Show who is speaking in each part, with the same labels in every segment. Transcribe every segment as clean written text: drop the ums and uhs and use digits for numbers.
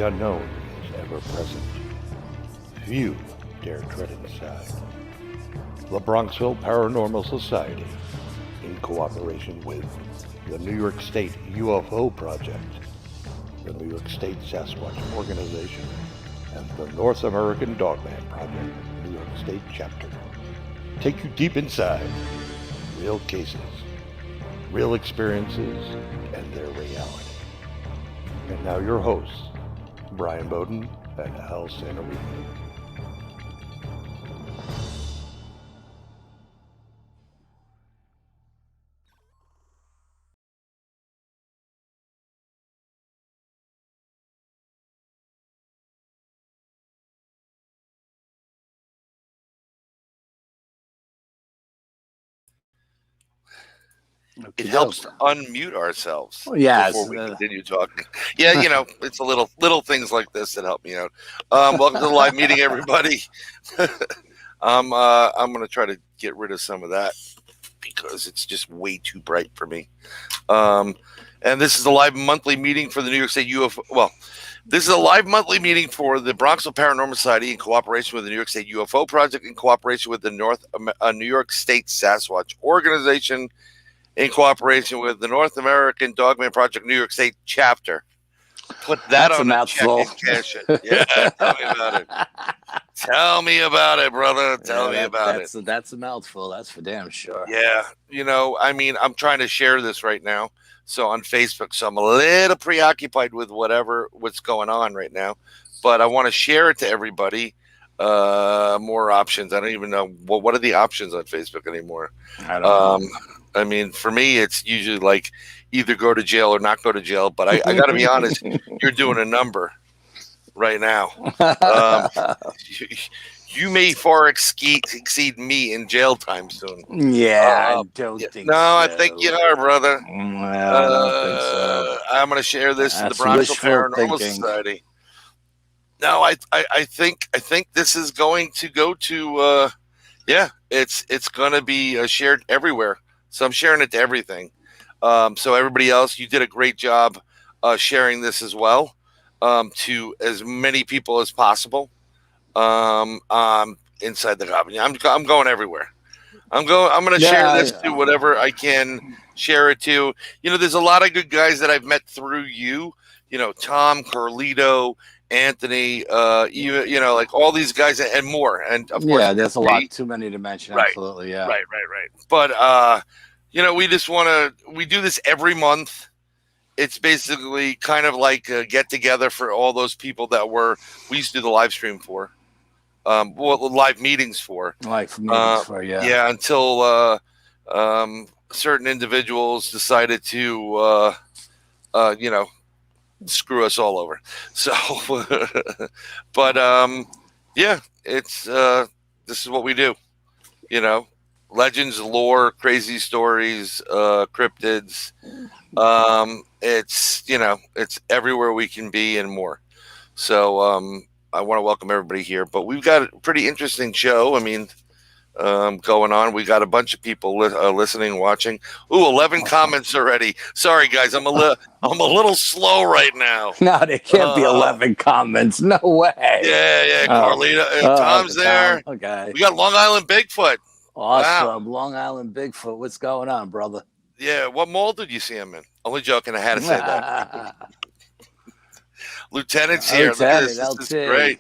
Speaker 1: unknown is ever present. Few dare tread inside. The Bronxville Paranormal Society, in cooperation with the New York State UFO Project, the New York State Sasquatch Organization, and the North American Dogman Project, New York State Chapter, take you deep inside real cases, real experiences, and their reality. And now your hosts, Brian Bowden and Al Santarino.
Speaker 2: It helps to unmute ourselves before we continue talking. Yeah, it's a little things like this that help me out. Welcome to the live meeting, everybody. I'm going to try to get rid of some of that because it's just way too bright for me. And this is a live monthly meeting for the New York State UFO. Well, this is a live monthly meeting for the Bronxville Paranormal Society in cooperation with the New York State UFO Project, in cooperation with the New York State Sasquatch Organization, in cooperation with the North American Dogman Project, New York State Chapter. Put that on a check and cash it. Yeah, tell me about it. Tell me about it, brother. Tell me about it.
Speaker 3: That's a mouthful. That's for damn sure.
Speaker 2: Yeah, I'm trying to share this right now. So on Facebook, so I'm a little preoccupied with what's going on right now, but I want to share it to everybody. More options. I don't even know what are the options on Facebook anymore.
Speaker 3: I don't know.
Speaker 2: For me, it's usually like either go to jail or not go to jail. But I got to be honest, you're doing a number right now. You may far exceed me in jail time soon.
Speaker 3: Yeah, I don't think so.
Speaker 2: No, I think you are, brother.
Speaker 3: Well, I don't think so.
Speaker 2: I'm going to share this to the Bronxville Paranormal Society. No, I think this is going to go to it's going to be shared everywhere. So I'm sharing it to everything. So everybody else, you did a great job sharing this as well to as many people as possible inside the company. I'm going everywhere. I'm going to share this to whatever I can share it to. There's a lot of good guys that I've met through you. Tom, Carlito, Anthony, like all these guys and more. And of course,
Speaker 3: there's a lot too many to mention. Right. Absolutely. Yeah.
Speaker 2: Right. But, we just we do this every month. It's basically kind of like a get together for all those people that we used to do the live stream for, live meetings for. Yeah. Until, certain individuals decided to, screw us all over. So, but it's this is what we do. Legends, lore, crazy stories, cryptids. It's everywhere we can be and more. So I want to welcome everybody here. But we've got a pretty interesting show. Going on. We got a bunch of people listening, watching. Ooh, 11 comments already. Sorry, guys, I'm a little slow right now.
Speaker 3: No, there can't be 11 comments. No way.
Speaker 2: Yeah, Carlita. Tom's there.
Speaker 3: Tom, okay.
Speaker 2: We got Long Island Bigfoot.
Speaker 3: Awesome. Wow. Long Island Bigfoot. What's going on, brother?
Speaker 2: Yeah, what mall did you see him in? Only joking. I had to say that. Lieutenant's here.
Speaker 3: Lieutenant,
Speaker 2: this is great.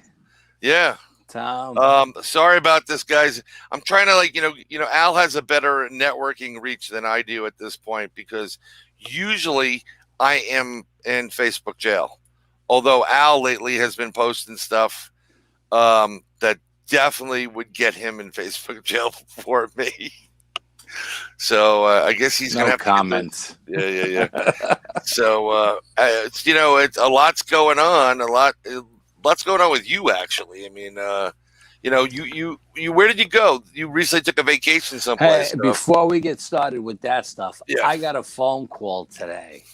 Speaker 2: Yeah.
Speaker 3: Tom.
Speaker 2: Sorry about this, guys. I'm trying to Al has a better networking reach than I do at this point because usually I am in Facebook jail. Although Al lately has been posting stuff that definitely would get him in Facebook jail for me. So I guess he's gonna have
Speaker 3: comments.
Speaker 2: Yeah. So it's it's a lot's going on. Lots going on with you, actually. You where did you go? You recently took a vacation someplace.
Speaker 3: Hey, before we get started with that stuff, I got a phone call today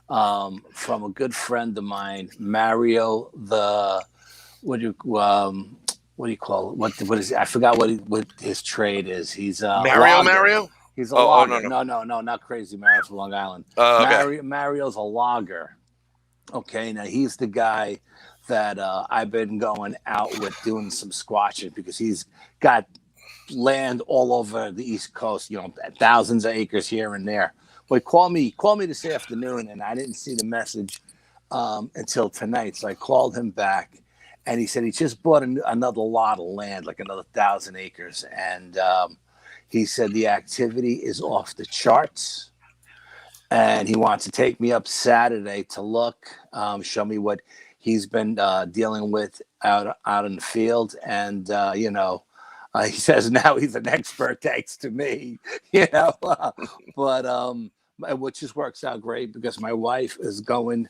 Speaker 3: from a good friend of mine, Mario. What do you call it? What is it? I forgot what his trade is. He's
Speaker 2: Mario.
Speaker 3: He's a logger. No, not Crazy Mario from Long Island. Okay. Mario's a logger. Okay, now he's the guy that I've been going out with doing some squatching because he's got land all over the East Coast, thousands of acres here and there. But call me this afternoon, and I didn't see the message until tonight. So I called him back, and he said he just bought another lot of land, like another 1,000 acres. And he said the activity is off the charts, and he wants to take me up Saturday to look, show me what he's been dealing with out in the field. And, he says now he's an expert thanks to me, which just works out great because my wife is going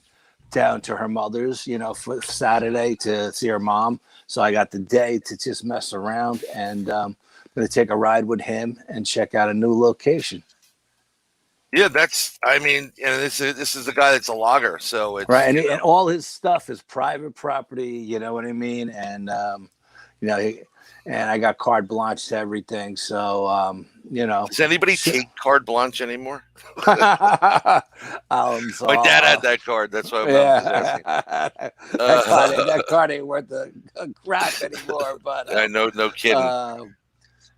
Speaker 3: down to her mother's, for Saturday to see her mom. So I got the day to just mess around, and I'm going to take a ride with him and check out a new location.
Speaker 2: Yeah, this is the guy that's a logger, so it's
Speaker 3: right, and all his stuff is private property. You know what I mean? And and I got carte blanche to everything. So
Speaker 2: does anybody take carte blanche anymore?
Speaker 3: My
Speaker 2: dad had that card. That's why I'm asking.
Speaker 3: That card ain't worth a crap anymore. But
Speaker 2: I know, no kidding.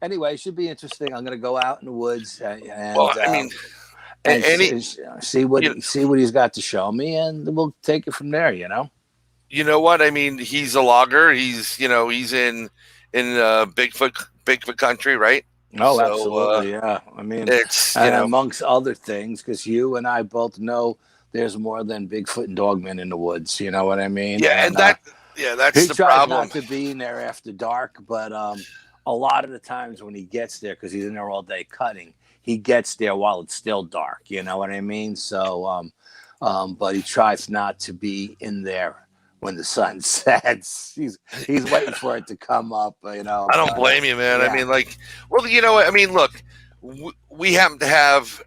Speaker 3: Anyway, it should be interesting. I'm going to go out in the woods and see what he's got to show me, and we'll take it from there.
Speaker 2: You know what I mean? He's a logger. He's in Bigfoot country, right?
Speaker 3: Oh, so, absolutely, yeah. I mean, it's amongst other things, because you and I both know there's more than Bigfoot and Dogman in the woods. You know what I mean?
Speaker 2: Yeah, and that's the problem.
Speaker 3: He tries not to be in there after dark, but a lot of the times when he gets there, because he's in there all day cutting, he gets there while it's still dark. You know what I mean? So, but he tries not to be in there when the sun sets. He's waiting for it to come up. I
Speaker 2: don't blame you, man.
Speaker 3: Yeah.
Speaker 2: I mean, look, we happen to have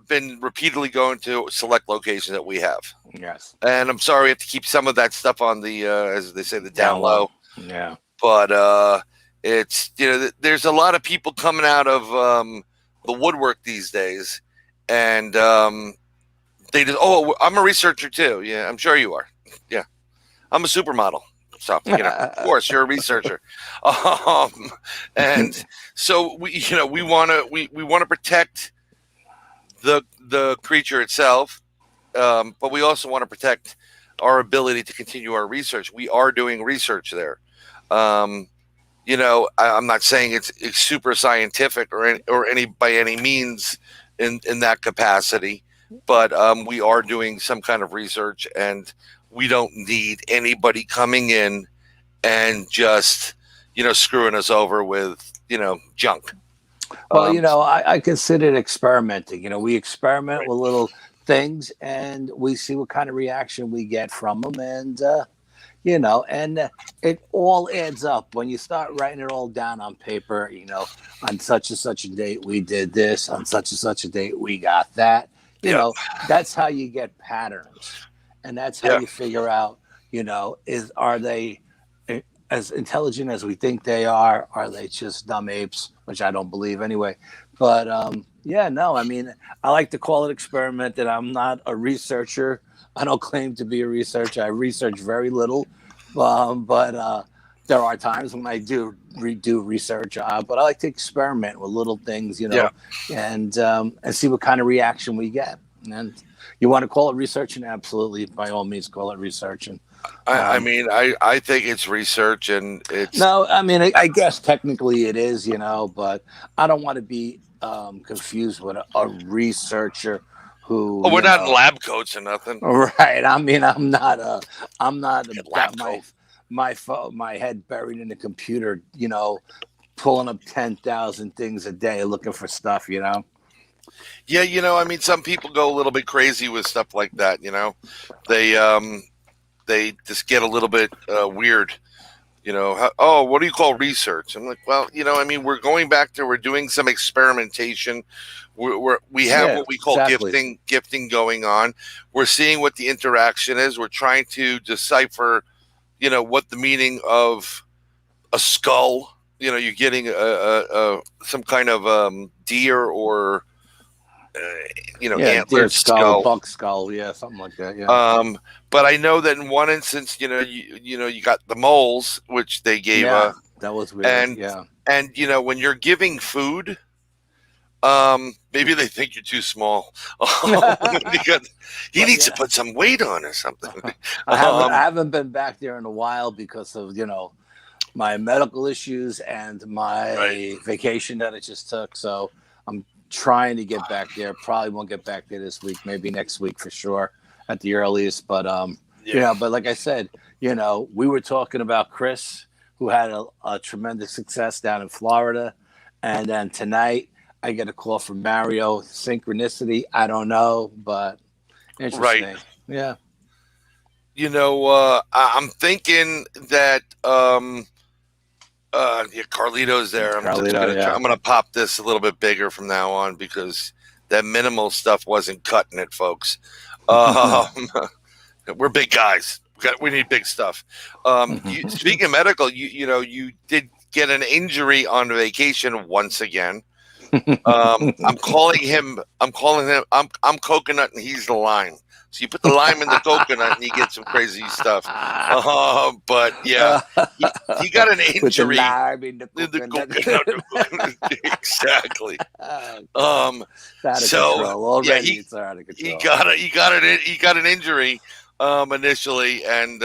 Speaker 2: been repeatedly going to select locations that we have.
Speaker 3: Yes.
Speaker 2: And I'm sorry we have to keep some of that stuff on the, as they say, the down low.
Speaker 3: Yeah.
Speaker 2: But it's, there's a lot of people coming out of the woodwork these days, and they just, I'm a researcher too. Yeah, I'm sure you are. Yeah. I'm a supermodel. So, of course, you're a researcher. And so we want to protect the creature itself, but we also want to protect our ability to continue our research. We are doing research there. I'm not saying it's super scientific or any by any means in that capacity, but we are doing some kind of research, and we don't need anybody coming in and just, screwing us over with, junk.
Speaker 3: Well, I consider it experimenting. We experiment with little things, and we see what kind of reaction we get from them. And, and it all adds up when you start writing it all down on paper. On such and such a date, we did this. On such and such a date, we got that. That's how you get patterns. And that's how you figure out, are they as intelligent as we think they are? Are they just dumb apes, which I don't believe anyway. But I like to call it experimented. I'm not a researcher. I don't claim to be a researcher. I research very little. But there are times when I do research. But I like to experiment with little things, and see what kind of reaction we get. And you want to call it researching? Absolutely. By all means, call it researching.
Speaker 2: I think it's research, and it's...
Speaker 3: No, I guess technically it is, but I don't want to be confused with a researcher who...
Speaker 2: we're not in lab coats or nothing.
Speaker 3: Right. I'm not my head buried in the computer, pulling up 10,000 things a day looking for stuff,
Speaker 2: Yeah, some people go a little bit crazy with stuff like that. They just get a little bit weird. What do you call research? I'm like, well, we're going back to, we're doing some experimentation. We have what we call gifting going on. We're seeing what the interaction is. We're trying to decipher, what the meaning of a skull. You're getting some kind of deer or
Speaker 3: deer
Speaker 2: antlered
Speaker 3: skull, buck skull, something like that. Yeah.
Speaker 2: But I know that in one instance, you got the moles, which they gave.
Speaker 3: That was weird.
Speaker 2: And when you're giving food, maybe they think you're too small. He needs to put some weight on or something.
Speaker 3: I haven't been back there in a while because of my medical issues and my vacation that I just took. So I'm trying to get back there. Probably won't get back there this week. Maybe next week for sure at the earliest. But but like I said, we were talking about Chris, who had a tremendous success down in Florida, and then tonight I get a call from Mario. Synchronicity, I don't know, but interesting.
Speaker 2: Right.
Speaker 3: Yeah.
Speaker 2: I'm thinking that Carlito's there. I'm gonna pop this a little bit bigger from now on because that minimal stuff wasn't cutting it, folks. We're big guys. We need big stuff. Speaking of medical, you did get an injury on vacation once again. I'm calling him. I'm coconut and he's the lime. So you put the lime in the coconut and you get some crazy stuff. But yeah, he got an injury.
Speaker 3: With the lime in the coconut.
Speaker 2: Exactly.
Speaker 3: It's out of control.
Speaker 2: He got an injury initially, and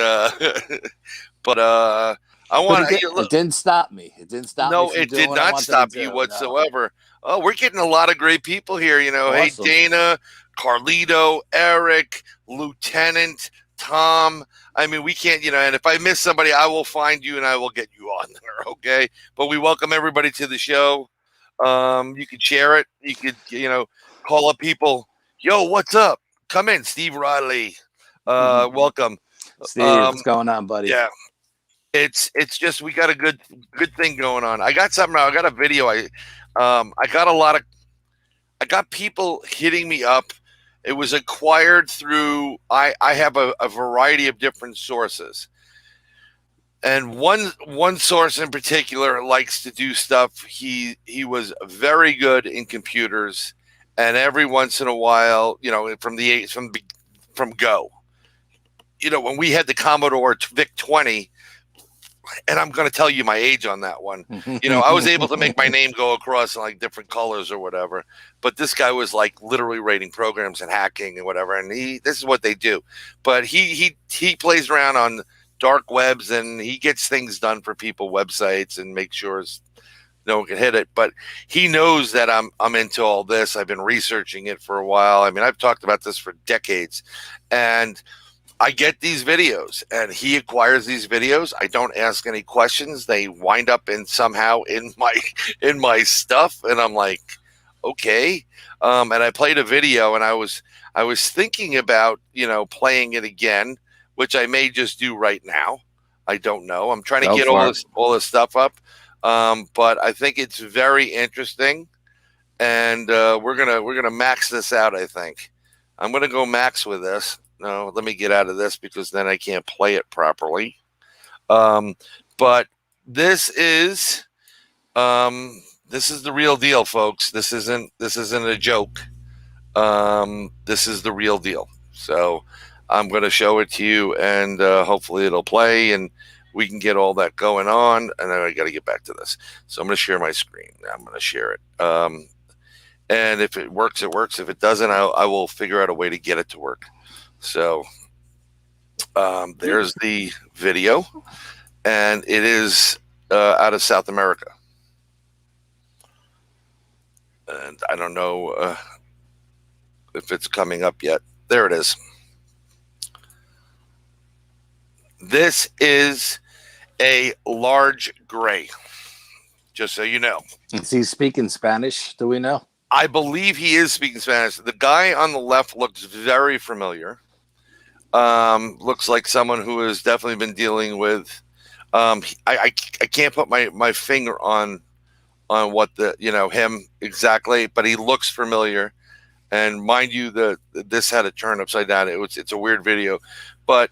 Speaker 2: but I want.
Speaker 3: It didn't stop me. It didn't stop me.
Speaker 2: No, it did not stop you whatsoever. No. Oh, we're getting a lot of great people here.
Speaker 3: Awesome.
Speaker 2: Hey, Dana, Carlito, Eric, Lieutenant, Tom. I mean, we can't, and if I miss somebody, I will find you and I will get you on there, okay? But we welcome everybody to the show. You can share it. You could, call up people. Yo, what's up? Come in, Steve Riley. Welcome.
Speaker 3: Steve, what's going on, buddy?
Speaker 2: Yeah. It's just we got a good thing going on. I got something. I got a video. I got people hitting me up. It was acquired through. I have a variety of different sources, and one source in particular likes to do stuff. He was very good in computers, and every once in a while, from Go. When we had the Commodore VIC-20. And I'm going to tell you my age on that one. I was able to make my name go across in like different colors or whatever. But this guy was like literally writing programs and hacking and whatever. And this is what they do. But he plays around on dark webs and he gets things done for people, websites, and makes sure no one can hit it. But he knows that I'm into all this. I've been researching it for a while. I mean, I've talked about this for decades, and I get these videos and he acquires these videos. I don't ask any questions. They wind up somehow in my stuff. And I'm like, okay. And I played a video and I was thinking about, playing it again, which I may just do right now. I don't know. I'm trying to get all this stuff up. But I think it's very interesting and, we're going to max this out. I think I'm going to go max with this. No, let me get out of this because then I can't play it properly. But this is the real deal, folks. This isn't a joke. This is the real deal. So I'm going to show it to you, and hopefully it'll play, and we can get all that going on. And then I got to get back to this. So I'm going to share my screen. I'm going to share it. And if it works, it works. If it doesn't, I will figure out a way to get it to work. So there's the video, and it is out of South America. And I don't know if it's coming up yet. There it is. This is a large gray, just so you know.
Speaker 3: Is he speaking Spanish? Do we know?
Speaker 2: I believe he is speaking Spanish. The guy on the left looks very familiar. Looks like someone who has definitely been dealing with. I can't put my finger on what him exactly, but he looks familiar. And mind you, this had it turned upside down. It's a weird video, but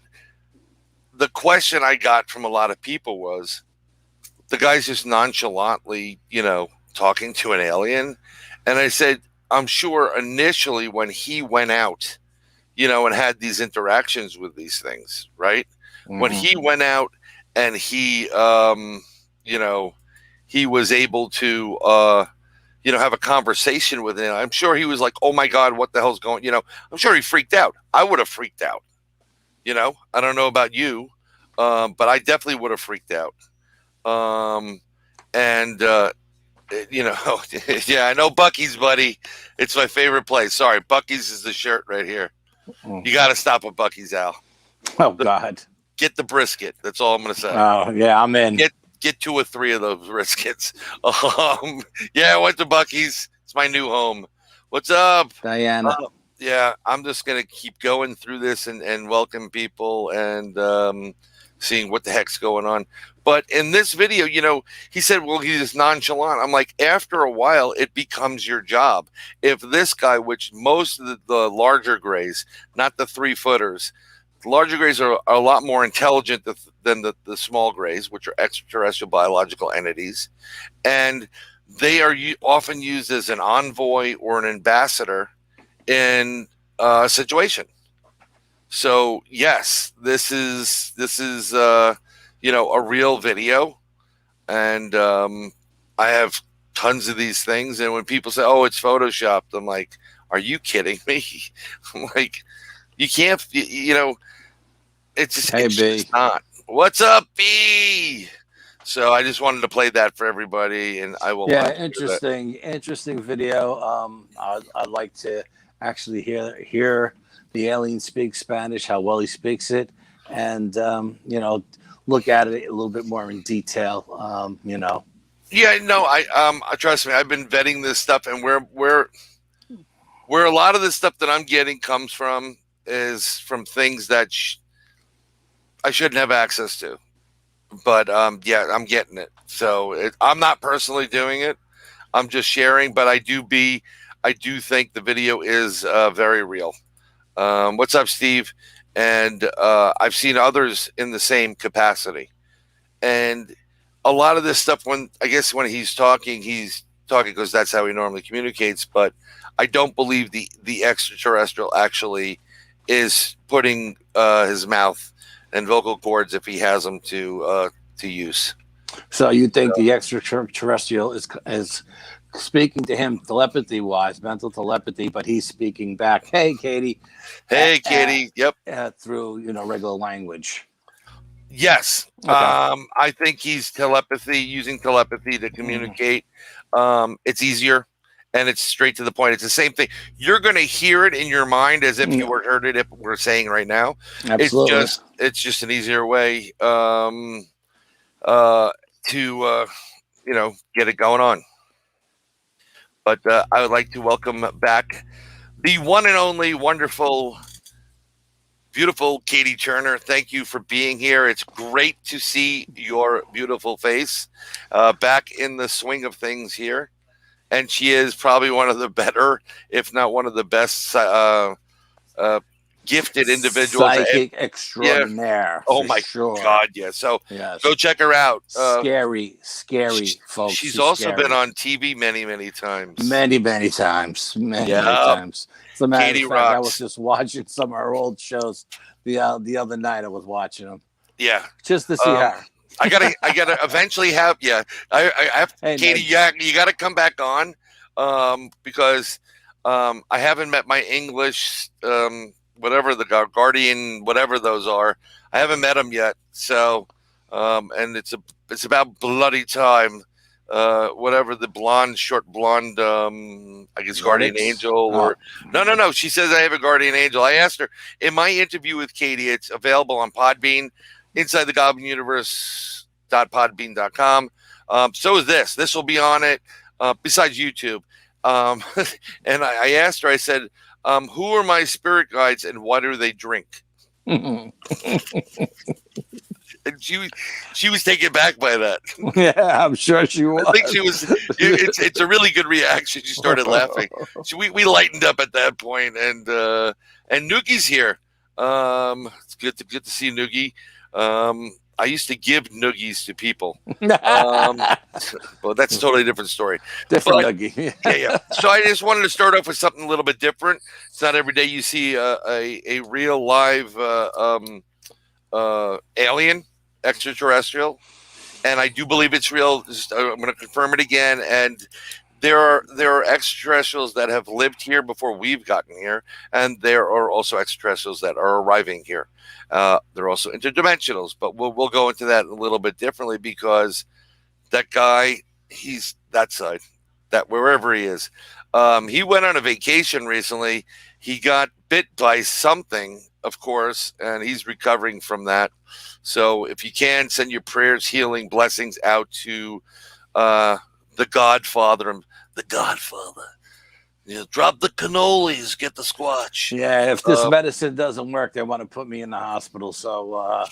Speaker 2: the question I got from a lot of people was, the guy's just nonchalantly, talking to an alien, and I said, I'm sure initially when he went out, you know, and had these interactions with these things, right? Mm-hmm. When he went out and he, you know, he was able to, you know, have a conversation with him. I'm sure he was like, oh my God, what the hell's going, you know, I'm sure he freaked out. I would have freaked out, you know, I don't know about you, but I definitely would have freaked out. You know, yeah, I know Buc-ee's, buddy. It's my favorite place. Sorry, Buc-ee's is the shirt right here. You got to stop at Buc-ee's, Al.
Speaker 3: Oh, God.
Speaker 2: Get the brisket. That's all I'm going to say.
Speaker 3: Oh, yeah, I'm in.
Speaker 2: Get 2 or 3 of those briskets. Yeah, I went to Buc-ee's. It's my new home. What's up,
Speaker 3: Diana?
Speaker 2: Yeah, I'm just going to keep going through this and welcome people and seeing what the heck's going on. But in this video, you know, he said, well, he's nonchalant. I'm like, after a while, it becomes your job. If this guy, which most of the larger grays, not the 3-footers, the larger grays are a lot more intelligent than the small grays, which are extraterrestrial biological entities. And they are often used as an envoy or an ambassador in a situation. So, yes, this is you know, a real video, and I have tons of these things. And when people say, "Oh, it's photoshopped," I'm like, "Are you kidding me?" I'm like, "You can't, you know, it's just not." What's up, B? So I just wanted to play that for everybody, and I will.
Speaker 3: Yeah, interesting video. I'd like to actually hear the alien speak Spanish, how well he speaks it, and you know, look at it a little bit more in detail, you know.
Speaker 2: Yeah, no, I trust me, I've been vetting this stuff, and where a lot of the stuff that I'm getting comes from is from things that I shouldn't have access to. But yeah, I'm getting it. So I'm not personally doing it. I'm just sharing, but I do think the video is very real. What's up, Steve? And I've seen others in the same capacity. And a lot of this stuff, when he's talking because that's how he normally communicates. But I don't believe the extraterrestrial actually is putting his mouth and vocal cords, if he has them, to use.
Speaker 3: So you think the extraterrestrial is speaking to him telepathy-wise, mental telepathy, but he's speaking back, "Hey, Katie."
Speaker 2: Hey, Katie. Yep.
Speaker 3: Through, you know, regular language.
Speaker 2: Yes. Okay. I think he's using telepathy to communicate. It's easier and it's straight to the point. It's the same thing. You're going to hear it in your mind as if you heard it, if we're saying right now.
Speaker 3: Absolutely.
Speaker 2: It's just an easier way to you know, get it going on. But I would like to welcome back the one and only wonderful, beautiful Katie Turner. Thank you for being here. It's great to see your beautiful face back in the swing of things here. And she is probably one of the better, if not one of the best gifted individuals.
Speaker 3: Psychic extraordinaire.
Speaker 2: Yeah. Oh my God, yeah. So go check her out.
Speaker 3: Scary, folks.
Speaker 2: She's also been on TV many times.
Speaker 3: Many times. Many times. As a matter of fact, I was just watching some of her old shows the other night. I was watching them.
Speaker 2: Yeah.
Speaker 3: Just to see her.
Speaker 2: I gotta eventually have I have Katie. Yeah, you gotta come back on because I haven't met my English whatever the guardian, whatever those are. I haven't met them yet. So and it's about bloody time. Whatever the short blonde, I guess guardian angel or no. She says I have a guardian angel. I asked her in my interview with Katie. It's available on Podbean, inside the Goblin Universe.podbean.com. So is this. This will be on it. Besides YouTube. And I asked her. I said, "Who are my spirit guides and what do they drink?" And she was taken back by that.
Speaker 3: Yeah, I'm sure she was.
Speaker 2: I think she was. It's a really good reaction. She started laughing. We lightened up at that point, and Noogie's here. It's good to see Noogie. I used to give noogies to people. Well, that's a totally different story.
Speaker 3: Different noogie.
Speaker 2: Yeah. So I just wanted to start off with something a little bit different. It's not every day you see a real live alien, extraterrestrial, and I do believe it's real. I'm going to confirm it again. And there are extraterrestrials that have lived here before we've gotten here, and there are also extraterrestrials that are arriving here. They're also interdimensionals, but we'll go into that a little bit differently, because that guy, he's that side, that wherever he is, he went on a vacation recently. He got bit by something, of course, and he's recovering from that. So if you can, send your prayers, healing, blessings out to the Godfather. The Godfather. Drop the cannolis, get the squatch.
Speaker 3: Yeah, if this medicine doesn't work, they want to put me in the hospital. So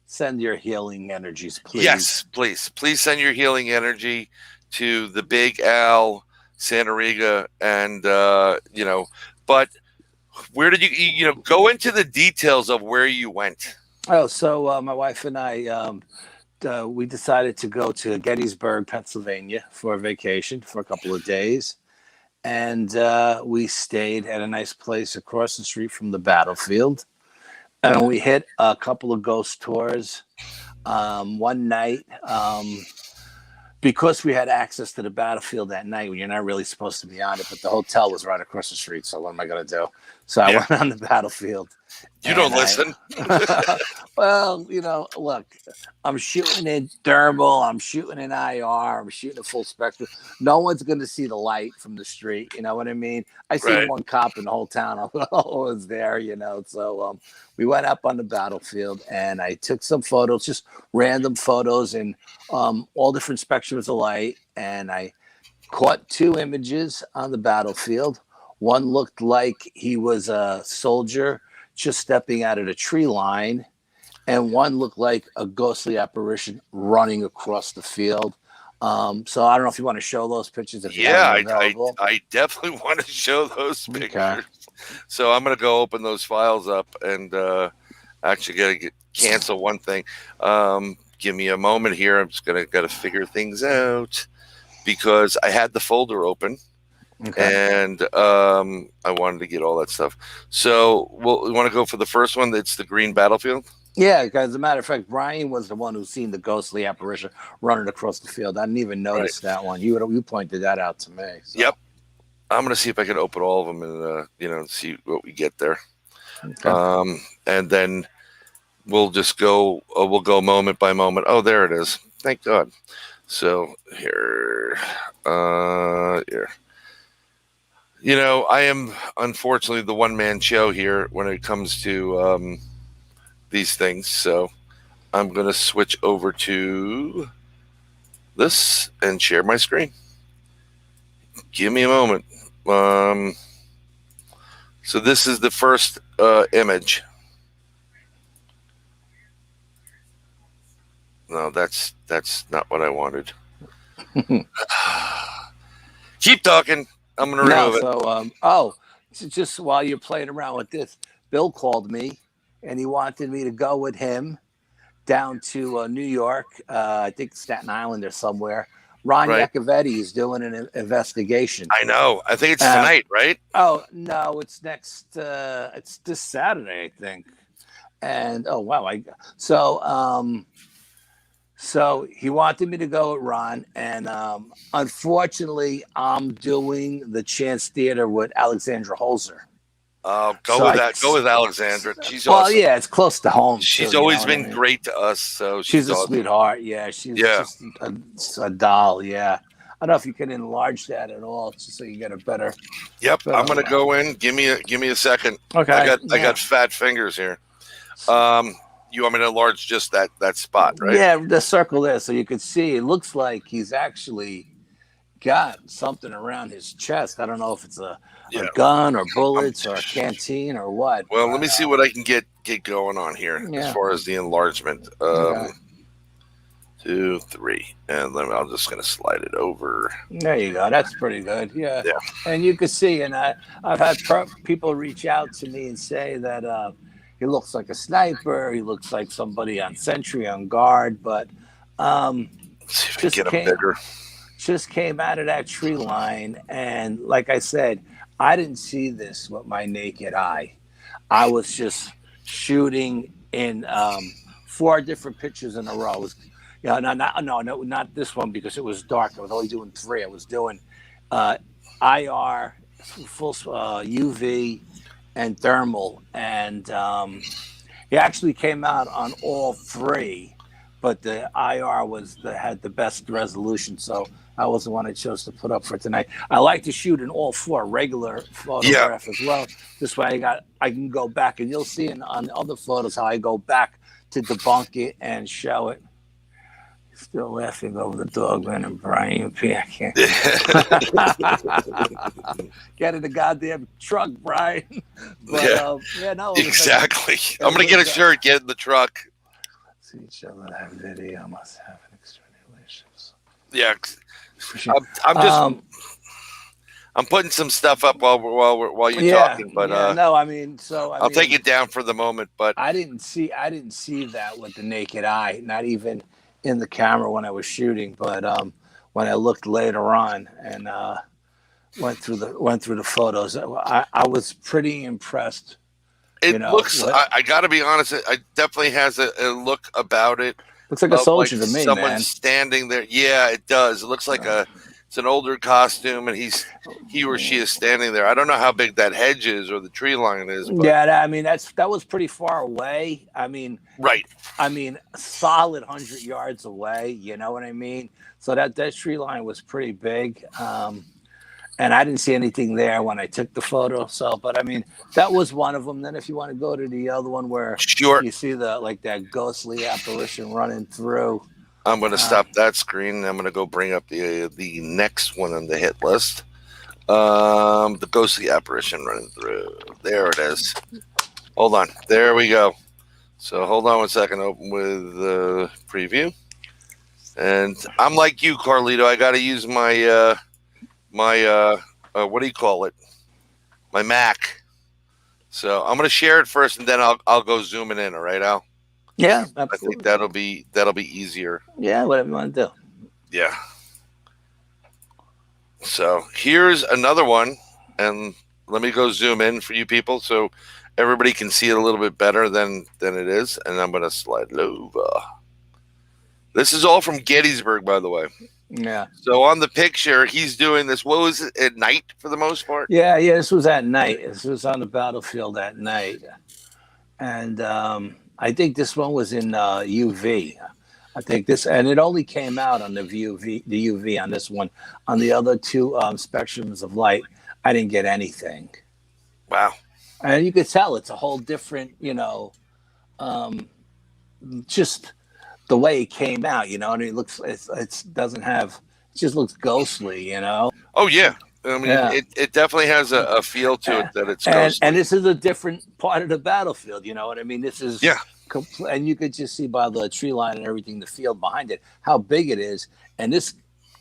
Speaker 3: send your healing energies, please.
Speaker 2: Yes, please. Please send your healing energy to the Big Al, Santa Riga, and, but where did you go into the details of where you went?
Speaker 3: Oh, so my wife and I, we decided to go to Gettysburg, Pennsylvania for a vacation for a couple of days. And we stayed at a nice place across the street from the battlefield. And we hit a couple of ghost tours one night. Because we had access to the battlefield that night, you're not really supposed to be on it, but the hotel was right across the street. So what am I going to do? So I went on the battlefield.
Speaker 2: You don't listen.
Speaker 3: Well, look, I'm shooting in thermal, I'm shooting in IR, I'm shooting a full spectrum. No one's going to see the light from the street. You know what I mean? I see one cop in the whole town. I was there, So we went up on the battlefield, and I took some photos, just random photos, and all different spectrums of light. And I caught 2 images on the battlefield. One looked like he was a soldier just stepping out of the tree line, and one looked like a ghostly apparition running across the field. So I don't know if you want to show those pictures.
Speaker 2: I definitely want to show those pictures. Okay. So I'm going to go open those files up and actually cancel one thing. Give me a moment here. I'm just got to figure things out, because I had the folder open. Okay. And I wanted to get all that stuff. So we want to go for the first one. It's the green battlefield.
Speaker 3: Yeah, as a matter of fact, Brian was the one who seen the ghostly apparition running across the field. I didn't even notice that one. You pointed that out to me. So.
Speaker 2: Yep. I'm going to see if I can open all of them and see what we get there. Okay. And then we'll just go. We'll go moment by moment. Oh, there it is. Thank God. So here. Here. I am unfortunately the one-man show here when it comes to these things. So I'm going to switch over to this and share my screen. Give me a moment. So this is the first image. No, that's not what I wanted. Keep talking. I'm going to remove it.
Speaker 3: So, just while you're playing around with this, Bill called me, and he wanted me to go with him down to New York, I think Staten Island or somewhere. Ron Iacovetti is doing an investigation.
Speaker 2: I know. I think it's tonight, right?
Speaker 3: Oh, no, it's next. It's this Saturday, I think. And, oh, wow. So he wanted me to go with Ron, and unfortunately, I'm doing the Chance Theater with Alexandra Holzer.
Speaker 2: Go with Alexandra. She's awesome.
Speaker 3: Yeah, it's close to home.
Speaker 2: She's always been great to us. So
Speaker 3: she's a sweetheart. Yeah, she's just a doll. Yeah, I don't know if you can enlarge that at all, just so you get a better.
Speaker 2: Yep, I'm gonna go in. Give me a second.
Speaker 3: Okay,
Speaker 2: I got fat fingers here. You want me to enlarge just that spot, right?
Speaker 3: Yeah, the circle there, so you can see. It looks like he's actually got something around his chest. I don't know if it's a gun or bullets or a canteen or what.
Speaker 2: Well, let me see what I can get going on here as far as the enlargement. 2, 3, and then I'm just going to slide it over.
Speaker 3: There you go. That's pretty good. Yeah. And you can see, and I've had people reach out to me and say that he looks like a sniper. He looks like somebody on sentry, on guard, but just came out of that tree line. And like I said, I didn't see this with my naked eye. I was just shooting in 4 different pictures in a row. It was, not this one because it was dark. I was only doing 3. I was doing IR, full UV, and thermal, and he actually came out on all 3, but the IR had the best resolution, so that was the one I chose to put up for tonight. I like to shoot in all 4 regular photograph as well. This way I can go back, and you'll see on other photos how I go back to debunk it and show it. Still laughing over the Dogman and Brian P. I can't. Get in the goddamn truck, Brian. But,
Speaker 2: exactly. I'm going to get a shirt, get in the truck.
Speaker 3: See each other, that video must have an extra relations.
Speaker 2: Yeah. I'm putting some stuff up while you're talking, but I'll take it down for the moment. But
Speaker 3: I didn't see that with the naked eye, not even in the camera when I was shooting, but when I looked later on and went through the photos, I was pretty impressed.
Speaker 2: It looks. I got to be honest. It definitely has a look about it.
Speaker 3: Looks like a soldier to me,
Speaker 2: someone
Speaker 3: man.
Speaker 2: Standing there. Yeah, it does. It looks like it's an older costume, and he or she is standing there. I don't know how big that hedge is or the tree line is. But.
Speaker 3: Yeah, I mean that was pretty far away. I mean,
Speaker 2: right.
Speaker 3: I mean, solid 100 yards away. You know what I mean? So that tree line was pretty big. And I didn't see anything there when I took the photo. So, but I mean, that was one of them. Then if you want to go to the other one where you see that ghostly apparition running through.
Speaker 2: I'm going to stop that screen. And I'm going to go bring up the next one on the hit list. The ghostly apparition running through. There it is. Hold on. There we go. So hold on one second. Open with the preview. And I'm like you, Carlito. I got to use my what do you call it? My Mac. So I'm gonna share it first, and then I'll go zooming in. All right, Al?
Speaker 3: Yeah, absolutely.
Speaker 2: I think that'll be easier.
Speaker 3: Yeah, whatever you want to do.
Speaker 2: Yeah. So here's another one, and let me go zoom in for you people so everybody can see it a little bit better than it is. And I'm gonna slide it over. This is all from Gettysburg, by the way.
Speaker 3: Yeah.
Speaker 2: So on the picture, he's doing this. What was it, at night for the most part?
Speaker 3: Yeah. This was at night. This was on the battlefield at night, and I think this one was in UV. I think this, and it only came out on the UV on this one. On the other 2 spectrums of light, I didn't get anything.
Speaker 2: Wow.
Speaker 3: And you could tell it's a whole different, just the way it came out, and it looks, it doesn't have, it just looks ghostly,
Speaker 2: Oh yeah. I mean, it definitely has a feel to it that it's ghostly.
Speaker 3: And this is a different part of the battlefield, you know what I mean? This is, and you could just see by the tree line and everything, the field behind it, how big it is. And this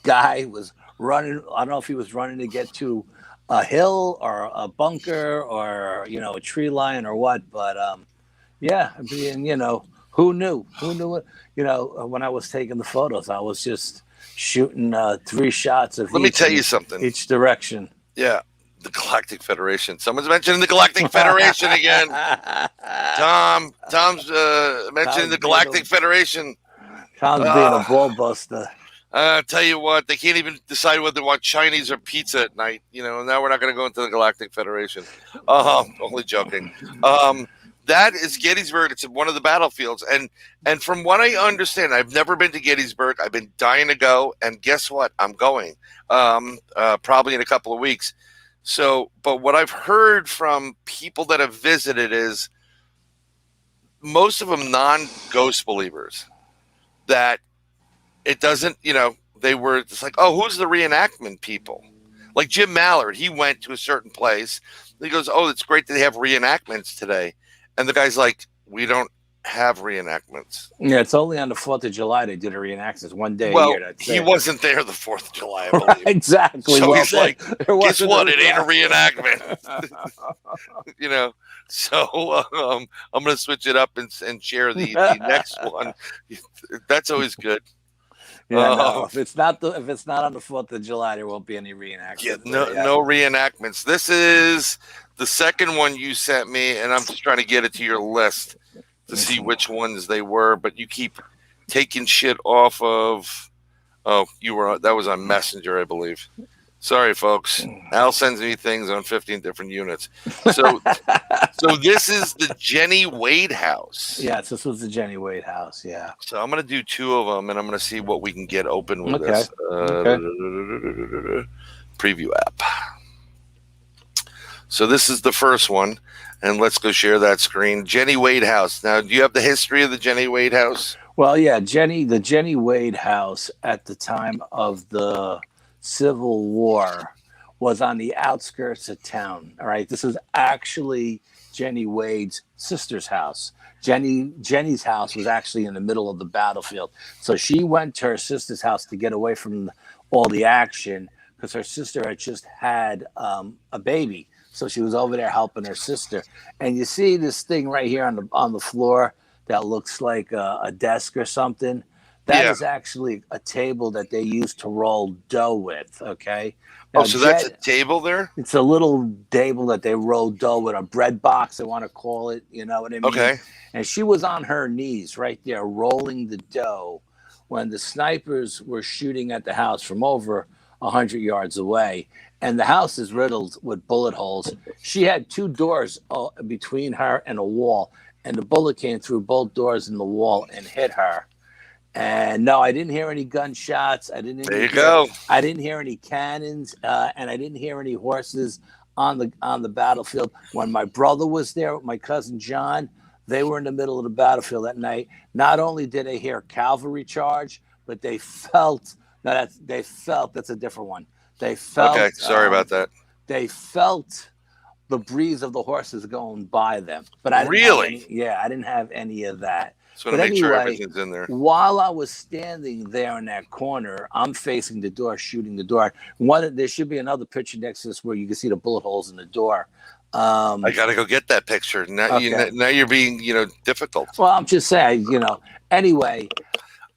Speaker 3: guy was running, I don't know if he was running to get to a hill or a bunker or, a tree line or what, but who knew it? When I was taking the photos, I was just shooting 3 shots of.
Speaker 2: Let me tell you something.
Speaker 3: Each direction.
Speaker 2: Yeah, the Galactic Federation. Someone's mentioning the Galactic Federation again. Tom's mentioning the Galactic Federation.
Speaker 3: Tom's being a ball buster.
Speaker 2: Tell you what, they can't even decide whether they want Chinese or pizza at night. And now we're not going to go into the Galactic Federation. Only joking. That is Gettysburg. It's one of the battlefields. And from what I understand, I've never been to Gettysburg. I've been dying to go. And guess what? I'm going probably in a couple of weeks. So, but what I've heard from people that have visited is most of them non-ghost believers, that it doesn't, they were just like, oh, who's the reenactment people? Like Jim Mallard, he went to a certain place. He goes, oh, it's great that they have reenactments today. And the guy's like, we don't have reenactments.
Speaker 3: Yeah, it's only on the 4th of July they do the reenactments. One day
Speaker 2: a
Speaker 3: year.
Speaker 2: That's he wasn't there the 4th of July, I believe.
Speaker 3: Exactly.
Speaker 2: So he's like, guess what? It ain't a reenactment. So I'm going to switch it up and share the next one. That's always good.
Speaker 3: Yeah, no. If it's not on the 4th of July, there won't be any reenactments.
Speaker 2: Yeah, no reenactments. This is the second one you sent me, and I'm just trying to get it to your list to see which ones they were. But you keep taking shit off of. Oh, that was on Messenger, I believe. Sorry, folks. Al sends me things on 15 different units. So this is the Jenny Wade house.
Speaker 3: Yes, this was the Jenny Wade house. Yeah.
Speaker 2: So I'm going to do 2 of them, and I'm going to see what we can get open with this. Preview app. So this is the first one, and let's go share that screen. Jenny Wade house. Now, do you have the history of the Jenny Wade house?
Speaker 3: Well, yeah, the Jenny Wade house at the time of the Civil War was on the outskirts of town. All right, this was actually Jenny Wade's sister's house. Jenny's house was actually in the middle of the battlefield, so she went to her sister's house to get away from all the action because her sister had just had a baby, so she was over there helping her sister. And you see this thing right here on the floor that looks like a desk or something. That is actually a table that they used to roll dough with, okay? Now,
Speaker 2: so that's a table there?
Speaker 3: It's a little table that they roll dough with, a bread box, I want to call it, you know what I mean?
Speaker 2: Okay.
Speaker 3: And she was on her knees right there rolling the dough when the snipers were shooting at the house from over 100 yards away. And the house is riddled with bullet holes. She had 2 doors between her and a wall, and the bullet came through both doors in the wall and hit her. And no, I didn't hear any gunshots. I didn't hear any cannons, and I didn't hear any horses on the battlefield. When my brother was there with my cousin John, they were in the middle of the battlefield that night. Not only did they hear cavalry charge, but they felt that's a different one. They felt.
Speaker 2: Okay, sorry about that.
Speaker 3: They felt the breeze of the horses going by them, but I didn't have any of that.
Speaker 2: So to make sure everything's in there.
Speaker 3: While I was standing there in that corner, I'm facing the door, shooting the door. There should be another picture next to this where you can see the bullet holes in the door.
Speaker 2: I got to go get that picture. Now you're being, difficult.
Speaker 3: Well, I'm just saying, Anyway,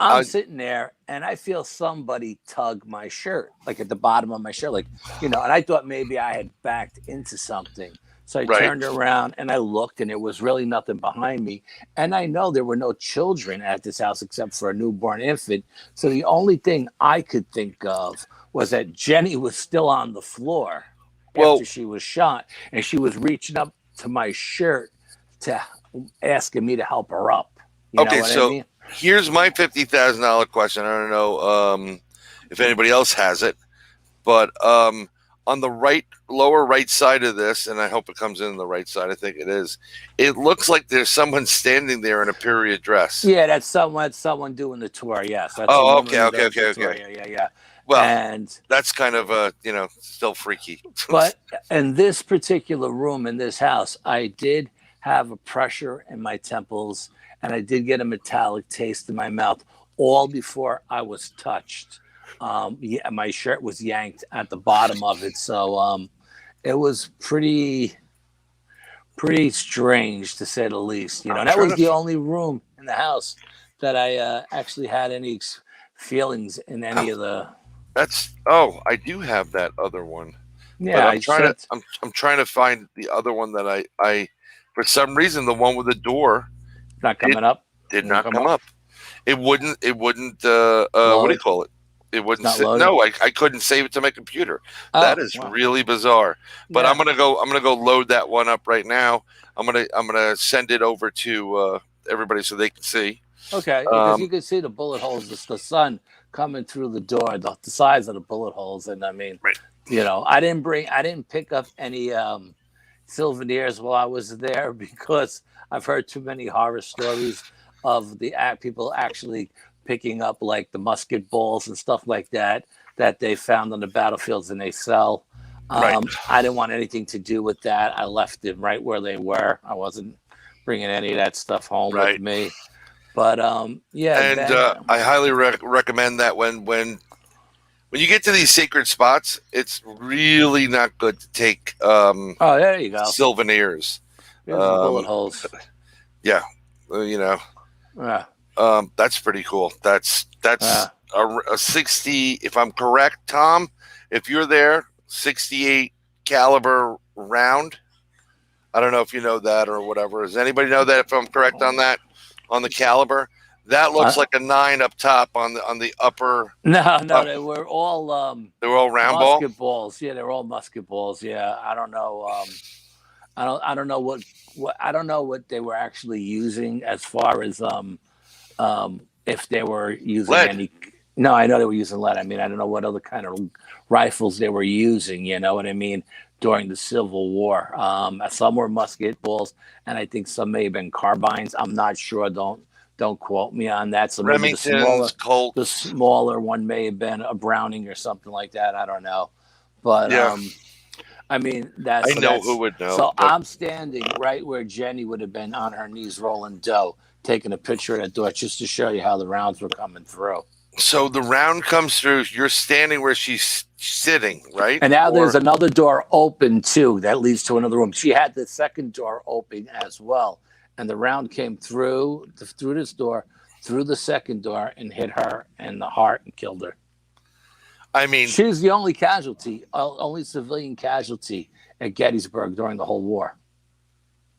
Speaker 3: I'm sitting there and I feel somebody tug my shirt, like at the bottom of my shirt, and I thought maybe I had backed into something. So I turned around and I looked, and there was really nothing behind me. And I know there were no children at this house except for a newborn infant. So the only thing I could think of was that Jenny was still on the floor after she was shot, and she was reaching up to my shirt to asking me to help her up. You know what I mean?
Speaker 2: Here's my $50,000 question. I don't know if anybody else has it, but on the lower right side of this, and I hope it comes in the right side, I think it is, it looks like there's someone standing there in a period dress.
Speaker 3: Yeah, that's someone doing the tour, yes. That's
Speaker 2: okay.
Speaker 3: Yeah.
Speaker 2: Well, and that's kind of, still freaky.
Speaker 3: But in this particular room in this house, I did have a pressure in my temples, and I did get a metallic taste in my mouth all before I was touched. My shirt was yanked at the bottom of it, so it was pretty strange to say the least. That was the only room in the house that I actually had any feelings in any of the.
Speaker 2: I do have that other one.
Speaker 3: Yeah,
Speaker 2: I'm trying to find the other one that I for some reason the one with the door
Speaker 3: not coming up.
Speaker 2: Did not come up. It wouldn't. What do you call it? It wouldn't. No, I couldn't save it to my computer. That is really bizarre. But I'm gonna go load that one up right now. I'm gonna send it over to everybody so they can see.
Speaker 3: Okay, because you can see the bullet holes. It's the sun coming through the door, the size of the bullet holes, and I mean, I didn't pick up any souvenirs while I was there because I've heard too many horror stories of the people actually picking up like the musket balls and stuff like that they found on the battlefields and they sell. I didn't want anything to do with that. I left them right where they were. I wasn't bringing any of that stuff home with me. But
Speaker 2: I highly recommend that when you get to these sacred spots, it's really not good to take
Speaker 3: there you go.
Speaker 2: souvenirs.
Speaker 3: Here's the bullet holes.
Speaker 2: Yeah, that's pretty cool. That's a 60. If I'm correct, Tom, if you're there, 68 caliber round. I don't know if you know that or whatever. Does anybody know that? If I'm correct on that, on the caliber, that looks like a 9 up top on the upper.
Speaker 3: No, they were all
Speaker 2: they were all round
Speaker 3: musket balls. Yeah, they were all musket balls. Yeah, I don't know. I don't know what I don't know what they were actually using as far as if they were using
Speaker 2: lead.
Speaker 3: any. No, I know they were using lead. I mean, I don't know what other kind of rifles they were using. You know what I mean? During the Civil War, some were musket balls, and I think some may have been carbines. I'm not sure. Don't quote me on that. So maybe the smaller one may have been a Browning or something like that. I don't know, but I mean that's.
Speaker 2: I know who would know.
Speaker 3: So I'm standing right where Jenny would have been on her knees rolling dough, taking a picture of that door just to show you how the rounds were coming through.
Speaker 2: So the round comes through. You're standing where she's sitting, right?
Speaker 3: And now there's another door open too that leads to another room. She had the second door open as well, and the round came through this door, through the second door, and hit her in the heart and killed her.
Speaker 2: I mean,
Speaker 3: she's the only casualty, only civilian casualty at Gettysburg during the whole war.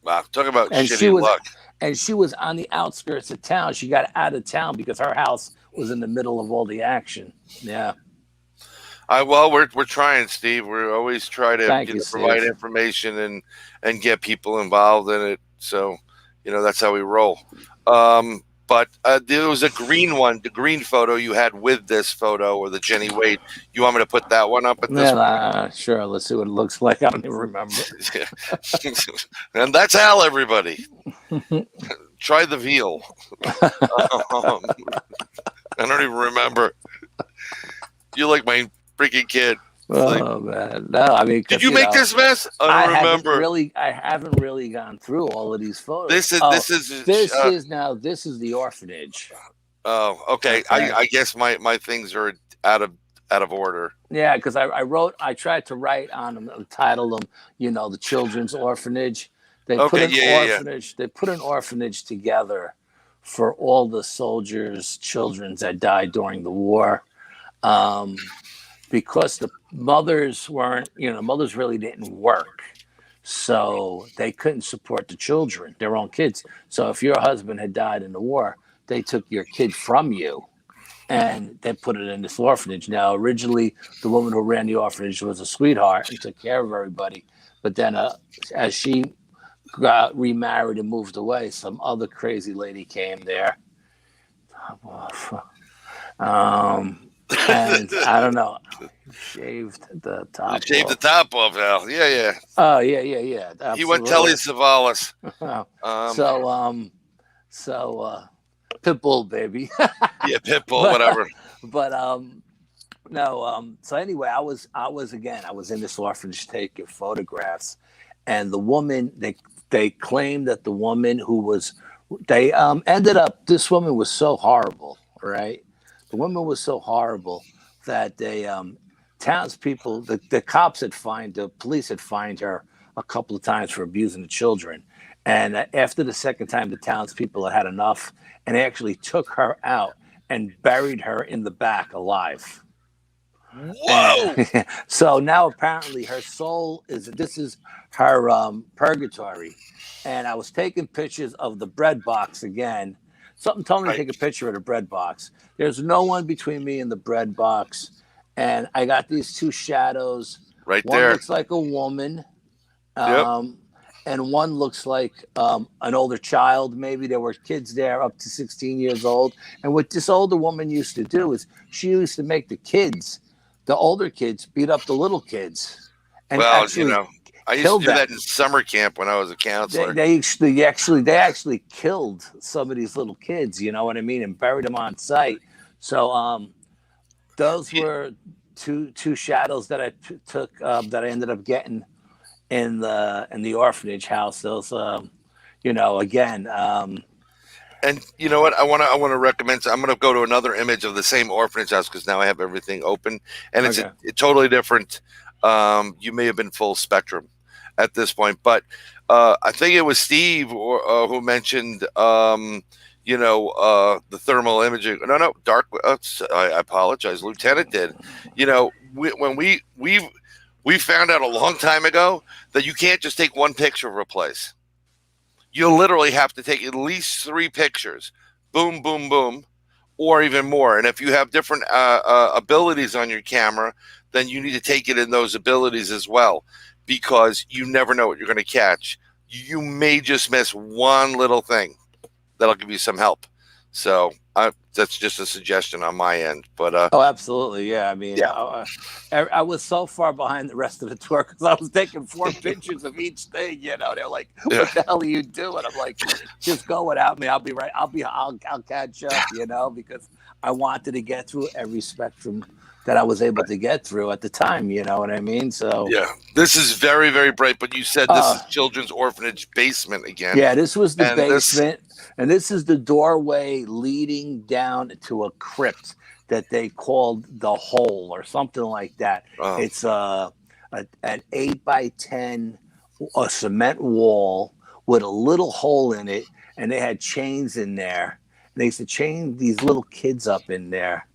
Speaker 2: Wow, talk about shitty luck.
Speaker 3: And she was on the outskirts of town. She got out of town because her house was in the middle of all the action. Yeah.
Speaker 2: Well, we're trying, Steve. We always try to provide
Speaker 3: Steve.
Speaker 2: Information and get people involved in it. So, that's how we roll. But there was a green one, the green photo you had with this photo, or the Jenny Wade. You want me to put that one up at this point?
Speaker 3: Sure. Let's see what it looks like. I don't even remember.
Speaker 2: And that's Al, everybody. Try the veal. I don't even remember. You're like my freaking kid.
Speaker 3: Man, no! I mean,
Speaker 2: did you make this mess? I don't remember.
Speaker 3: I haven't really gone through all of these photos.
Speaker 2: This is
Speaker 3: the orphanage.
Speaker 2: Oh, okay. I guess my things are out of order.
Speaker 3: Yeah, because I tried to write on them, title them, the children's orphanage. They put an orphanage together for all the soldiers' children that died during the war. Because the mothers mothers really didn't work. So they couldn't support the children, their own kids. So if your husband had died in the war, they took your kid from you and they put it in this orphanage. Now, originally, the woman who ran the orphanage was a sweetheart and took care of everybody. But then as she got remarried and moved away, some other crazy lady came there. And I don't know, shaved the top.
Speaker 2: Shaved the top off, Al. Yeah.
Speaker 3: Oh yeah. Absolutely.
Speaker 2: He went Telly Savalas.
Speaker 3: So Pitbull, baby.
Speaker 2: Yeah, Pitbull, whatever.
Speaker 3: But no. So anyway, I was in this orphanage taking photographs, and the woman they claimed that the woman who was ended up. This woman was so horrible, right? The woman was so horrible that they townspeople, the cops the police had fined her a couple of times for abusing the children. And after the second time, the townspeople had enough, and they actually took her out and buried her in the back alive.
Speaker 2: Whoa!
Speaker 3: And, so now apparently her soul this is her purgatory. And I was taking pictures of the bread box again. Something told me to take a picture of the bread box. There's no one between me and the bread box. And I got these two shadows.
Speaker 2: Right
Speaker 3: one
Speaker 2: there.
Speaker 3: One looks like a woman.
Speaker 2: Yep.
Speaker 3: And one looks like an older child. Maybe there were kids there up to 16 years old. And what this older woman used to do is she used to make the older kids, beat up the little kids. And
Speaker 2: I used to do that in summer camp when I was a counselor.
Speaker 3: They actually killed some of these little kids, you know what I mean, and buried them on site. So those were two shadows that I took that I ended up getting in the orphanage house. Those again.
Speaker 2: And you know what? I want to recommend. I'm going to go to another image of the same orphanage house because now I have everything open, and it's a totally different. You may have been full spectrum. at this point. But I think it was Steve who mentioned, the thermal imaging. No, dark. I apologize. Lieutenant did. When we found out a long time ago that you can't just take one picture of a place. You literally have to take at least 3 pictures. Boom, boom, boom, or even more. And if you have different abilities on your camera, then you need to take it in those abilities as well, because you never know what you're going to catch. You may just miss one little thing that'll give you some help. So that's just a suggestion on my end. But
Speaker 3: oh, absolutely, yeah. I mean, I was so far behind the rest of the tour because I was taking 4 pictures of each thing. They're like, "What the hell are you doing?" I'm like, "Just go without me. I'll be right. I'll catch up." Because I wanted to get through every spectrum that I was able to get through at the time. You know what I mean? So
Speaker 2: yeah, this is very, very bright. But you said this is Children's Orphanage basement again.
Speaker 3: Yeah, this was the basement. And this is the doorway leading down to a crypt that they called the Hole or something like that. Oh. It's an 8x10 cement wall with a little hole in it, and they had chains in there. And they used to chain these little kids up in there,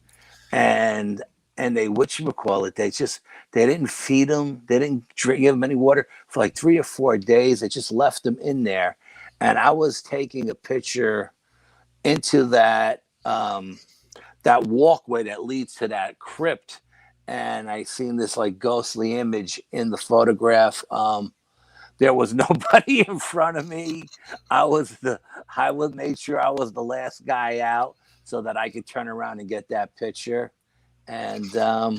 Speaker 3: and they they didn't feed them, they didn't give them any water for like 3 or 4 days. They just left them in there. And I was taking a picture into that that walkway that leads to that crypt, and I seen this like ghostly image in the photograph. There was nobody in front of me. I made sure I was the last guy out so that I could turn around and get that picture. And I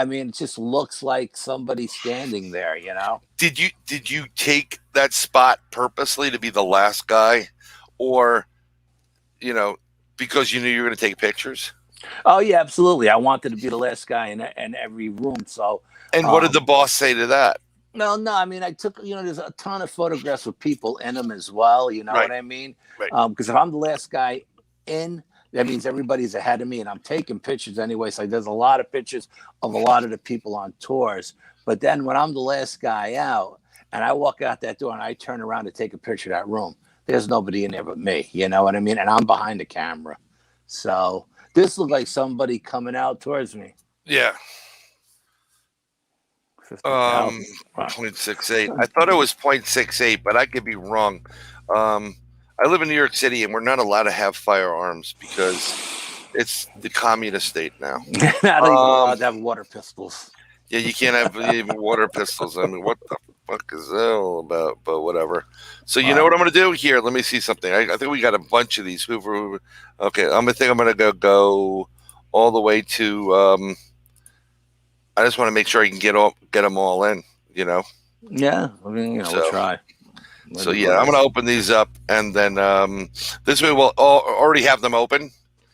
Speaker 3: mean, it just looks like somebody standing there, Did
Speaker 2: you take that spot purposely to be the last guy, or because you knew you were going to take pictures?
Speaker 3: Oh yeah, absolutely. I wanted to be the last guy in every room. So,
Speaker 2: and what did the boss say to that?
Speaker 3: No. I mean, I took there's a ton of photographs with people in them as well. You know what I mean?
Speaker 2: Right.
Speaker 3: Because if I'm the last guy in, that means everybody's ahead of me, and I'm taking pictures anyway. So there's a lot of pictures of a lot of the people on tours. But then when I'm the last guy out and I walk out that door and I turn around to take a picture of that room, there's nobody in there but me. You know what I mean? And I'm behind the camera. So this looked like somebody coming out towards me.
Speaker 2: Yeah. 0.68. I thought it was 0.68, but I could be wrong. I live in New York City, and we're not allowed to have firearms because it's the communist state now.
Speaker 3: Not even allowed to have water pistols.
Speaker 2: Yeah, you can't have even water pistols. I mean, what the fuck is that all about? But whatever. So you know what I'm going to do here? Let me see something. I think we got a bunch of these. Hoover. Okay, I'm going to go all the way to. I just want to make sure I can get them all in.
Speaker 3: Yeah, I mean, we'll try.
Speaker 2: So yeah, I'm going to open these up, and then this way we'll already have them open.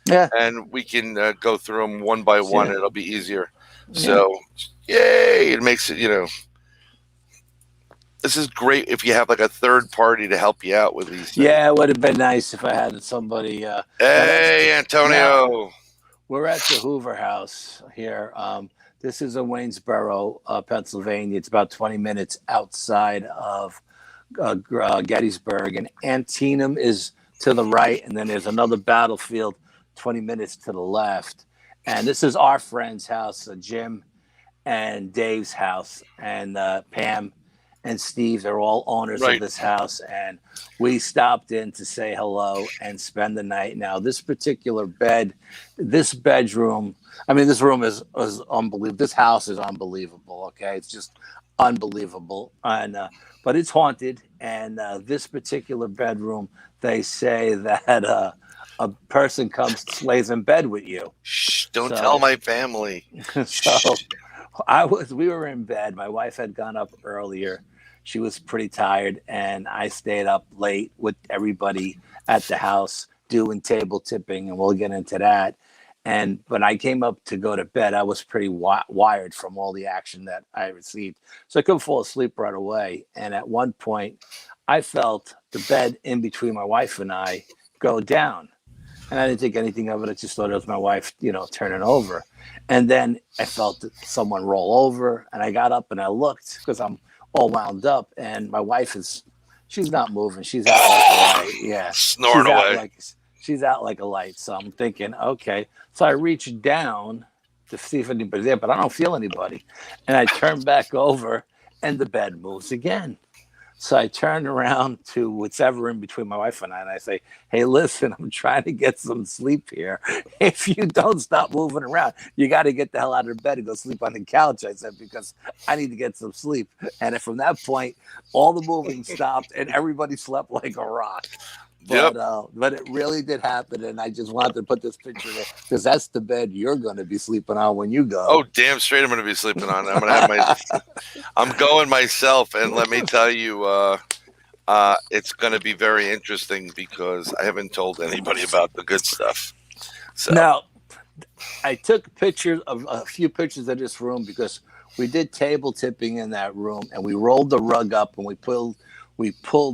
Speaker 3: Yeah,
Speaker 2: and we can go through them one by one. It'll be easier. Yeah. So, yay! It makes it. This is great if you have like a third party to help you out with these things.
Speaker 3: Yeah, it would have been nice if I had somebody.
Speaker 2: Hey, Antonio.
Speaker 3: Now, we're at the Hoover House here. This is in Waynesboro, Pennsylvania. It's about 20 minutes outside of Gettysburg, and Antietam is to the right, and then there's another battlefield 20 minutes to the left. And this is our friend's house, Jim and Dave's house, and Pam and Steve. They're all owners of this house, and we stopped in to say hello and spend the night. Now, this particular this bedroom, I mean, this room is unbelievable. This house is unbelievable. Okay, it's just unbelievable, and but it's haunted. And this particular bedroom, they say that a person lays in bed with you.
Speaker 2: Shh! Don't tell my family.
Speaker 3: So we were in bed. My wife had gone up earlier. She was pretty tired, and I stayed up late with everybody at the house doing table tipping, and we'll get into that. And when I came up to go to bed, I was pretty wired from all the action that I received. So I couldn't fall asleep right away. And at one point, I felt the bed in between my wife and I go down. And I didn't think anything of it. I just thought it was my wife, turning over. And then I felt someone roll over, and I got up and I looked because I'm all wound up, and my wife she's not moving. She's out like a light. Yeah,
Speaker 2: snoring away.
Speaker 3: She's out like a light. So I'm thinking, okay. So I reach down to see if anybody's there, but I don't feel anybody. And I turn back over, and the bed moves again. So I turn around to whatever in between my wife and I say, hey, listen, I'm trying to get some sleep here. If you don't stop moving around, you got to get the hell out of bed and go sleep on the couch, I said, because I need to get some sleep. And from that point, all the moving stopped and everybody slept like a rock. But it really did happen, and I just wanted to put this picture there because that's the bed you're going to be sleeping on when you go.
Speaker 2: Oh, damn straight! I'm going to be sleeping on. I'm going to have I'm going myself, and let me tell you, it's going to be very interesting because I haven't told anybody about the good stuff. So
Speaker 3: now, I took pictures of a few pictures of this room because we did table tipping in that room, and we rolled the rug up, and we pulled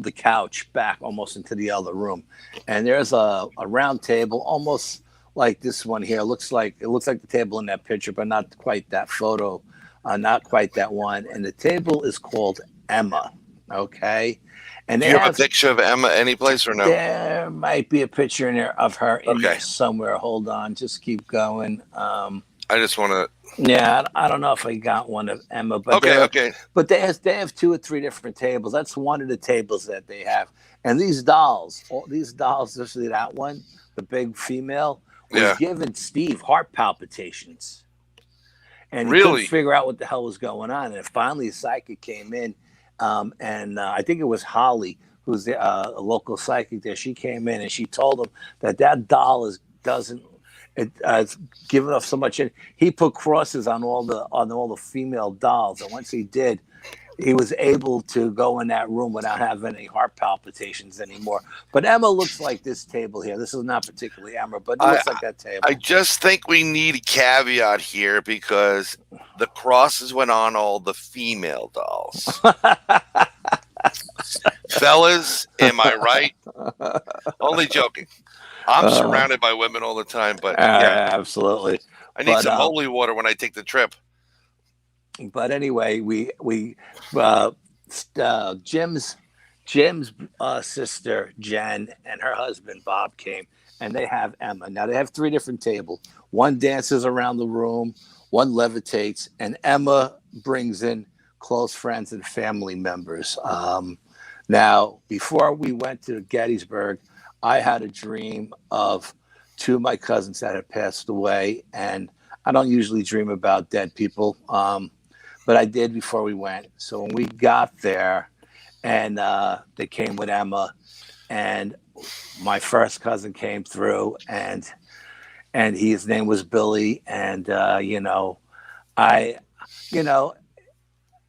Speaker 3: the couch back almost into the other room, and there's a round table almost like this one here. It looks like the table in that picture, but not quite that photo, not quite that one. And the table is called Emma. Okay, and
Speaker 2: do you have a picture of Emma any place or no?
Speaker 3: There might be a picture in there of her in there somewhere. Hold on, just keep going.
Speaker 2: I just want to.
Speaker 3: Yeah, I don't know if I got one of Emma, but
Speaker 2: okay.
Speaker 3: But they have 2 or 3 different tables. That's one of the tables that they have. And these dolls, especially that one, the big female, was giving Steve heart palpitations, and he couldn't figure out what the hell was going on. And finally, a psychic came in, and I think it was Holly, who's a local psychic there. She came in and she told him that doll doesn't. It's given off so much. He put crosses on all the female dolls, and once he did, he was able to go in that room without having any heart palpitations anymore. But Emma looks like this table here. This is not particularly Emma, but it looks like that table.
Speaker 2: I just think we need a caveat here because the crosses went on all the female dolls. Fellas, am I right? Only joking. I'm surrounded by women all the time, but
Speaker 3: absolutely.
Speaker 2: I need some holy water when I take the trip.
Speaker 3: But anyway, Jim's sister Jen and her husband Bob came, and they have Emma. Now they have 3 different tables. One dances around the room, one levitates, and Emma brings in close friends and family members. Now, before we went to Gettysburg, I had a dream of 2 of my cousins that had passed away, and I don't usually dream about dead people, but I did before we went. So when we got there, and they came with Emma, and my first cousin came through, and his name was Billy, and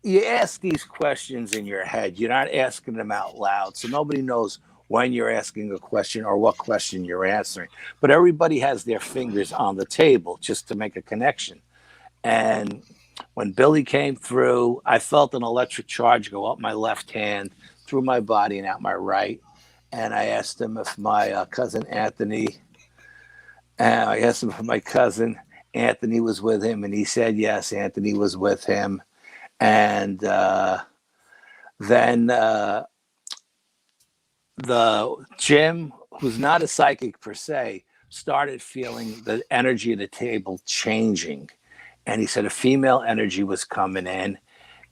Speaker 3: you ask these questions in your head. You're not asking them out loud, so nobody knows when you're asking a question or what question you're answering. But everybody has their fingers on the table just to make a connection. And when Billy came through, I felt an electric charge go up my left hand, through my body and out my right. And I asked him if my cousin Anthony was with him. And he said, yes, Anthony was with him. And then the Jim, who's not a psychic per se, started feeling the energy of the table changing. And he said a female energy was coming in,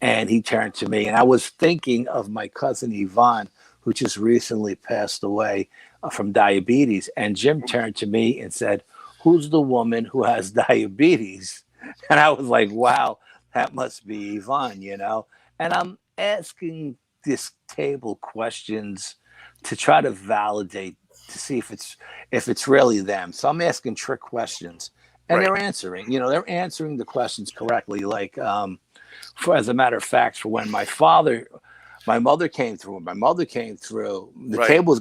Speaker 3: and he turned to me. And I was thinking of my cousin Yvonne, who just recently passed away from diabetes. And Jim turned to me and said, who's the woman who has diabetes? And I was like, wow, that must be Yvonne, And I'm asking this table questions to try to validate, to see if it's really them. So I'm asking trick questions, and they're answering. They're answering the questions correctly. Like, as a matter of fact, for when my mother came through. The table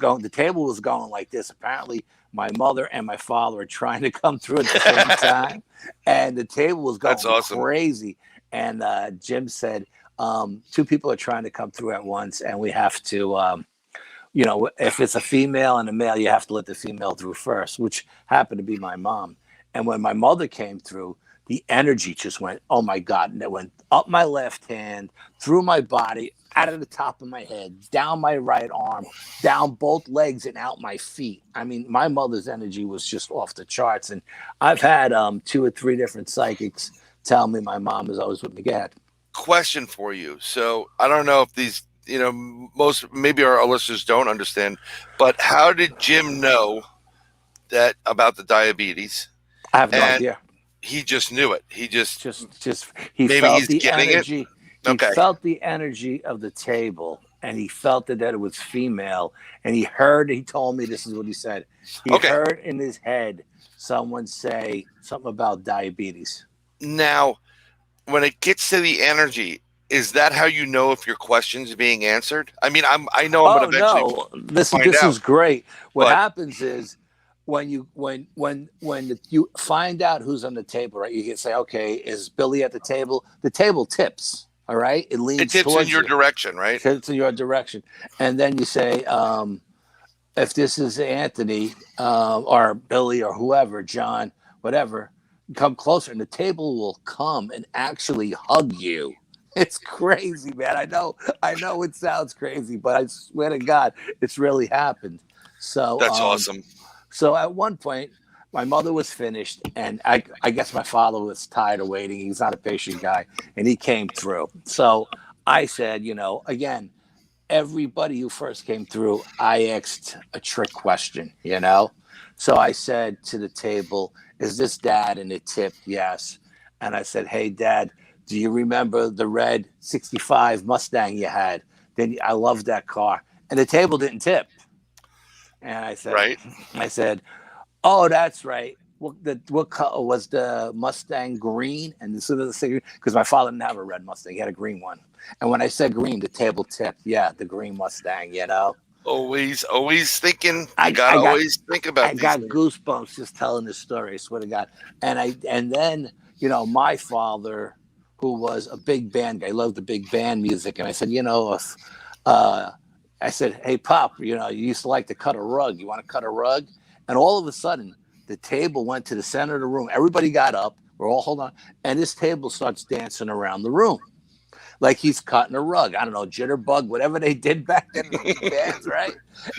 Speaker 3: was going like this. Apparently, my mother and my father are trying to come through at the same time, and the table was going crazy. And Jim said, 2 people are trying to come through at once, and we have to. If it's a female and a male, you have to let the female through first, which happened to be my mom. And when my mother came through, the energy just went, oh my God. And it went up my left hand, through my body, out of the top of my head, down my right arm, down both legs, and out my feet. I mean, my mother's energy was just off the charts. And I've had 2 or 3 different psychics tell me my mom is always with me. Go ahead.
Speaker 2: Question for you. So I don't know if these, maybe our listeners don't understand, but how did Jim know that about the diabetes?
Speaker 3: I have no idea.
Speaker 2: He just knew it. He just
Speaker 3: he
Speaker 2: maybe
Speaker 3: felt
Speaker 2: he's
Speaker 3: the
Speaker 2: getting
Speaker 3: energy.
Speaker 2: it. Okay.
Speaker 3: He felt the energy of the table, and he felt that it was female. And he heard. He told me this is what he said. He heard in his head someone say something about diabetes.
Speaker 2: Now, when it gets to the energy, is that how you know if your question's being answered? I mean, I know I'm going to eventually.
Speaker 3: This is great. What happens is, when you find out who's on the table, right? You can say, okay, is Billy at the table? The table tips, all right? It leans.
Speaker 2: It tips in your direction, right?
Speaker 3: It's in your direction, and then you say, if this is Anthony or Billy or whoever, John, whatever, come closer, and the table will come and actually hug you. It's crazy, man. I know it sounds crazy, but I swear to God, it's really happened. So
Speaker 2: that's awesome.
Speaker 3: So at one point, my mother was finished, and I guess my father was tired of waiting. He's not a patient guy, and he came through. So I said, again, everybody who first came through, I asked a trick question, So I said to the table, is this Dad? And it tipped yes. And I said, hey, Dad, do you remember the red 65 Mustang you had? Then I loved that car. And the table didn't tip. And I said, oh, that's right. What color was the Mustang? Green? And this is because my father didn't have a red Mustang; he had a green one. And when I said green, the table tipped. Yeah, the green Mustang.
Speaker 2: Always thinking. I always think about.
Speaker 3: I got goosebumps just telling this story. I swear to God. And then my father, who was a big band guy, loved the big band music, and I said, I said, hey, Pop, you used to like to cut a rug. You want to cut a rug? And all of a sudden, the table went to the center of the room. Everybody got up. We're all holding on. And this table starts dancing around the room like he's cutting a rug. I don't know, jitterbug, whatever they did back then in the bands, right?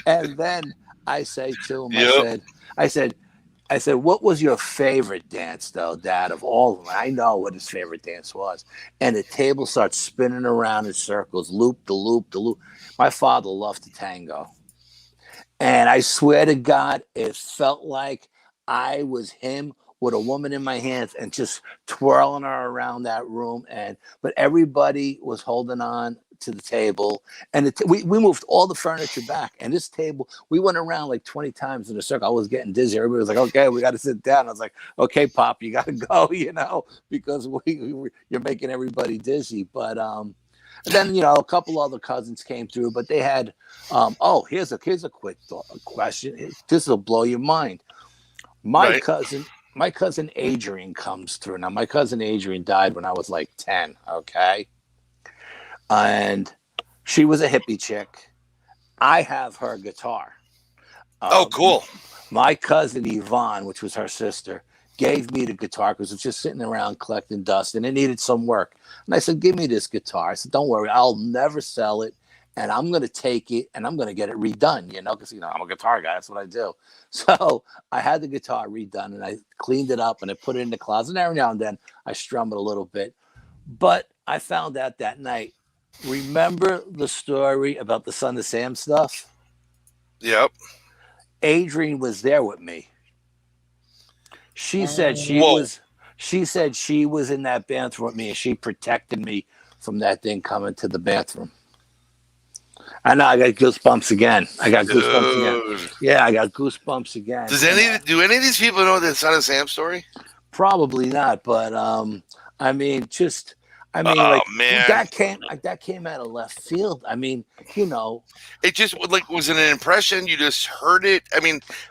Speaker 3: And then I say to him, I said, what was your favorite dance, though, Dad, of all of them? I know what his favorite dance was. And the table starts spinning around in circles, loop, the loop, the loop. My father loved to tango. And I swear to God, it felt like I was him with a woman in my hands and just twirling her around that room. But everybody was holding on to the table. And we moved all the furniture back. And this table, we went around like 20 times in a circle. I was getting dizzy. Everybody was like, okay, we got to sit down. I was like, okay, Pop, you got to go, because you're making everybody dizzy. But and then, a couple other cousins came through, but they had, here's a quick question. This will blow your mind. My cousin Adrian comes through. Now, my cousin Adrian died when I was like 10, okay? And she was a hippie chick. I have her guitar.
Speaker 2: Cool.
Speaker 3: My cousin Yvonne, which was her sister, gave me the guitar because it was just sitting around collecting dust and it needed some work. And I said, give me this guitar. I said, don't worry, I'll never sell it. And I'm going to take it and I'm going to get it redone, because, I'm a guitar guy. That's what I do. So I had the guitar redone and I cleaned it up and I put it in the closet. And every now and then I strum it a little bit. But I found out that night. Remember the story about the Son of Sam stuff?
Speaker 2: Yep.
Speaker 3: Adrian was there with me. She said she was in that bathroom with me and she protected me from that thing coming to the bathroom. I know I got goosebumps again. Yeah, I got goosebumps again.
Speaker 2: Do any of these people know the Son of Sam story?
Speaker 3: Probably not, but man. That came out of left field. It
Speaker 2: just was it an impression? You just heard it?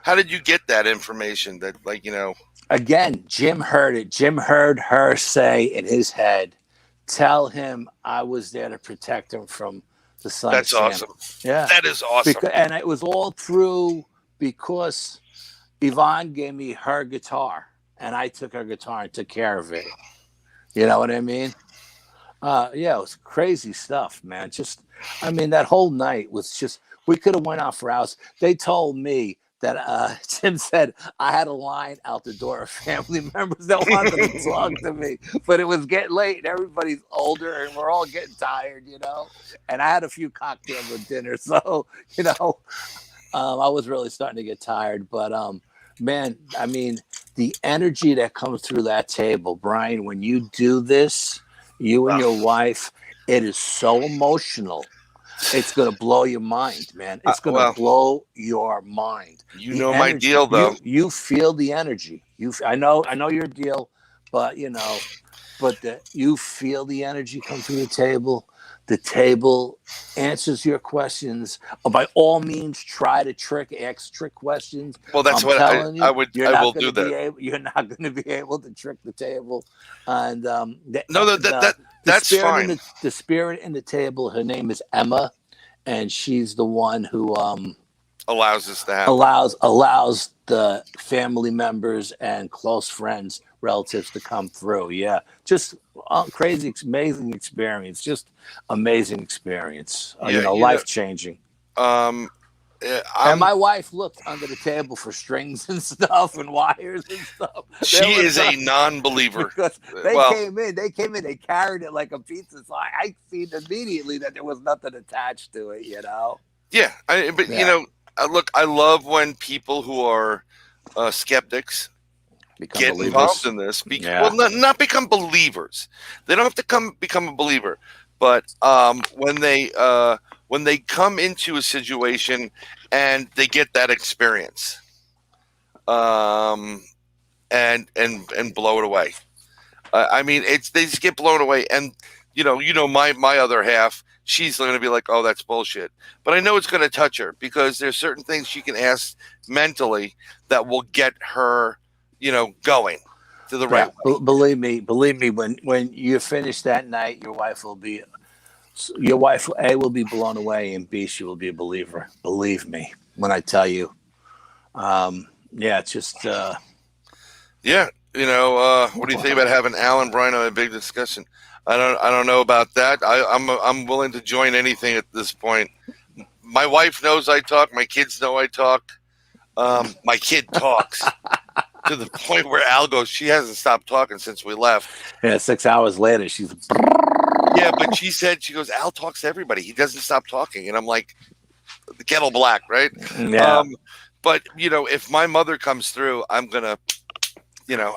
Speaker 2: How did you get that information that
Speaker 3: Again, Jim heard it. Jim heard her say in his head, tell him I was there to protect him from the Son of Sam.
Speaker 2: That's awesome.
Speaker 3: Yeah.
Speaker 2: That is awesome.
Speaker 3: And it was all through because Yvonne gave me her guitar. and I took her guitar and took care of it. You know what I mean? Yeah, it was crazy stuff, man. Just, I mean, that whole night was just, we could have went out for hours. They told me that Tim said I had a line out the door of family members that wanted to talk to me, but it was getting late and everybody's older and we're all getting tired, you know. And I had a few cocktails with dinner, so you know, I was really starting to get tired. But man, I mean, the energy that comes through that table, Brian, when you do this, you and your wife, it is so emotional. It's going to blow your mind, man. It's going to blow your mind.
Speaker 2: You know my deal, though.
Speaker 3: You feel the energy. I know your deal, but you know, you feel the energy come through the table. The table answers your questions. By all means, try to ask trick questions.
Speaker 2: Well, that's what I will do that.
Speaker 3: You're not going to be able to trick the table. And
Speaker 2: that's fine.
Speaker 3: The spirit in the table, her name is Emma, and she's the one who
Speaker 2: allows this to happen.
Speaker 3: Allows the family members and close friends, relatives to come through. Yeah, just crazy, amazing experience. Just amazing experience. Life changing. And my wife looked under the table for strings and stuff and wires and stuff.
Speaker 2: She is a non-believer.
Speaker 3: Because they came in, they carried it like a pizza. So I seen immediately that there was nothing attached to it, you know?
Speaker 2: Yeah, you know, look, I love when people who are skeptics get involved in this. Well, not become believers. They don't have to become a believer. But when they come into a situation and they get that experience, and blow it away. I mean, they just get blown away. And you know, my other half, she's going to be like, "Oh, that's bullshit." But I know it's going to touch her because there's certain things she can ask mentally that will get her, you know, going to the right way.
Speaker 3: Believe me, when you finish that night, your wife will be blown away, and B, she will be a believer. Believe me when I tell you. It's just
Speaker 2: you know, what do you think about having Al and Brian on a big discussion? I don't know about that. I'm willing to join anything at this point. My wife knows I talk. My kids know I talk. My kid talks to the point where Al goes, she hasn't stopped talking since we left.
Speaker 3: Yeah, 6 hours later, she's.
Speaker 2: Yeah, but she goes, Al talks to everybody. He doesn't stop talking. And I'm like, the kettle black, right?
Speaker 3: Yeah.
Speaker 2: But, you know, if my mother comes through, I'm going to go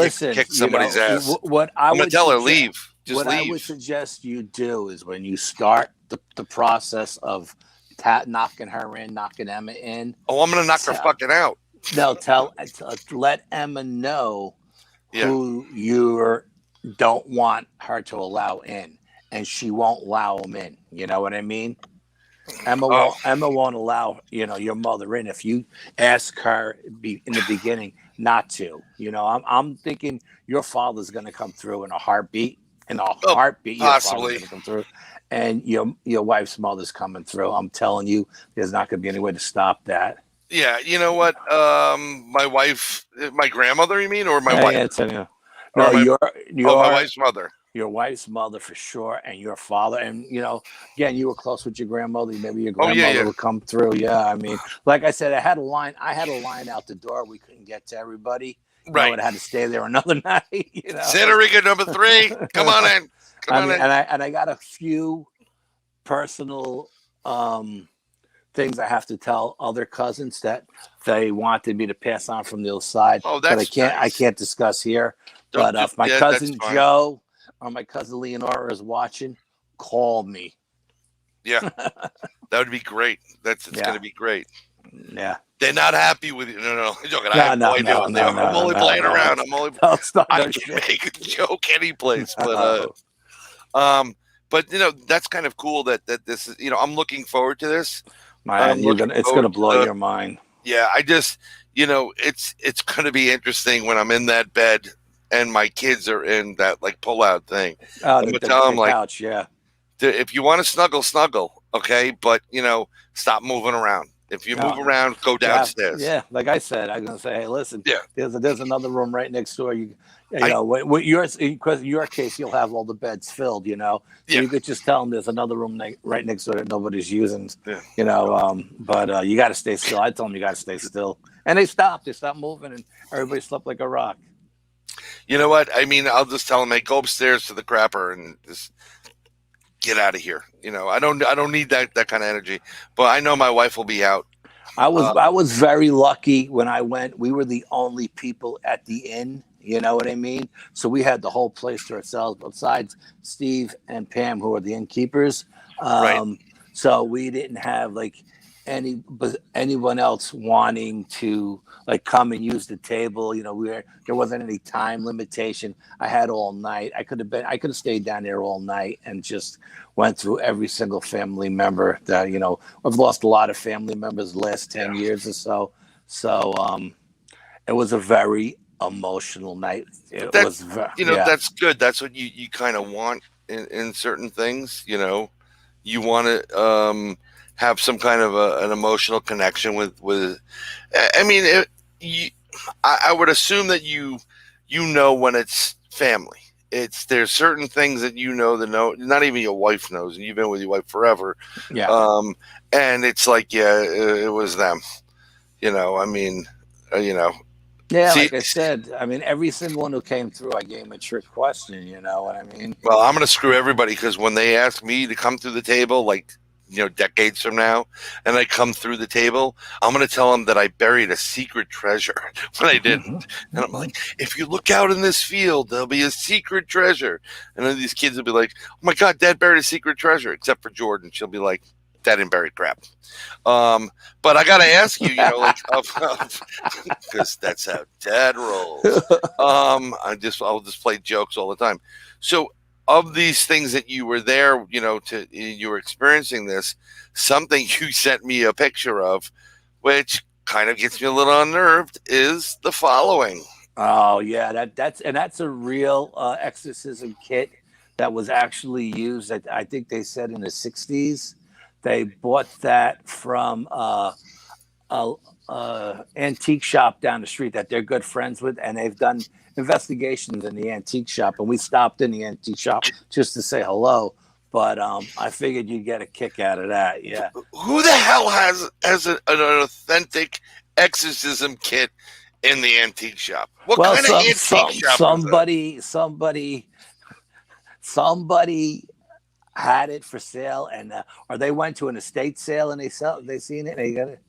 Speaker 2: kick somebody's ass. I'm going to tell her, leave. Just leave.
Speaker 3: I would suggest you do is when you start the process of knocking her in, knocking Emma in.
Speaker 2: Oh, I'm going to knock her fucking out.
Speaker 3: No, let Emma know who you don't want her to allow in, and she won't allow them in. You know what I mean? Emma won't allow your mother in if you ask her in the beginning not to. You know, I'm thinking your father's going to come through in a heartbeat. Heartbeat,
Speaker 2: possibly.
Speaker 3: Your father's going to come through, and your wife's mother's coming through. I'm telling you, there's not going to be any way to stop that.
Speaker 2: Yeah, you know what? My wife, my grandmother, you mean, or my wife?
Speaker 3: No, my
Speaker 2: wife's mother.
Speaker 3: Your wife's mother for sure, and your father. And again, you were close with your grandmother. Maybe your grandmother would come through. Yeah, I mean, like I said, I had a line out the door. We couldn't get to everybody.
Speaker 2: Right,
Speaker 3: I had to stay there another night.
Speaker 2: Santa Rica number 3. Come on in.
Speaker 3: And I got a few personal things I have to tell other cousins that they wanted me to pass on from the other side.
Speaker 2: Oh, that's
Speaker 3: but I can't discuss here. But if my cousin Joe or my cousin Leonora is watching, call me.
Speaker 2: Yeah, that would be great. It's going to be great.
Speaker 3: Yeah.
Speaker 2: They're not happy with you. No. I'm joking. I'm only playing around. I can make a joke any place. But that's kind of cool that this is, I'm looking forward to this.
Speaker 3: It's going to blow your mind.
Speaker 2: Yeah, I just, it's going to be interesting when I'm in that bed and my kids are in that like pull-out thing.
Speaker 3: I'm going to tell them couch,
Speaker 2: if you want to snuggle, okay, but stop moving around. If you move around, go downstairs.
Speaker 3: Yeah, like I said, I'm gonna say, hey, listen, there's another room right next door. You know, what your case, you'll have all the beds filled. You know, so you could just tell them there's another room right next door that nobody's using. Yeah. You know, but you got to stay still. I told them you got to stay still, and they stopped. They stopped moving, and everybody slept like a rock.
Speaker 2: You know what? I mean, I'll just tell them, hey, go upstairs to the crapper and just get out of here. You know, I don't need that kind of energy, but I know my wife will be out.
Speaker 3: I was very lucky when I went. We were the only people at the inn. You know what I mean? So we had the whole place to ourselves, besides Steve and Pam, who are the innkeepers. Right. So we didn't have like anyone else wanting to like come and use the table. You know, there wasn't any time limitation. I had all night. I could have stayed down there all night and just went through every single family member that, you know, I've lost a lot of family members the last 10 years or so. So it was a very emotional night. That's good. That's what you kind of want in certain things. You know, you want to have some kind of an emotional connection with. I mean, I would assume that you know when it's family. There's certain things that you know that not even your wife knows, and you've been with your wife forever. Yeah. And it's like, it was them. You know, I mean, you know. Yeah, like I said, I mean, every single one who came through, I gave him a trick question. You know what I mean?
Speaker 2: Well, I'm going to screw everybody, because when they ask me to come through the table, like, you know, decades from now, and I come through the table, I'm going to tell them that I buried a secret treasure when I didn't. And I'm like, if you look out in this field, there'll be a secret treasure. And then these kids will be like, oh my God, Dad buried a secret treasure, except for Jordan. She'll be like, Dad didn't bury crap. But I got to ask you, you know, like, because that's how Dad rolls. I'll just play jokes all the time. So, of these things that you were there, you know, you were experiencing this, something you sent me a picture of, which kind of gets me a little unnerved, is the following.
Speaker 3: Oh yeah, that's a real exorcism kit that was actually used. I think they said in the 60s. They bought that from a antique shop down the street that they're good friends with, and they've done investigations in the antique shop, and we stopped in the antique shop just to say hello. But I figured you'd get a kick out of that. Yeah.
Speaker 2: Who the hell has an authentic exorcism kit in the antique shop? What kind of antique shop?
Speaker 3: Somebody had it for sale, and or they went to an estate sale and they seen it and they got it.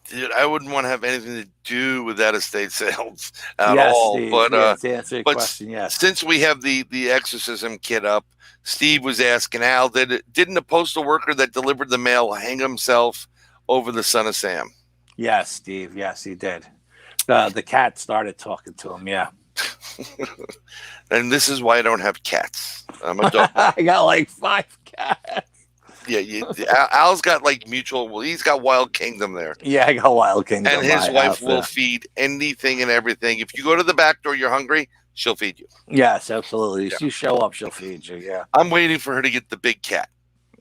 Speaker 2: Dude, I wouldn't want to have anything to do with that estate sales at all.
Speaker 3: Steve,
Speaker 2: but
Speaker 3: to answer your question, yes.
Speaker 2: Since we have the exorcism kit up, Steve was asking Al, didn't the postal worker that delivered the mail hang himself over the Son of Sam?
Speaker 3: Yes, Steve. Yes, he did. The cat started talking to him. Yeah.
Speaker 2: And this is why I don't have cats. I'm a dog.
Speaker 3: I got like 5 cats.
Speaker 2: Yeah, Al's got like mutual. Well, he's got Wild Kingdom there.
Speaker 3: Yeah, I got Wild Kingdom.
Speaker 2: And his wife will feed anything and everything. If you go to the back door, you're hungry, she'll feed you.
Speaker 3: Yes, absolutely. If you show up, she'll feed you. Yeah.
Speaker 2: I'm waiting for her to get the big cat.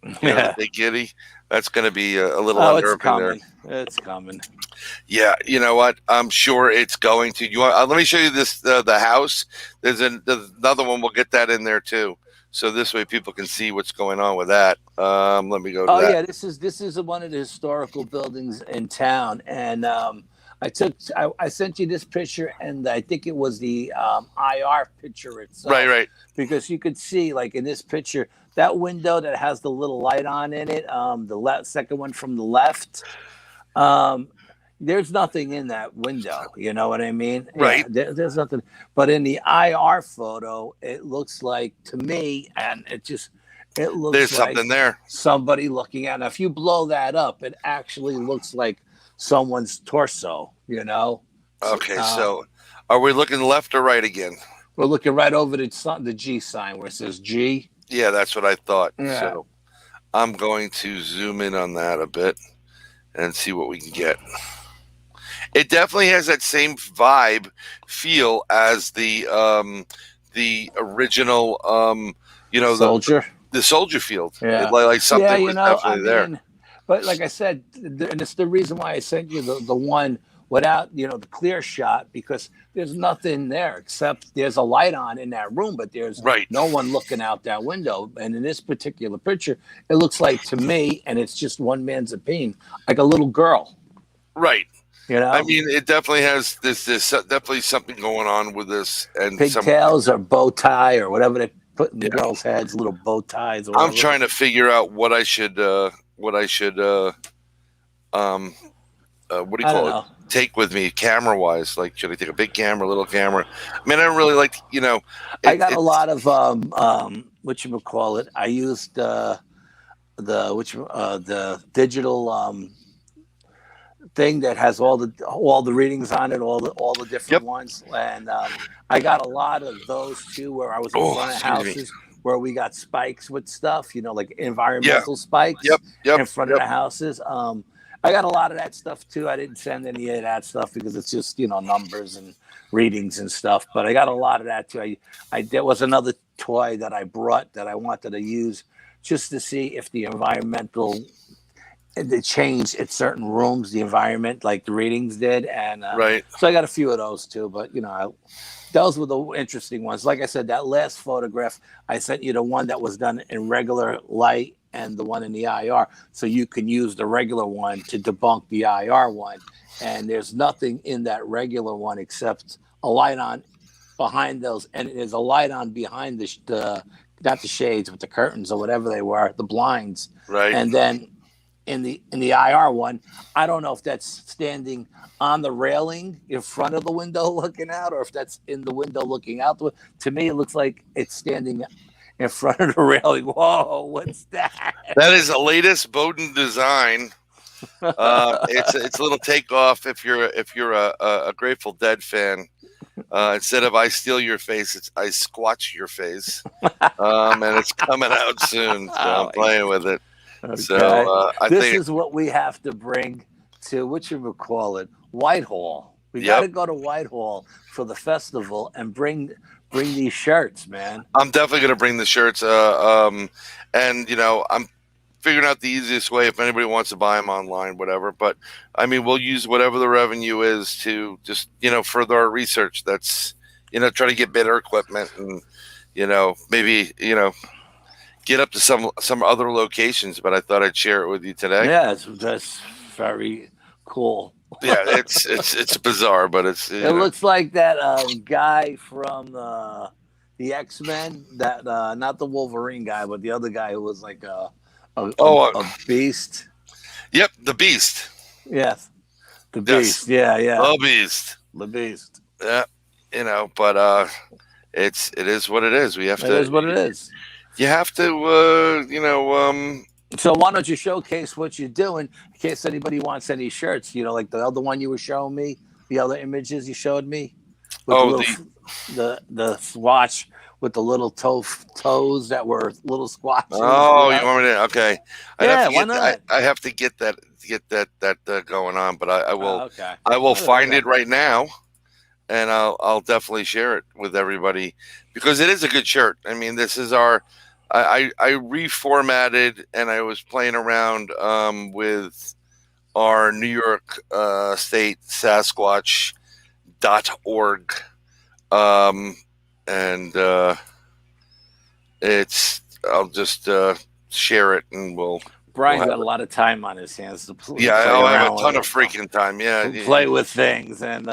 Speaker 2: The big kitty. That's going to be a little unnerving there.
Speaker 3: It's coming.
Speaker 2: Yeah, you know what? I'm sure it's going to. You want? Let me show you this. The house. There's another one. We'll get that in there too. So this way people can see what's going on with that. Let me go to that.
Speaker 3: Yeah, this is one of the historical buildings in town, and I sent you this picture, and I think it was the IR picture itself.
Speaker 2: Right.
Speaker 3: Because you could see, like in this picture, that window that has the little light on in it, the second one from the left. There's nothing in that window. You know what I mean?
Speaker 2: Right.
Speaker 3: Yeah, there's nothing. But in the IR photo, it looks like, to me, and it looks
Speaker 2: there's
Speaker 3: like
Speaker 2: something there.
Speaker 3: Somebody looking at it. Now, if you blow that up, it actually looks like someone's torso, you know?
Speaker 2: Okay, so are we looking left or right again?
Speaker 3: We're looking right over the G sign where it says G.
Speaker 2: Yeah, that's what I thought.
Speaker 3: Yeah.
Speaker 2: So I'm going to zoom in on that a bit and see what we can get. It definitely has that same feel as the original,
Speaker 3: soldier.
Speaker 2: The soldier field.
Speaker 3: Yeah,
Speaker 2: like something was definitely there.
Speaker 3: But like I said, and it's the reason why I sent you the one without, the clear shot, because there's nothing there except there's a light on in that room, but there's no one looking out that window. And in this particular picture, it looks like, to me, and it's just one man's opinion, like a little girl.
Speaker 2: Right.
Speaker 3: I
Speaker 2: mean, it definitely has this definitely something going on with this, and
Speaker 3: pigtails or bow tie or whatever they put in the girls' heads, little bow ties. Or
Speaker 2: I'm trying to figure out what I should what do you call it? Take with me camera wise. Like, should I take a big camera, little camera? I mean, I don't really like,
Speaker 3: I got a lot of whatchamacallit. I used the digital thing that has all the readings on it, all the different ones, and I got a lot of those too, where I was in front of houses where we got spikes with stuff, like environmental spikes in front of the houses. I got a lot of that stuff too. I didn't send any of that stuff because it's just, numbers and readings and stuff. But I got a lot of that too. There was another toy that I brought that I wanted to use just to see if the they changed at certain rooms, the environment, like the readings did. And so I got a few of those too. But, those were the interesting ones. Like I said, that last photograph, I sent you the one that was done in regular light and the one in the IR, so you can use the regular one to debunk the IR one. And there's nothing in that regular one except a light on behind those, and there's a light on behind the not the shades, but the curtains or whatever they were, the blinds. Right. And then in the IR one, I don't know if that's standing on the railing in front of the window looking out, or if that's in the window looking out. To me, it looks like it's standing in front of the railing. Whoa, what's that?
Speaker 2: That is the latest Bowden design. It's a little takeoff. If you're a Grateful Dead fan, instead of "I steal your face," it's "I squatch your face," and it's coming out soon. So I'm playing with it.
Speaker 3: Okay. So this is what we have to bring to Whitehall. We got to go to Whitehall for the festival and bring these shirts, man.
Speaker 2: I'm definitely going to bring the shirts. And I'm figuring out the easiest way if anybody wants to buy them online, whatever. But I mean, we'll use whatever the revenue is to just, further our research. That's, try to get better equipment and, maybe, get up to some other locations. But I thought I'd share it with you today.
Speaker 3: Yeah, that's very cool.
Speaker 2: Yeah, it's bizarre, but it
Speaker 3: looks like that guy from the X-Men, that not the Wolverine guy, but the other guy who was like a beast.
Speaker 2: Yep, the Beast.
Speaker 3: Yes, the Beast. Yeah.
Speaker 2: The Beast.
Speaker 3: The Beast.
Speaker 2: Yeah, but it is what it is. We have to.
Speaker 3: It is what it is.
Speaker 2: You have to,
Speaker 3: So why don't you showcase what you're doing in case anybody wants any shirts? Like the other one you were showing me, the other images you showed me. With the swatch with the little toes that were little squatches.
Speaker 2: Oh, you want me to? Okay.
Speaker 3: Why not?
Speaker 2: I have to get that going on, but I will. Okay. I will find it right now, and I'll definitely share it with everybody because it is a good shirt. I mean, this is our. I reformatted and I was playing around with our New York State Sasquatch.org. I'll just share it and
Speaker 3: Brian's got a lot of time on his hands.
Speaker 2: I have a ton of freaking time. Yeah.
Speaker 3: Play with things. And,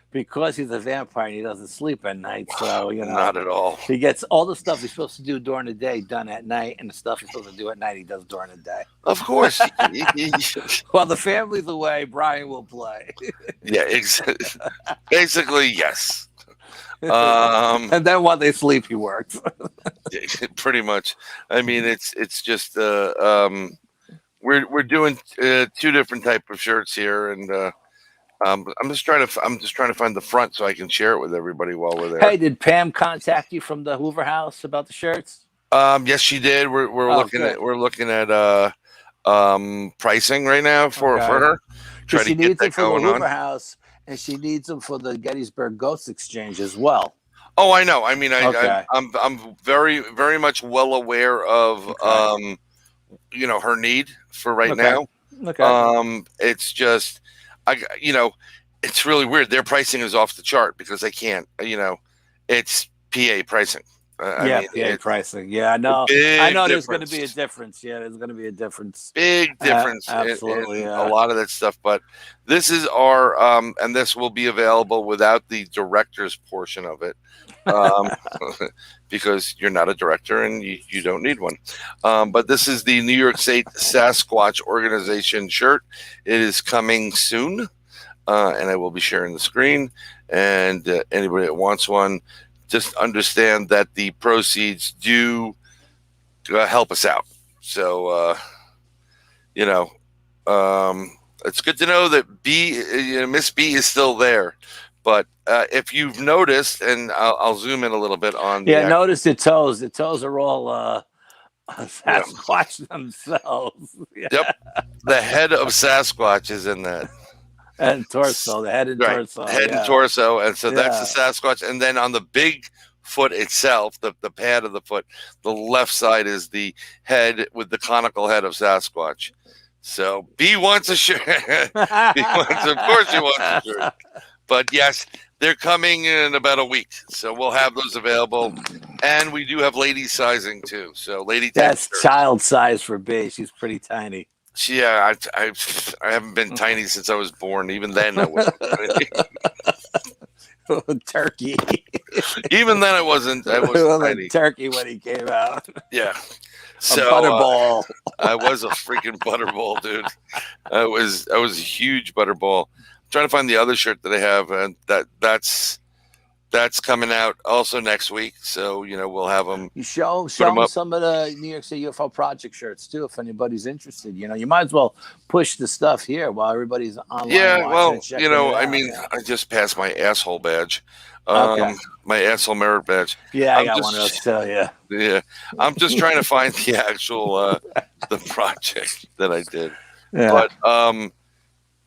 Speaker 3: because he's a vampire and he doesn't sleep at night, so
Speaker 2: not at all.
Speaker 3: He gets all the stuff he's supposed to do during the day done at night, and the stuff he's supposed to do at night he does during the day.
Speaker 2: Of course.
Speaker 3: While the family's away, Brian will play.
Speaker 2: Yeah, basically yes.
Speaker 3: And then while they sleep, he works.
Speaker 2: Pretty much. I mean, it's just we're doing two different type of shirts here, and. I'm just trying to find the front so I can share it with everybody while we're there.
Speaker 3: Hey, did Pam contact you from the Hoover House about the shirts?
Speaker 2: Yes, she did. We're looking at pricing right now for her.
Speaker 3: She needs them for the Hoover House, and she needs them for the Gettysburg Ghost Exchange as well.
Speaker 2: Oh, I know. I mean, I'm very, very much well aware of her need for right now.
Speaker 3: Okay.
Speaker 2: It's just, it's really weird. Their pricing is off the chart because they can't, it's PA pricing.
Speaker 3: PA pricing. Yeah, I know. There's going to be a difference. Yeah, there's going to be a difference.
Speaker 2: Big difference.
Speaker 3: Absolutely.
Speaker 2: In a lot of that stuff. But this is our, and this will be available without the director's portion of it, because you're not a director and you don't need one. But this is the New York State Sasquatch Organization shirt. It is coming soon, and I will be sharing the screen. And anybody that wants one, just understand that the proceeds do help us out. So, it's good to know that Miss B is still there. But if you've noticed, and I'll zoom in a little bit on.
Speaker 3: Notice the toes. The toes are all Sasquatch themselves. Yeah.
Speaker 2: Yep. The head of Sasquatch is in that.
Speaker 3: And torso, the head and torso.
Speaker 2: Head and torso. And so that's the Sasquatch. And then on the big foot itself, the pad of the foot, the left side is the head with the conical head of Sasquatch. So B wants a shirt. Of course he wants a shirt. But yes, they're coming in about a week. So we'll have those available. And we do have lady sizing too. So
Speaker 3: that's child size for B. She's pretty tiny.
Speaker 2: Yeah, I haven't been tiny since I was born. Even then, I wasn't.
Speaker 3: Turkey.
Speaker 2: Even then, I wasn't tiny.
Speaker 3: Turkey when he came out.
Speaker 2: Yeah.
Speaker 3: So, a butterball.
Speaker 2: I was a freaking butterball, dude. I was a huge butterball. I'm trying to find the other shirt that I have, and that's coming out also next week. So, we'll have them.
Speaker 3: You show them some of the New York City UFO Project shirts too, if anybody's interested. You might as well push the stuff here while everybody's online.
Speaker 2: Yeah, well, I just passed my asshole badge. My asshole merit badge.
Speaker 3: Yeah, I got one of those too. Yeah.
Speaker 2: Yeah, I'm just trying to find the actual the project that I did.
Speaker 3: Yeah.
Speaker 2: But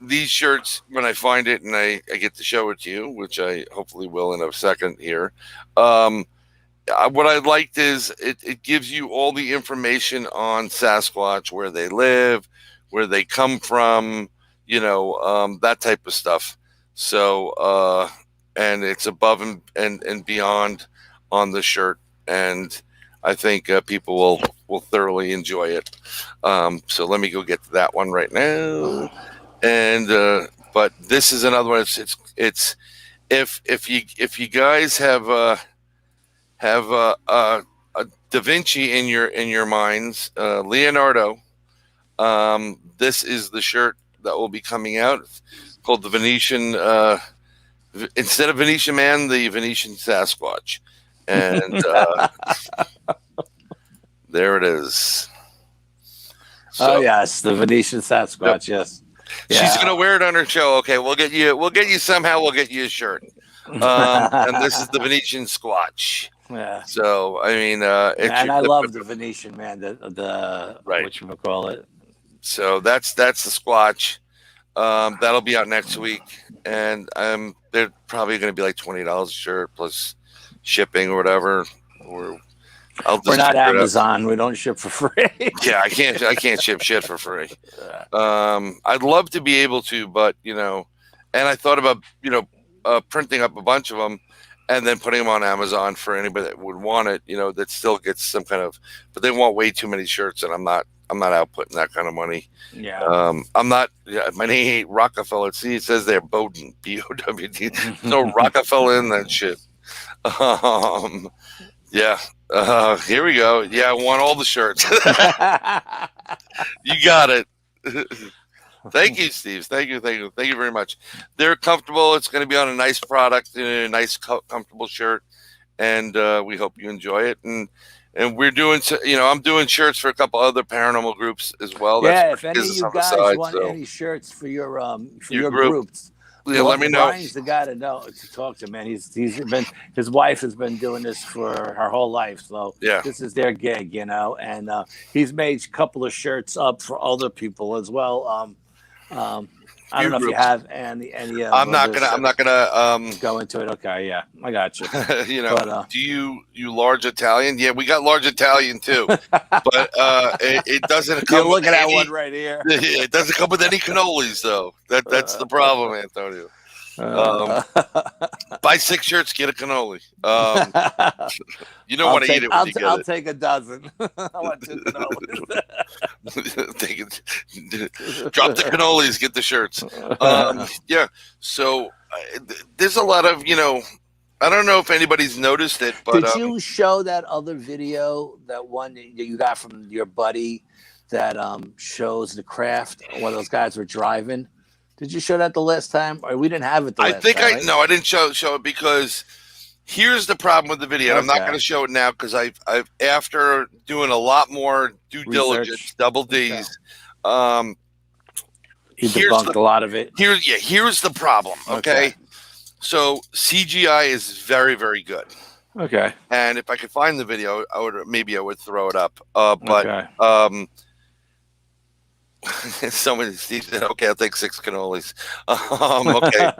Speaker 2: these shirts, when I find it and I get to show it to you, which I hopefully will in a second here, what I liked is it gives you all the information on Sasquatch, where they live, where they come from, that type of stuff. So, and it's above and beyond on the shirt. And I think people will thoroughly enjoy it. So let me go get to that one right now. And but this is another one. It's if you guys have a Da Vinci in your minds, Leonardo. This is the shirt that will be coming out, called the Venetian. Instead of Venetian Man, the Venetian Sasquatch, and there it is.
Speaker 3: So, yes, the Venetian Sasquatch. Yep. Yes.
Speaker 2: Yeah. She's gonna wear it on her show. Okay, we'll get you somehow. We'll get you a shirt. And this is the Venetian Squatch.
Speaker 3: Yeah.
Speaker 2: So and
Speaker 3: I love the Venetian Man. The
Speaker 2: right.
Speaker 3: Whatchamacallit.
Speaker 2: So that's the Squatch. That'll be out next week, and they're probably going to be like $20 a shirt plus shipping or whatever.
Speaker 3: We're not Amazon. We don't ship for free.
Speaker 2: Yeah, I can't ship shit for free. I'd love to be able to, but and I thought about printing up a bunch of them and then putting them on Amazon for anybody that would want it. That still gets some kind of, but they want way too many shirts, and I'm not outputting that kind of money.
Speaker 3: Yeah.
Speaker 2: I'm not. Yeah, my name ain't Rockefeller. See, it says there Bowden, BOWD. No Rockefeller in that shit. Yeah. Here we go. Yeah, I want all the shirts. You got it. Thank you, Steve. Thank you very much. They're comfortable. It's going to be on a nice product, a nice, comfortable shirt, and we hope you enjoy it. And we're doing, I'm doing shirts for a couple other paranormal groups as well.
Speaker 3: Yeah, if any of you guys want any shirts for your groups.
Speaker 2: Yeah, let me know.
Speaker 3: Brian's the guy to talk to, man. His wife has been doing this for her whole life, so
Speaker 2: yeah,
Speaker 3: this is their gig, and he's made a couple of shirts up for other people as well. I don't know if you have any.
Speaker 2: I'm not gonna
Speaker 3: go into it. Okay, yeah, I got you.
Speaker 2: You know, but, do you large Italian? Yeah, we got large Italian too, but it doesn't come.
Speaker 3: You're looking at one right here.
Speaker 2: It doesn't come with any cannolis though. That's the problem, Antonio. Buy 6 shirts, get a cannoli. You don't want to eat it when you get it.
Speaker 3: I'll take a dozen. I want 2 cannolis.
Speaker 2: Drop the cannolis, get the shirts. Yeah. So there's a lot of, I don't know if anybody's noticed it, but
Speaker 3: did you show that other video, that one that you got from your buddy that shows the craft? One of those guys were driving. Did you show that the last time? Or we didn't have it the last time, right?
Speaker 2: No, I didn't show it because here's the problem with the video. And I'm not going to show it now because I've after doing a lot more due diligence, double D's.
Speaker 3: He debunked a lot of it.
Speaker 2: Here's the problem. Okay. So CGI is very, very good.
Speaker 3: Okay.
Speaker 2: And if I could find the video, I would throw it up. But someone said, "Okay, I'll take 6 cannolis." Okay,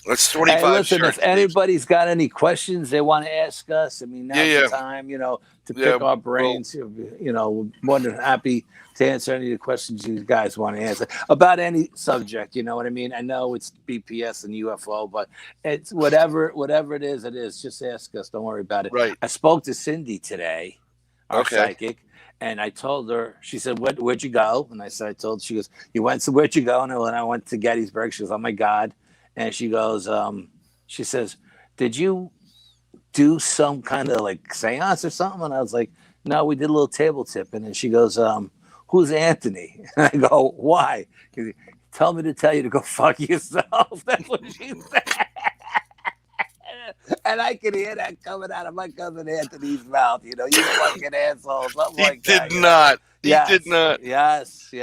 Speaker 2: that's 25.
Speaker 3: Hey, listen,
Speaker 2: shirts,
Speaker 3: if anybody's got any questions they want to ask us, I mean, now's the time, to pick our brains. We're more than happy to answer any of the questions you guys want to answer about any subject. You know what I mean? I know it's BPS and UFO, but it's whatever it is. Just ask us. Don't worry about it.
Speaker 2: Right.
Speaker 3: I spoke to Cindy today, our psychic. And I told her, she said, where'd you go? And I told her, she goes, where'd you go? And when I went to Gettysburg, she goes, oh my God. And she goes, she says, did you do some kind of like seance or something? And I was like, no, we did a little table tipping. And she goes, who's Anthony? And I go, why? Tell me to tell you to go fuck yourself. That's what she said. And I could hear that coming out of my cousin Anthony's mouth. You fucking asshole.
Speaker 2: He did not.
Speaker 3: Yes.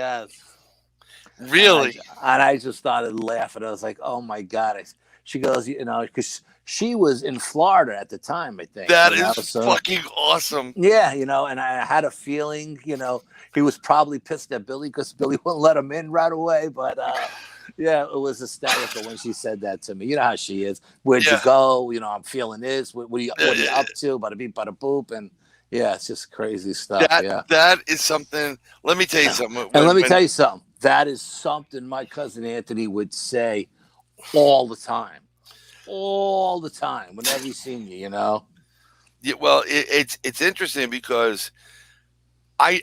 Speaker 2: Really?
Speaker 3: And I just started laughing. I was like, oh my God. She goes, because she was in Florida at the time, I think.
Speaker 2: That is fucking awesome.
Speaker 3: Yeah, and I had a feeling, he was probably pissed at Billy because Billy wouldn't let him in right away. But yeah, it was hysterical when she said that to me. You know how she is. Where'd you go? I'm feeling this. What are you up to? Bada beep, bada boop. And yeah, it's just crazy stuff.
Speaker 2: That is something. Let me tell you something.
Speaker 3: Let me tell you something. That is something my cousin Anthony would say all the time. All the time, whenever he's seen you,
Speaker 2: Yeah, well, it's interesting because I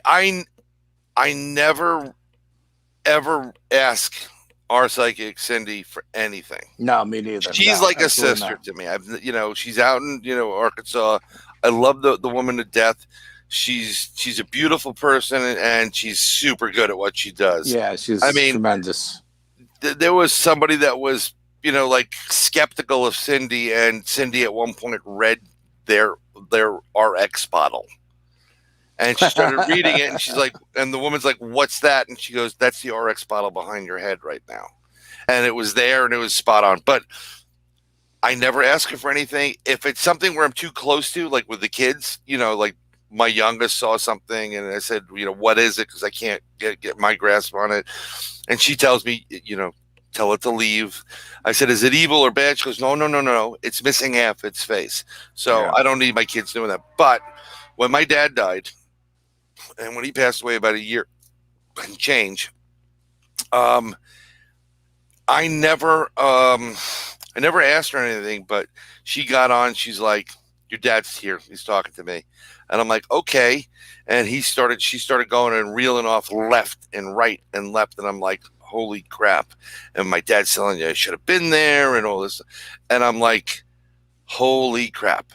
Speaker 2: never ever ask our psychic Cindy for anything.
Speaker 3: No, me neither.
Speaker 2: She's like a sister to me. She's out in Arkansas. I love the woman to death. She's a beautiful person and she's super good at what she does.
Speaker 3: Yeah, she's tremendous.
Speaker 2: There was somebody that was skeptical of Cindy, and Cindy at one point read their RX bottle. And she started reading it, and she's like, and the woman's like, what's that? And she goes, that's the RX bottle behind your head right now. And it was there, and it was spot on. But I never ask her for anything. If it's something where I'm too close to, like with the kids, like my youngest saw something, and I said, what is it? Because I can't get my grasp on it. And she tells me, tell it to leave. I said, is it evil or bad? She goes, no. It's missing half its face. So I don't need my kids doing that. But when my dad died, and when he passed away about a year and change, I never asked her anything, but she got on. She's like, your dad's here. He's talking to me. And I'm like, okay. And she started going and reeling off left and right and left. And I'm like, holy crap. And my dad's telling you I should have been there and all this. And I'm like, holy crap.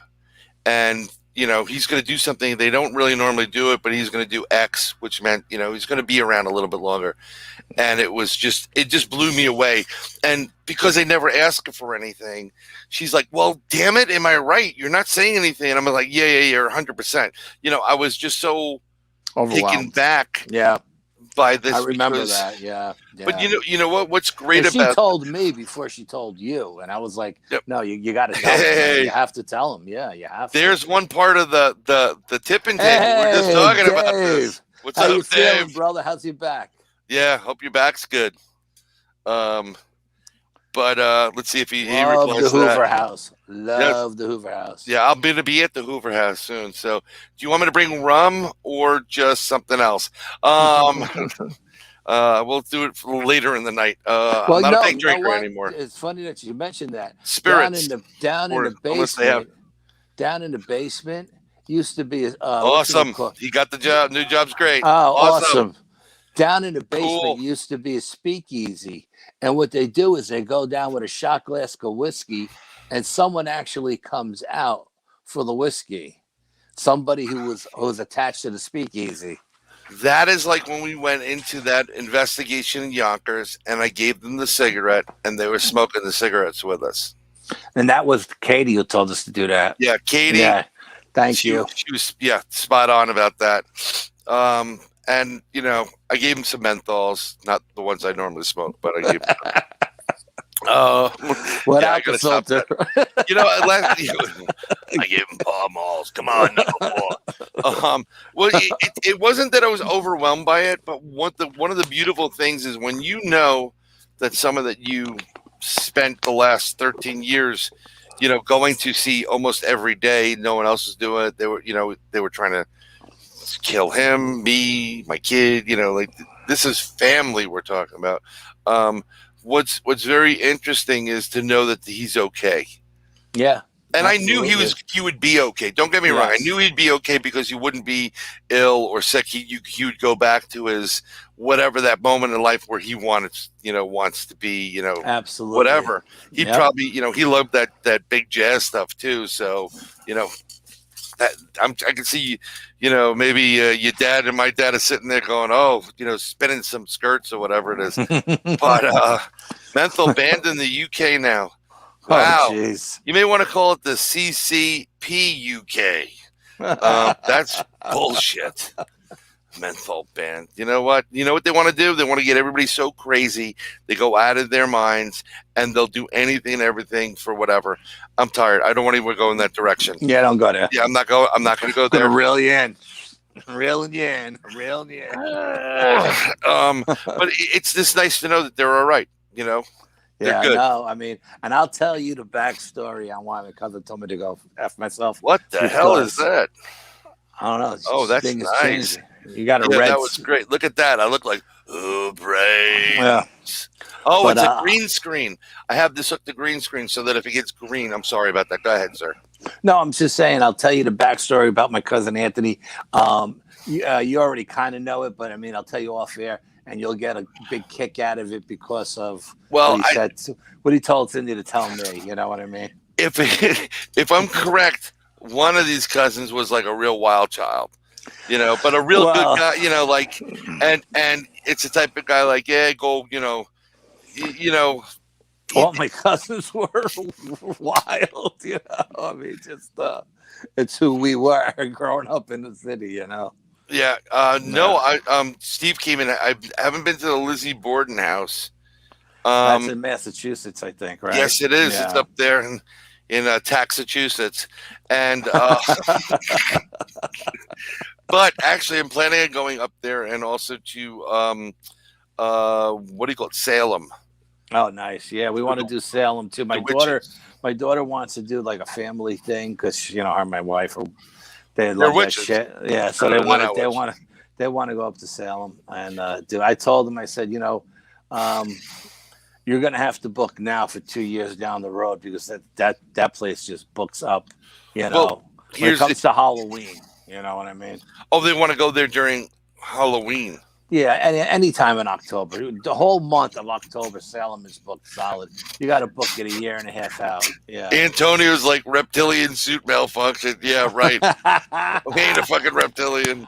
Speaker 2: And he's going to do something. They don't really normally do it, but he's going to do X, which meant, he's going to be around a little bit longer. And it just blew me away. And because I never asked her for anything, she's like, well, damn it. Am I right? You're not saying anything. And I'm like, yeah, you're 100%. I was just so taken back.
Speaker 3: Yeah.
Speaker 2: By this,
Speaker 3: I remember that. Yeah.
Speaker 2: But you know what? What's great about
Speaker 3: she told me before she told you, and I was like, no, you got to tell him. You have to tell him. Yeah, you have to.
Speaker 2: There's one part of the tipping table we're just talking about this. What's
Speaker 3: How
Speaker 2: up,
Speaker 3: you
Speaker 2: Dave?
Speaker 3: feeling, brother? How's your back?
Speaker 2: Yeah, hope your back's good. But let's see if he
Speaker 3: Love
Speaker 2: replies
Speaker 3: the Hoover
Speaker 2: that.
Speaker 3: House. Love the Hoover House.
Speaker 2: Yeah, I'll be at the Hoover House soon. So, do you want me to bring rum or just something else? We'll do it later in the night. I'm not a big drinker anymore.
Speaker 3: It's funny that you mentioned that.
Speaker 2: Spirits
Speaker 3: down in the basement. Down in the basement used to be
Speaker 2: awesome. He got the job. New job's great.
Speaker 3: Oh, awesome. Down in the basement used to be a speakeasy. And what they do is they go down with a shot glass of whiskey, and someone actually comes out for the whiskey. Somebody who was attached to the speakeasy.
Speaker 2: That is like when we went into that investigation in Yonkers, and I gave them the cigarette, and they were smoking the cigarettes with us.
Speaker 3: And that was Katie who told us to do that.
Speaker 2: Yeah, Katie.
Speaker 3: Yeah, thank you.
Speaker 2: She was spot on about that. And I gave him some menthols, not the ones I normally smoke, but I gave him
Speaker 3: without the filter.
Speaker 2: I gave him Pall Malls. Come on, no more. Well, it wasn't that I was overwhelmed by it, but one of the beautiful things is when you know that someone that you spent the last 13 years, going to see almost every day, no one else was doing it. They were trying to kill him, me, my kid. This is family we're talking about. What's very interesting is to know that he's okay.
Speaker 3: Yeah.
Speaker 2: And absolutely. I knew he would be okay. Don't get me wrong. I knew he'd be okay because he wouldn't be ill or sick. He would go back to his whatever that moment in life where he wants to be,
Speaker 3: absolutely
Speaker 2: whatever. He'd probably, he loved that big jazz stuff too. So, I can see, maybe your dad and my dad are sitting there going, spinning some skirts or whatever it is. But menthol banned in the UK now. Wow.
Speaker 3: Oh,
Speaker 2: you may want to call it the CCP UK. That's bullshit. Menthol ban. You know what? You know what they want to do? They want to get everybody so crazy. They go out of their minds and they'll do anything and everything for whatever. I'm tired. I don't want to even go in that direction.
Speaker 3: Yeah, don't go there.
Speaker 2: Yeah, I'm not going to go there.
Speaker 3: Reel you in. But
Speaker 2: it's just nice to know that they're all right.
Speaker 3: Yeah, no, I mean, and I'll tell you the backstory on why my cousin told me to go F myself.
Speaker 2: What the hell is that?
Speaker 3: I don't know.
Speaker 2: That's nice.
Speaker 3: You got a red.
Speaker 2: That was great. Look at that. I look like, brains.
Speaker 3: Yeah.
Speaker 2: Oh, it's a green screen. I have this hooked to green screen so that if it gets green, I'm sorry about that. Go ahead, sir.
Speaker 3: No, I'm just saying, I'll tell you the backstory about my cousin Anthony. You already kind of know it, but I mean, I'll tell you off air. And you'll get a big kick out of it because of what he told Cindy to tell me. You know what I mean?
Speaker 2: If I'm correct, one of these cousins was like a real wild child, but a real good guy, and it's the type of guy like, go,
Speaker 3: All my cousins were wild, I mean, just it's who we were growing up in the city,
Speaker 2: Yeah, no. Steve came in. I haven't been to the Lizzie Borden house.
Speaker 3: That's in Massachusetts, I think, right?
Speaker 2: Yes, it is. Yeah. It's up there in Taxachusetts, and but actually, I'm planning on going up there and also to what do you call it, Salem.
Speaker 3: Oh, nice. Yeah, we want to do Salem too. My daughter wants to do like a family thing because her and my wife are. They love that shit. Yeah, so they want to go up to Salem and do. I told them, I said, you're gonna have to book now for 2 years down the road because that place just books up. When it comes to Halloween, you know what I mean?
Speaker 2: Oh, they want to go there during Halloween.
Speaker 3: Yeah, any time in October. The whole month of October, Salem is booked solid. You got to book it a year and a half out. Yeah.
Speaker 2: Antonio's like reptilian suit malfunction. Yeah, right. He ain't a fucking reptilian.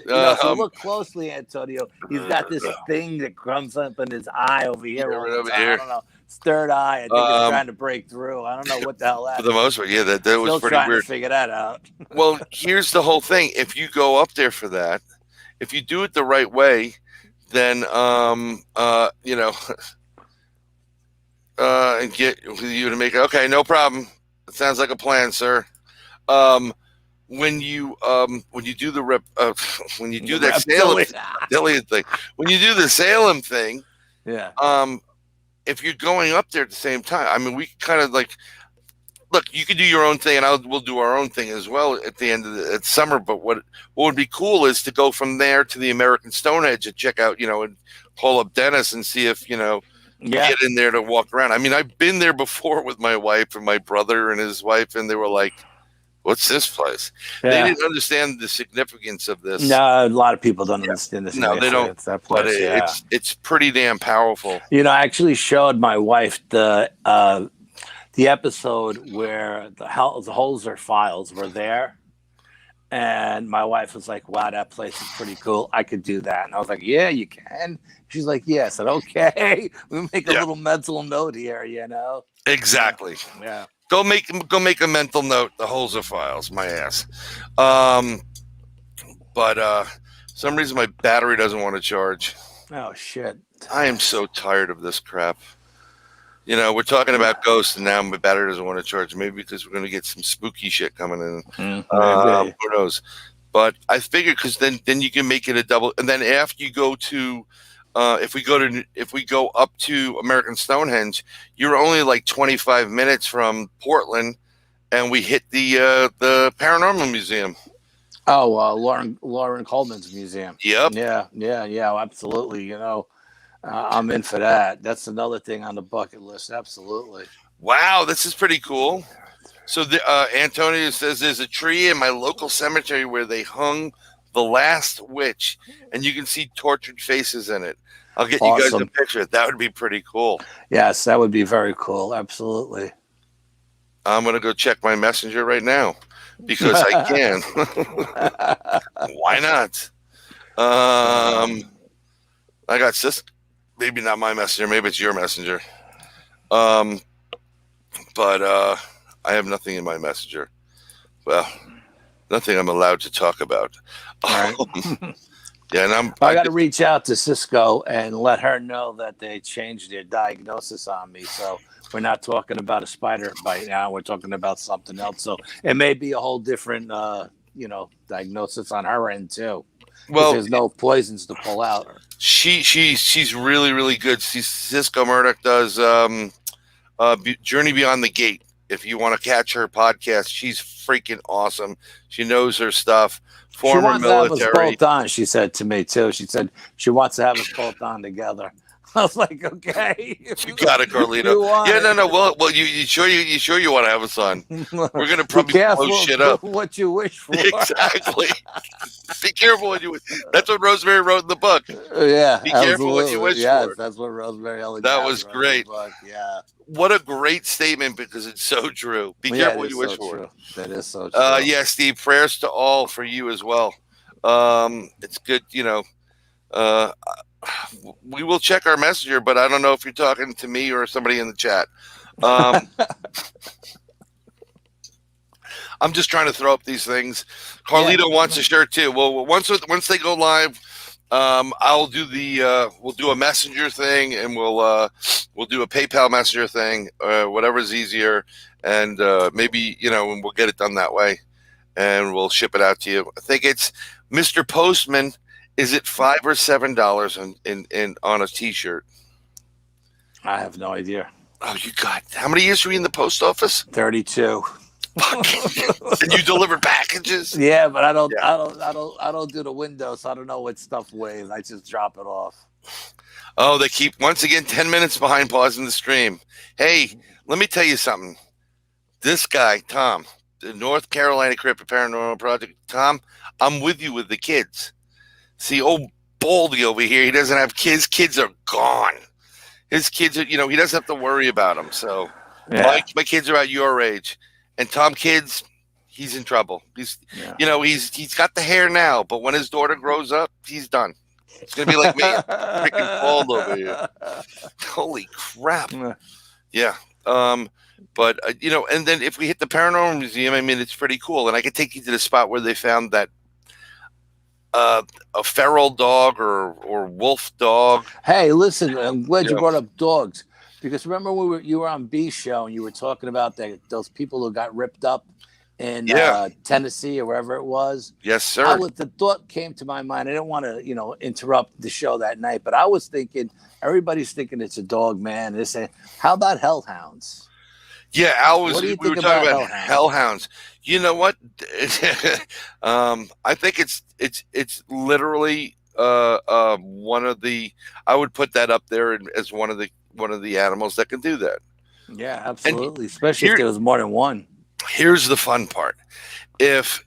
Speaker 3: So look closely, Antonio. He's got this thing that comes up in his eye over here. I don't know. It's third eye. I think he's trying to break through. I don't know what the hell that is.
Speaker 2: For the most part, yeah, that was
Speaker 3: Still
Speaker 2: pretty
Speaker 3: trying
Speaker 2: weird.
Speaker 3: To figure that out.
Speaker 2: Well, here's the whole thing. If you go up there for that, if you do it the right way, then and get you to make it okay, no problem. It sounds like a plan, sir. When you do the when you do that Salem thing, when you do the Salem thing,
Speaker 3: Yeah.
Speaker 2: If you're going up there at the same time, I mean, we kind of like, look, you can do your own thing, and we'll do our own thing as well at the end of the summer. But what would be cool is to go from there to the American Stonehenge and check out, and call up Dennis and see if, get in there to walk around. I mean, I've been there before with my wife and my brother and his wife, and they were like, "What's this place?" Yeah. They didn't understand the significance of this.
Speaker 3: No, a lot of people don't understand the significance.
Speaker 2: No, they don't.
Speaker 3: That place,
Speaker 2: but it's pretty damn powerful.
Speaker 3: I actually showed my wife the episode where the Holzer files were there. And my wife was like, "Wow, that place is pretty cool. I could do that." And I was like, "Yeah, you can." She's like, "Yeah." I said, "Okay." We make a little mental note here,
Speaker 2: Exactly.
Speaker 3: Yeah.
Speaker 2: Go make a mental note. The Holzer files, my ass. But some reason my battery doesn't want to charge.
Speaker 3: Oh shit!
Speaker 2: I am so tired of this crap. We're talking about ghosts, and now my battery doesn't want to charge. Maybe because we're going to get some spooky shit coming in. Who knows? But I figured because then you can make it a double, and then after you go to, if we go up to American Stonehenge, you're only like 25 minutes from Portland, and we hit the Paranormal Museum.
Speaker 3: Oh, Lauren Coleman's museum.
Speaker 2: Yep.
Speaker 3: Yeah, absolutely. I'm in for that. That's another thing on the bucket list. Absolutely.
Speaker 2: Wow, this is pretty cool. So Antonio says there's a tree in my local cemetery where they hung the last witch, and you can see tortured faces in it. I'll get you guys a picture. That would be pretty cool.
Speaker 3: Yes, that would be very cool. Absolutely.
Speaker 2: I'm going to go check my messenger right now because I can. Why not? I got maybe not my messenger. Maybe it's your messenger. But I have nothing in my messenger. Well, nothing I'm allowed to talk about.
Speaker 3: Right.
Speaker 2: Yeah, and
Speaker 3: I got to reach out to Cisco and let her know that they changed their diagnosis on me. So we're not talking about a spider bite now. We're talking about something else. So it may be a whole different, diagnosis on her end too. Well, there's no poisons to pull out.
Speaker 2: She's really, really good. Cisco Murdoch does Journey Beyond the Gate. If you want to catch her podcast, she's freaking awesome. She knows her stuff. Former
Speaker 3: she wants
Speaker 2: military.
Speaker 3: To have us both on, she said to me too. She said she wants to have us both on together. I was like, okay.
Speaker 2: You got it, Carlito. No. Well, you sure you want to have us on? We're gonna probably blow shit up.
Speaker 3: What you wish for.
Speaker 2: Exactly. Be careful what you wish. That's what Rosemary wrote in the book.
Speaker 3: Yeah.
Speaker 2: Be careful what you wish for.
Speaker 3: Yes, that's what Rosemary Ellen.
Speaker 2: That was great.
Speaker 3: Yeah.
Speaker 2: What a great statement because it's so true. Be careful what you wish for.
Speaker 3: That is so true.
Speaker 2: Yeah, Steve. Prayers to all for you as well. It's good, we will check our messenger, but I don't know if you're talking to me or somebody in the chat. I'm just trying to throw up these things. Carlito wants a shirt too. Well, once they go live, I'll do we'll do a messenger thing, and we'll do a PayPal messenger thing, whatever's easier, and maybe and we'll get it done that way, and we'll ship it out to you. I think it's Mr. Postman. Is it $5 or $7 on a T-shirt?
Speaker 3: I have no idea.
Speaker 2: Oh, you got how many years were you in the post office?
Speaker 3: 32.
Speaker 2: And you delivered packages?
Speaker 3: Yeah, but I don't do the windows, so I don't know what stuff weighs. I just drop it off.
Speaker 2: Oh, they keep once again 10 minutes behind pausing the stream. Hey, let me tell you something. This guy, Tom, the North Carolina Crypto Paranormal Project, Tom, I'm with you with the kids. See, old Baldy over here, he doesn't have kids. Kids are gone. His kids are, he doesn't have to worry about them. So my kids are about your age. And Tom kids, he's in trouble. He's got the hair now, but when his daughter grows up, he's done. It's going to be like me, freaking bald over here. Holy crap. Yeah. But, and then if we hit the Paranormal Museum, I mean, it's pretty cool. And I could take you to the spot where they found that a feral dog or wolf dog.
Speaker 3: Hey, listen, I'm glad you brought up dogs, because remember you were on B show and you were talking about those people who got ripped up in Tennessee or wherever it was.
Speaker 2: Yes, sir.
Speaker 3: The thought came to my mind. I didn't want to, interrupt the show that night, but I was thinking, everybody's thinking it's a Dogman. They're saying, how about hellhounds?
Speaker 2: Yeah, we were talking about hellhounds. You know what? I think it's literally one of the. I would put that up there as one of the animals that can do that.
Speaker 3: Yeah, absolutely. And especially if there was more than one.
Speaker 2: Here's the fun part: if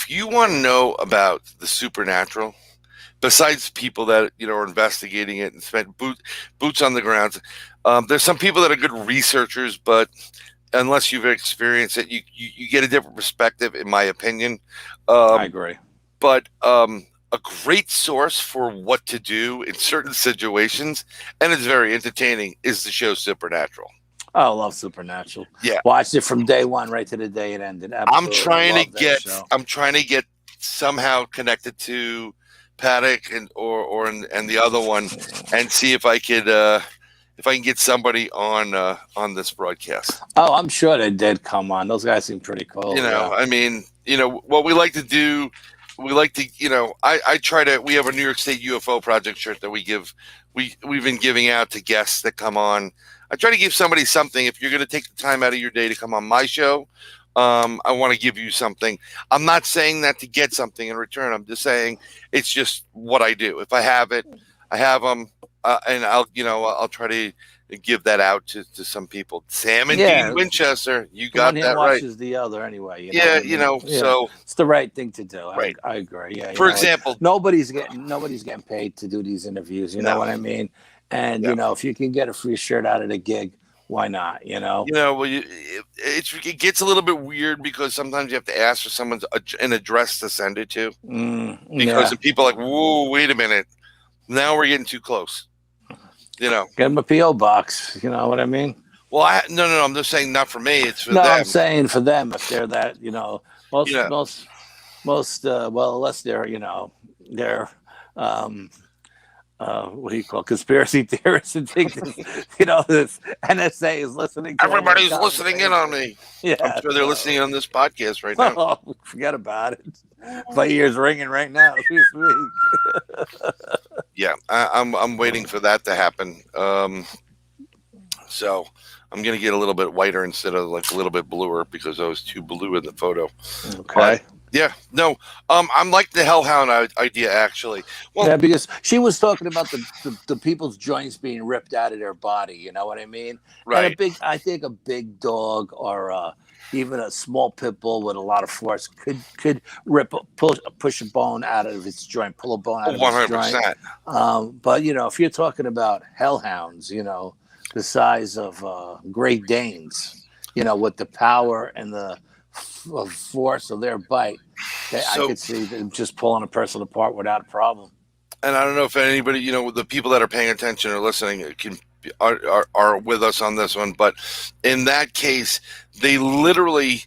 Speaker 2: you want to know about the supernatural, besides people that are investigating it and spent boots on the ground, there's some people that are good researchers, but unless you've experienced it, you get a different perspective, in my opinion.
Speaker 3: I agree.
Speaker 2: But a great source for what to do in certain situations, and it's very entertaining, is the show Supernatural.
Speaker 3: Oh, I love Supernatural.
Speaker 2: Yeah,
Speaker 3: watched it from day one right to the day it ended. Absolutely.
Speaker 2: I'm trying to get somehow connected to Paddock and the other one, and see if I can get somebody on this broadcast.
Speaker 3: Oh, I'm sure they did come on. Those guys seem pretty cool.
Speaker 2: I mean, what we like to do. We like to, I try to. We have a New York State UFO Project shirt that we've been giving out to guests that come on. I try to give somebody something. If you're going to take the time out of your day to come on my show, I want to give you something. I'm not saying that to get something in return. I'm just saying it's just what I do. If I have it, I have them, and I'll try to give that out to some people. Sam and Dean Winchester, you got that right.
Speaker 3: Watches the other anyway.
Speaker 2: So
Speaker 3: it's the right thing to do.
Speaker 2: Right.
Speaker 3: I agree. Yeah.
Speaker 2: For example,
Speaker 3: nobody's getting paid to do these interviews. You know what I mean? And if you can get a free shirt out of the gig, why not?
Speaker 2: Well, it gets a little bit weird because sometimes you have to ask for an address to send it to, because the people are like, whoa, wait a minute, now we're getting too close. Get
Speaker 3: them a PO box. You know what I mean?
Speaker 2: Well, no. I'm just saying, not for me. It's for them.
Speaker 3: No, I'm saying for them, if they're that, most unless they're, they're what do you call conspiracy theorists and think this NSA is listening.
Speaker 2: Everybody's listening in on me.
Speaker 3: Yeah,
Speaker 2: I'm sure they're listening on this podcast right now.
Speaker 3: Oh, forget about it. My ears ringing right now.
Speaker 2: Yeah, I'm waiting for that to happen. So I'm gonna get a little bit whiter instead of like a little bit bluer because I was too blue in the photo.
Speaker 3: Okay.
Speaker 2: I'm like the hellhound idea actually. Well,
Speaker 3: yeah, because she was talking about the people's joints being ripped out of their body. You know what I mean?
Speaker 2: Right.
Speaker 3: And I think a big dog or even a small pit bull with a lot of force could push a bone out of its joint, pull a bone out of 100%. Its joint. But if you're talking about hellhounds, the size of Great Danes, with the power and the force of their bite, I could see them just pulling a person apart without a problem.
Speaker 2: And I don't know if anybody, the people that are paying attention or listening are with us on this one, but in that case, they literally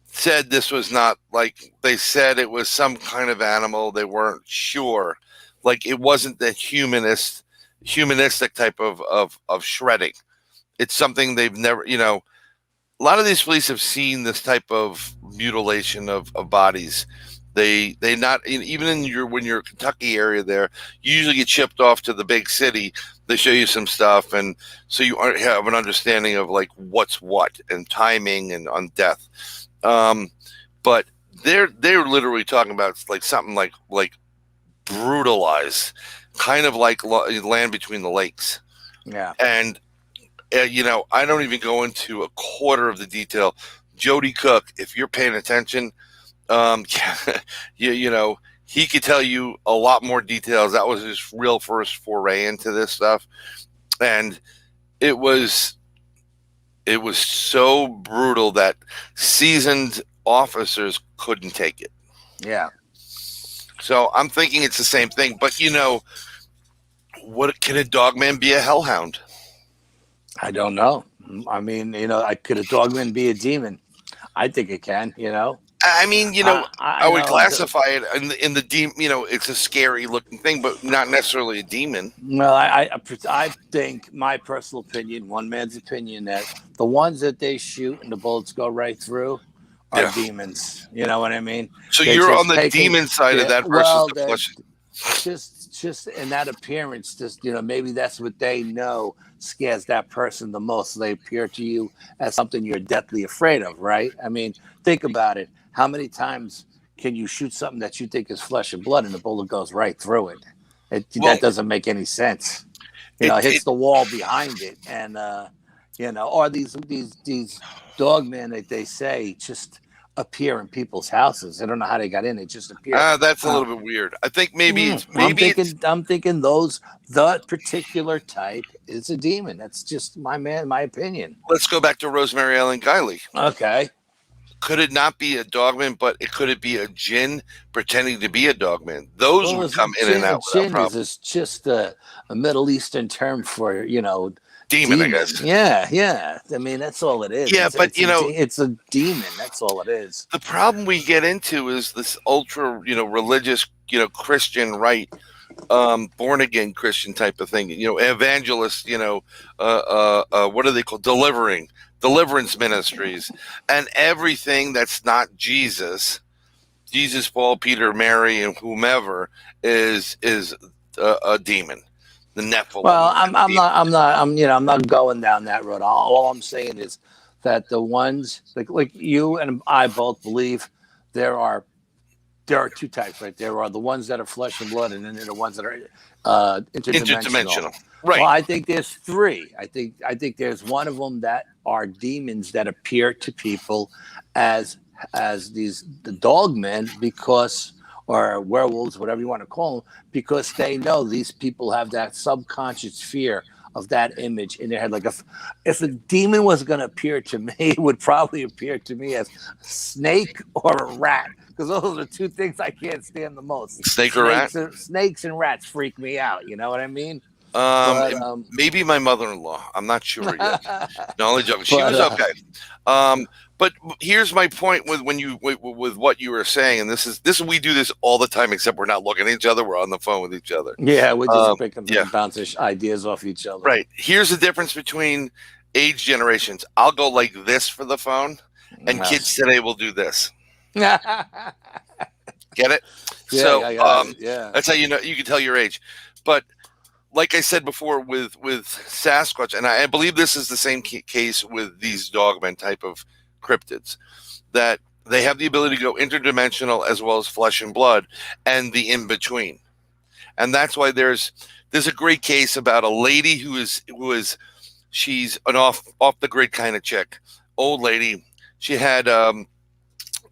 Speaker 2: said this was not like, they said it was some kind of animal. They weren't sure, like it wasn't the humanistic type of shredding. It's something they've never, a lot of these police have seen this type of mutilation of bodies. They not even in when you're Kentucky area there, you usually get shipped off to the big city. They show you some stuff, and so you have an understanding of like what's what and timing and on death. But they're literally talking about like something like brutalized, kind of like Land Between the Lakes.
Speaker 3: Yeah,
Speaker 2: and. I don't even go into a quarter of the detail. Jody Cook, if you're paying attention, he could tell you a lot more details. That was his real first foray into this stuff, and it was so brutal that seasoned officers couldn't take it.
Speaker 3: Yeah.
Speaker 2: So I'm thinking it's the same thing, but what can a dogman be a hellhound?
Speaker 3: I don't know. I mean, could a dogman be a demon? I think it can,
Speaker 2: I mean, I would classify it in the demon, it's a scary looking thing, but not necessarily a demon.
Speaker 3: Well, I think, my personal opinion, one man's opinion, that the ones that they shoot and the bullets go right through are demons. You know what I mean?
Speaker 2: So you're on the demon side of that versus the flesh.
Speaker 3: Just in that appearance, just maybe that's what they know scares that person the most. So they appear to you as something you're deathly afraid of, right? I mean, think about it. How many times can you shoot something that you think is flesh and blood and the bullet goes right through it? That doesn't make any sense. It hits the wall behind it, and or these dogmen that they say just appear in people's houses. I don't know how they got in. They just appear.
Speaker 2: That's a little bit weird. I think
Speaker 3: I'm thinking that particular type is a demon. That's just my opinion.
Speaker 2: Let's go back to Rosemary Ellen Guiley.
Speaker 3: Okay.
Speaker 2: Could it not be a dogman, but could it be a jinn pretending to be a dogman? Those would come in and out.
Speaker 3: Jinn is just a Middle Eastern term for
Speaker 2: demon, I guess.
Speaker 3: Yeah. I mean, that's all it is.
Speaker 2: Yeah,
Speaker 3: it's a demon. That's all it is.
Speaker 2: The problem we get into is this ultra, religious, Christian right, born again Christian type of thing. Evangelists. What are they called? Deliverance ministries, and everything that's not Jesus, Paul, Peter, Mary, and whomever is a demon. The Nephilim.
Speaker 3: Well, I'm not going down that road. All I'm saying is that the ones like you and I both believe there are two types, right? There are the ones that are flesh and blood, and then there are the ones that are interdimensional.
Speaker 2: Right.
Speaker 3: Well, I think there's three. I think there's one of them that are demons that appear to people as the dogmen or werewolves, whatever you want to call them, because they know these people have that subconscious fear of that image in their head. Like if a demon was going to appear to me, it would probably appear to me as a snake or a rat, because those are the two things I can't stand the most.
Speaker 2: Snakes or rat?
Speaker 3: Snakes and rats freak me out. You know what I mean?
Speaker 2: Maybe my mother-in-law. I'm not sure yet. No, only joking. She was okay. But here's my point with what you were saying, and this is we do this all the time, except we're not looking at each other. We're on the phone with each other.
Speaker 3: Yeah, we just pick up and bounce ideas off each other.
Speaker 2: Right. Here's the difference between age generations. I'll go like this for the phone, and kids today will do this. Get it?
Speaker 3: Yeah,
Speaker 2: so that's how you can tell your age. But like I said before with Sasquatch, and I believe this is the same case with these dogmen type of cryptids, that they have the ability to go interdimensional as well as flesh and blood and the in-between. And that's why there's a great case about a lady who is she's an off the grid kind of chick, old lady. She had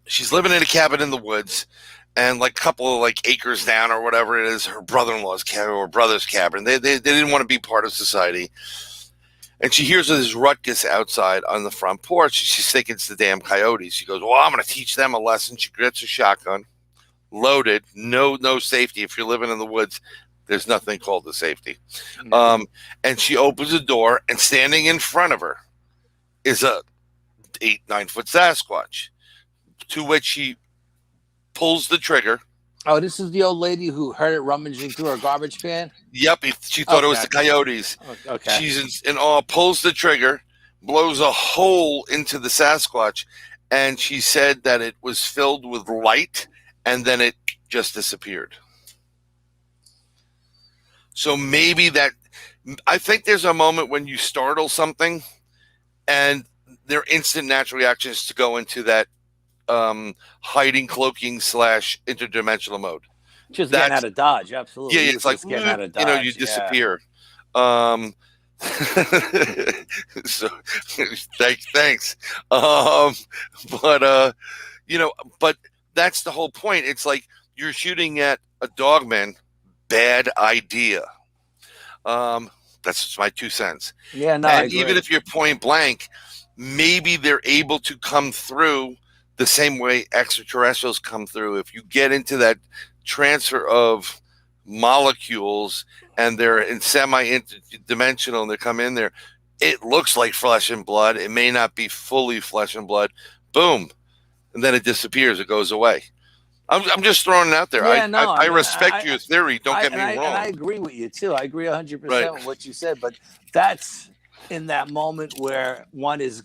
Speaker 2: she's living in a cabin in the woods, and like a couple of like acres down or whatever it is, her brother-in-law's cabin or brother's cabin. They didn't want to be part of society. And she hears this ruckus outside on the front porch. She's thinking it's the damn coyotes. She goes, well, I'm going to teach them a lesson. She gets a shotgun, loaded, no safety. If you're living in the woods, there's nothing called the safety. Mm-hmm. And she opens the door, and standing in front of her is a 8-9 foot Sasquatch, to which she pulls the trigger.
Speaker 3: Oh, this is the old lady who heard it rummaging through her garbage can?
Speaker 2: Yep, she thought it was the coyotes.
Speaker 3: Okay.
Speaker 2: She's in awe, pulls the trigger, blows a hole into the Sasquatch, and she said that it was filled with light, and then it just disappeared. So maybe I think there's a moment when you startle something, and their instant natural reaction is to go into that hiding, cloaking / interdimensional mode.
Speaker 3: Just getting out of Dodge, absolutely.
Speaker 2: Yeah, it's like
Speaker 3: getting out of Dodge.
Speaker 2: You disappear. Yeah. So thanks. But that's the whole point. It's like you're shooting at a dogman. Bad idea. That's just my 2 cents.
Speaker 3: Yeah, no.
Speaker 2: And even if you're point blank, maybe they're able to come through the same way extraterrestrials come through. If you get into that transfer of molecules and they're in semi-interdimensional and they come in there, it looks like flesh and blood. It may not be fully flesh and blood. Boom. And then it disappears. It goes away. I'm just throwing it out there.
Speaker 3: Yeah,
Speaker 2: I respect your theory. Don't get me wrong.
Speaker 3: And I agree with you, too. I agree 100%
Speaker 2: right.
Speaker 3: with what you said. But that's in that moment where one is,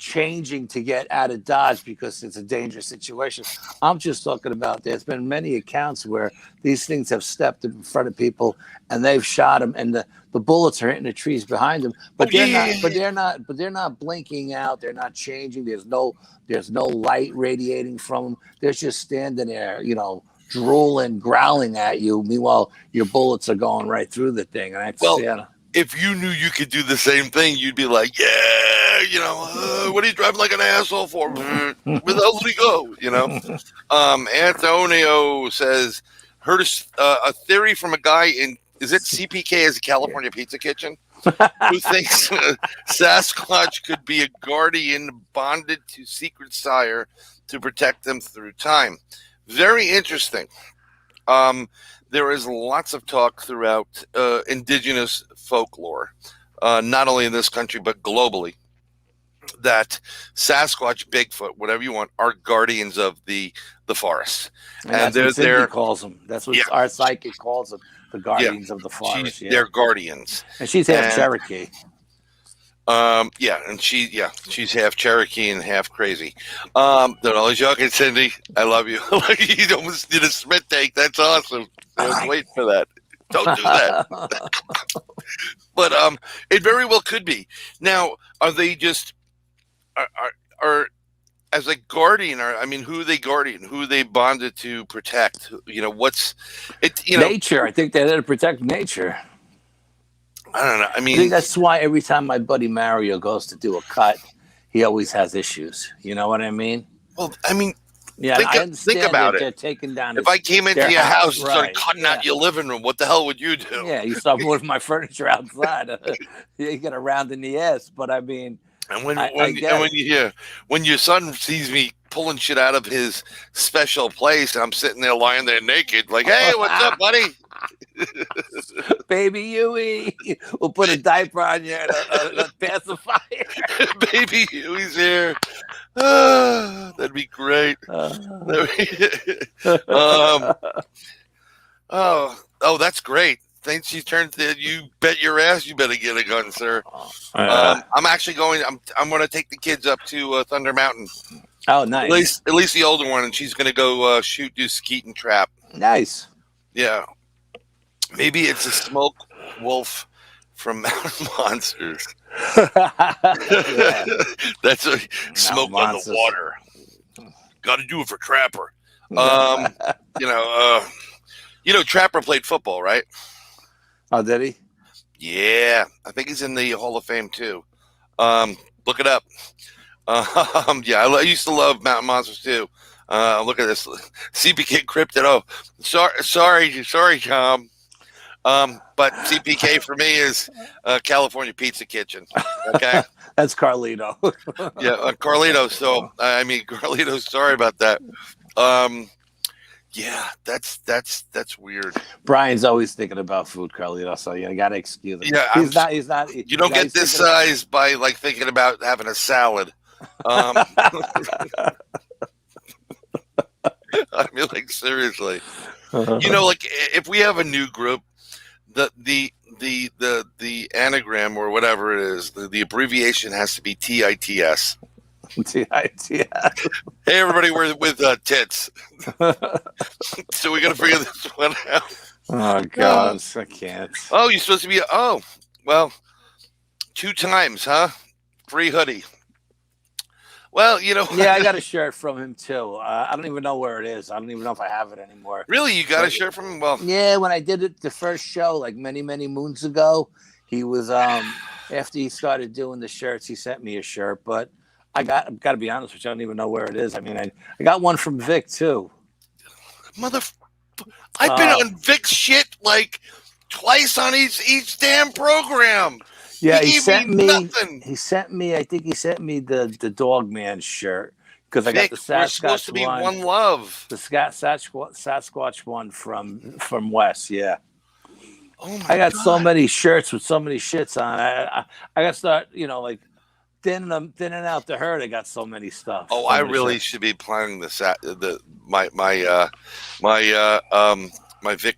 Speaker 3: changing to get out of Dodge because it's a dangerous situation. I'm just talking about there's been many accounts where these things have stepped in front of people and they've shot them, and the bullets are hitting the trees behind them, but they're not blinking out. They're not changing. There's no light radiating from them. They're just standing there, drooling, growling at you. Meanwhile, your bullets are going right through the thing. And
Speaker 2: if you knew you could do the same thing, you'd be like, what are you driving like an asshole for? Where the hell did he go? Antonio says, heard a theory from a guy is it CPK as a California Pizza Kitchen? Who thinks Sasquatch could be a guardian bonded to secret sire to protect them through time. Very interesting. There is lots of talk throughout indigenous folklore, not only in this country, but globally, that Sasquatch, Bigfoot, whatever you want, are guardians of the forest.
Speaker 3: And that's what Cindy calls them. That's what our psychic calls them, the guardians of the forest.
Speaker 2: They're guardians.
Speaker 3: And she's half Cherokee.
Speaker 2: She's half Cherokee and half crazy. Don't always joking, Cindy. I love you. You almost did a spit take. That's awesome. I was waiting for that. Don't do that. But it very well could be. Now, are they just are as a guardian? Who are they guardian? Who are they bonded to protect? What's it?
Speaker 3: Nature. I think they're there to protect nature.
Speaker 2: I don't know. I
Speaker 3: think that's why every time my buddy Mario goes to do a cut, he always has issues. You know what I mean?
Speaker 2: Well,
Speaker 3: think
Speaker 2: about it.
Speaker 3: They're taking down.
Speaker 2: If I came into your house and started cutting out your living room, what the hell would you do?
Speaker 3: Yeah, you start moving my furniture outside. You get a round in the ass. But I mean,
Speaker 2: and when your son sees me pulling shit out of his special place, and I'm sitting there lying there naked, like, hey, what's up, buddy?
Speaker 3: Baby Huey, we'll put a diaper on you and a pacifier.
Speaker 2: Baby Huey's here. That'd be great. That's great. Thanks. She turned to you. Bet your ass you better get a gun, sir. I'm actually going. I'm going to take the kids up to Thunder Mountain.
Speaker 3: Oh, nice.
Speaker 2: At least the older one, and she's going to go do skeet and trap.
Speaker 3: Nice.
Speaker 2: Yeah. Maybe it's a smoke wolf from Mountain Monsters. That's a smoke on the water. Got to do it for Trapper. Trapper played football, right?
Speaker 3: Oh, did he?
Speaker 2: Yeah, I think he's in the Hall of Fame too. Look it up. I used to love Mountain Monsters too. Look at this, CPK Cryptid. Oh, sorry, Tom. But CPK for me is California Pizza Kitchen. Okay,
Speaker 3: that's Carlito.
Speaker 2: Carlito. So Carlito. Sorry about that. That's weird.
Speaker 3: Brian's always thinking about food, Carlito. So you got to excuse him.
Speaker 2: Yeah, he's not. You don't get this size by like thinking about having a salad. Seriously. If we have a new group, the anagram or whatever it is, the abbreviation has to be TITS.
Speaker 3: TITS.
Speaker 2: Hey everybody, we're with tits. So we got to figure this one out.
Speaker 3: Oh God, I can't.
Speaker 2: Oh, you're supposed to be. Oh, well, 2 times, huh? Free hoodie. Well,
Speaker 3: Yeah, I got a shirt from him too. I don't even know where it is. I don't even know if I have it anymore.
Speaker 2: Really? You got a shirt from him? Well,
Speaker 3: yeah, when I did it the first show, like many, many moons ago, he was after he started doing the shirts, he sent me a shirt. But I've got to be honest with you, I don't even know where it is. I got one from Vic too.
Speaker 2: I've been on Vic's shit like twice on each damn program.
Speaker 3: Yeah, he sent me nothing. I think he sent me the Dogman shirt because I got the Sasquatch.
Speaker 2: We're supposed to be one love.
Speaker 3: The Sasquatch one from Wes. Yeah.
Speaker 2: Oh my God.
Speaker 3: I got so many shirts with so many shits on. I got to start, thinning out the herd. I got so many stuff.
Speaker 2: Oh, I really should be planning my Vic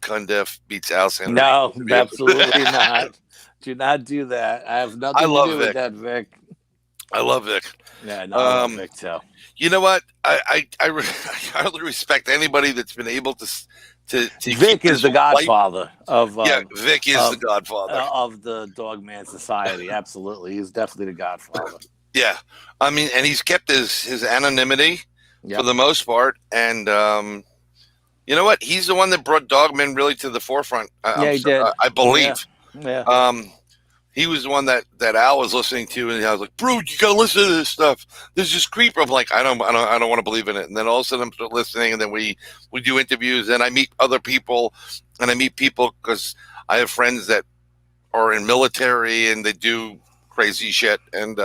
Speaker 2: Cundiff beats Al Sanders.
Speaker 3: No, absolutely not. Do not do that. I have nothing to do with that, Vic.
Speaker 2: I love Vic.
Speaker 3: Yeah, no, I love Vic too.
Speaker 2: You know what? I really respect anybody that's been able to
Speaker 3: Vic is the godfather of
Speaker 2: Vic is the godfather
Speaker 3: of the Dogman Society. Absolutely, he's definitely the godfather.
Speaker 2: Yeah, I mean, and he's kept his anonymity for the most part, and you know what? He's the one that brought Dogman really to the forefront.
Speaker 3: He did.
Speaker 2: I believe.
Speaker 3: Yeah.
Speaker 2: He was the one that Al was listening to, and I was like, "Bro, you gotta listen to this stuff. There's this creeper." I'm like, I don't want to believe in it. And then all of a sudden, I'm listening, and then we do interviews, and I meet other people, and I meet people because I have friends that are in military and they do crazy shit, and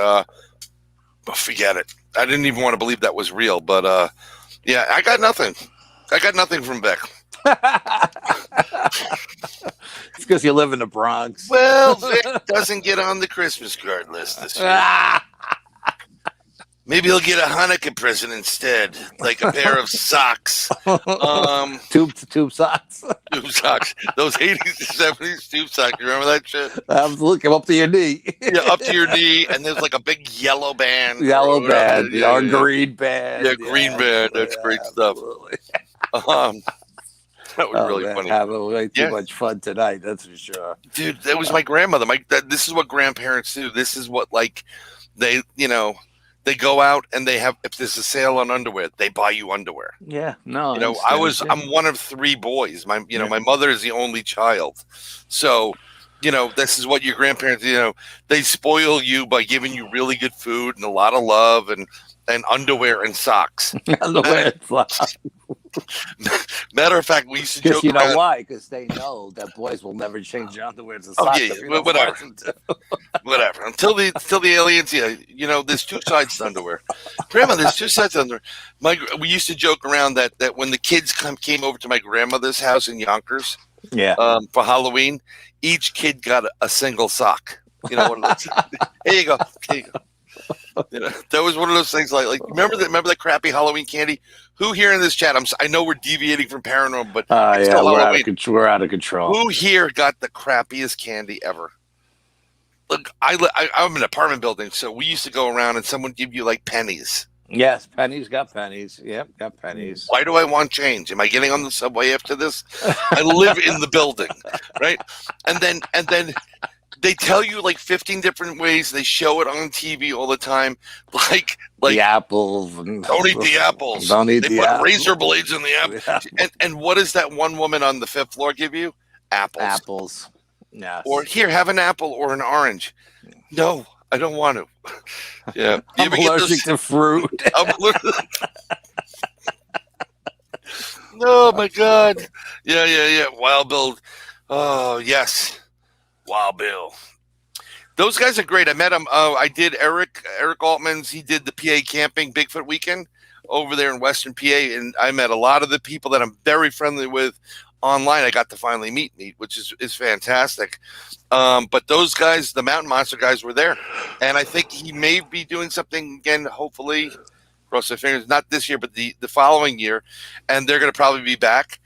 Speaker 2: forget it. I didn't even want to believe that was real, but yeah, I got nothing. I got nothing from Vic.
Speaker 3: It's because you live in the Bronx.
Speaker 2: Well, Vic doesn't get on the Christmas card list this year. Maybe he'll get a Hanukkah present instead, like a pair of socks.
Speaker 3: Tube socks.
Speaker 2: Tube socks. Those 80s, 70s tube socks. You remember that shit?
Speaker 3: Look, up to your knee.
Speaker 2: Yeah, up to your knee, and there's like a big yellow band.
Speaker 3: Yellow band. Or green band.
Speaker 2: Yeah, green band. That's great stuff. That was really funny.
Speaker 3: Having way too much fun tonight, that's for sure.
Speaker 2: Dude, that was my grandmother. This is what grandparents do. This is what, like, they go out and they have, if there's a sale on underwear, they buy you underwear.
Speaker 3: Yeah, no.
Speaker 2: I'm one of 3 boys. My mother is the only child. So, this is what your grandparents, they spoil you by giving you really good food and a lot of love and underwear and socks.
Speaker 3: Underwear and socks.
Speaker 2: Matter of fact, we used to joke.
Speaker 3: You know why? Because they know that boys will never change their underwear to socks.
Speaker 2: Whatever. Until the aliens, there's 2 sides to underwear. Grandma, there's 2 sides to underwear. We used to joke around that when the kids came over to my grandmother's house in Yonkers, for Halloween, each kid got a single sock. Here you go. That was one of those things like remember that crappy Halloween candy? Who here in this chat? I know we're deviating from paranormal, but
Speaker 3: we're out of control.
Speaker 2: Who here got the crappiest candy ever? Look, I'm in an apartment building, so we used to go around and someone give you like pennies.
Speaker 3: Yes, pennies. Got pennies. Yep, got pennies.
Speaker 2: Why do I want change? Am I getting on the subway after this? I live in the building, right? And then they tell you like 15 different ways. They show it on TV all the time. Like
Speaker 3: the apples.
Speaker 2: Don't eat the apples.
Speaker 3: Don't eat the apples.
Speaker 2: Razor blades in the apples. And what does that one woman on the 5th floor give you? Apples.
Speaker 3: Yes.
Speaker 2: Or here, have an apple or an orange. No, I don't want to. Yeah.
Speaker 3: I'm allergic to fruit.
Speaker 2: Oh my God. Yeah. Wild Bill. Oh yes. Wild Bill. Those guys are great. I met him. I did Eric Altman's. He did the PA camping Bigfoot weekend over there in Western PA, and I met a lot of the people that I'm very friendly with online. I got to finally meet, which is fantastic. But those guys, the Mountain Monster guys, were there, and I think he may be doing something again. Hopefully, cross my fingers. Not this year, but the following year, and they're going to probably be back.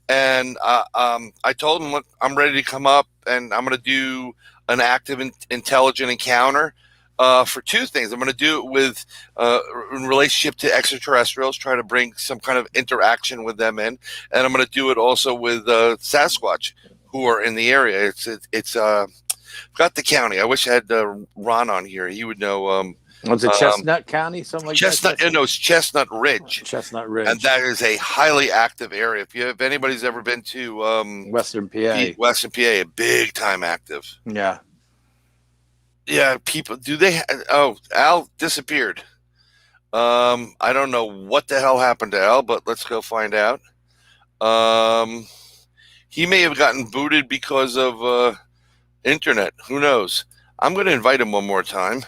Speaker 2: And I told him, look, I'm ready to come up, and I'm going to do an active intelligent encounter for 2 things. I'm going to do it with in relationship to extraterrestrials, try to bring some kind of interaction with them in, and I'm going to do it also with Sasquatch who are in the area. It's got the county. I wish I had Ron on here. He would know.
Speaker 3: Was it Chestnut County? Something like that?
Speaker 2: No, it's Chestnut Ridge.
Speaker 3: Chestnut Ridge.
Speaker 2: And that is a highly active area. If anybody's ever been to
Speaker 3: Western PA.
Speaker 2: Western PA, a big time active.
Speaker 3: Yeah.
Speaker 2: Yeah, people, Al disappeared. I don't know what the hell happened to Al, but let's go find out. He may have gotten booted because of internet. Who knows? I'm going to invite him one more time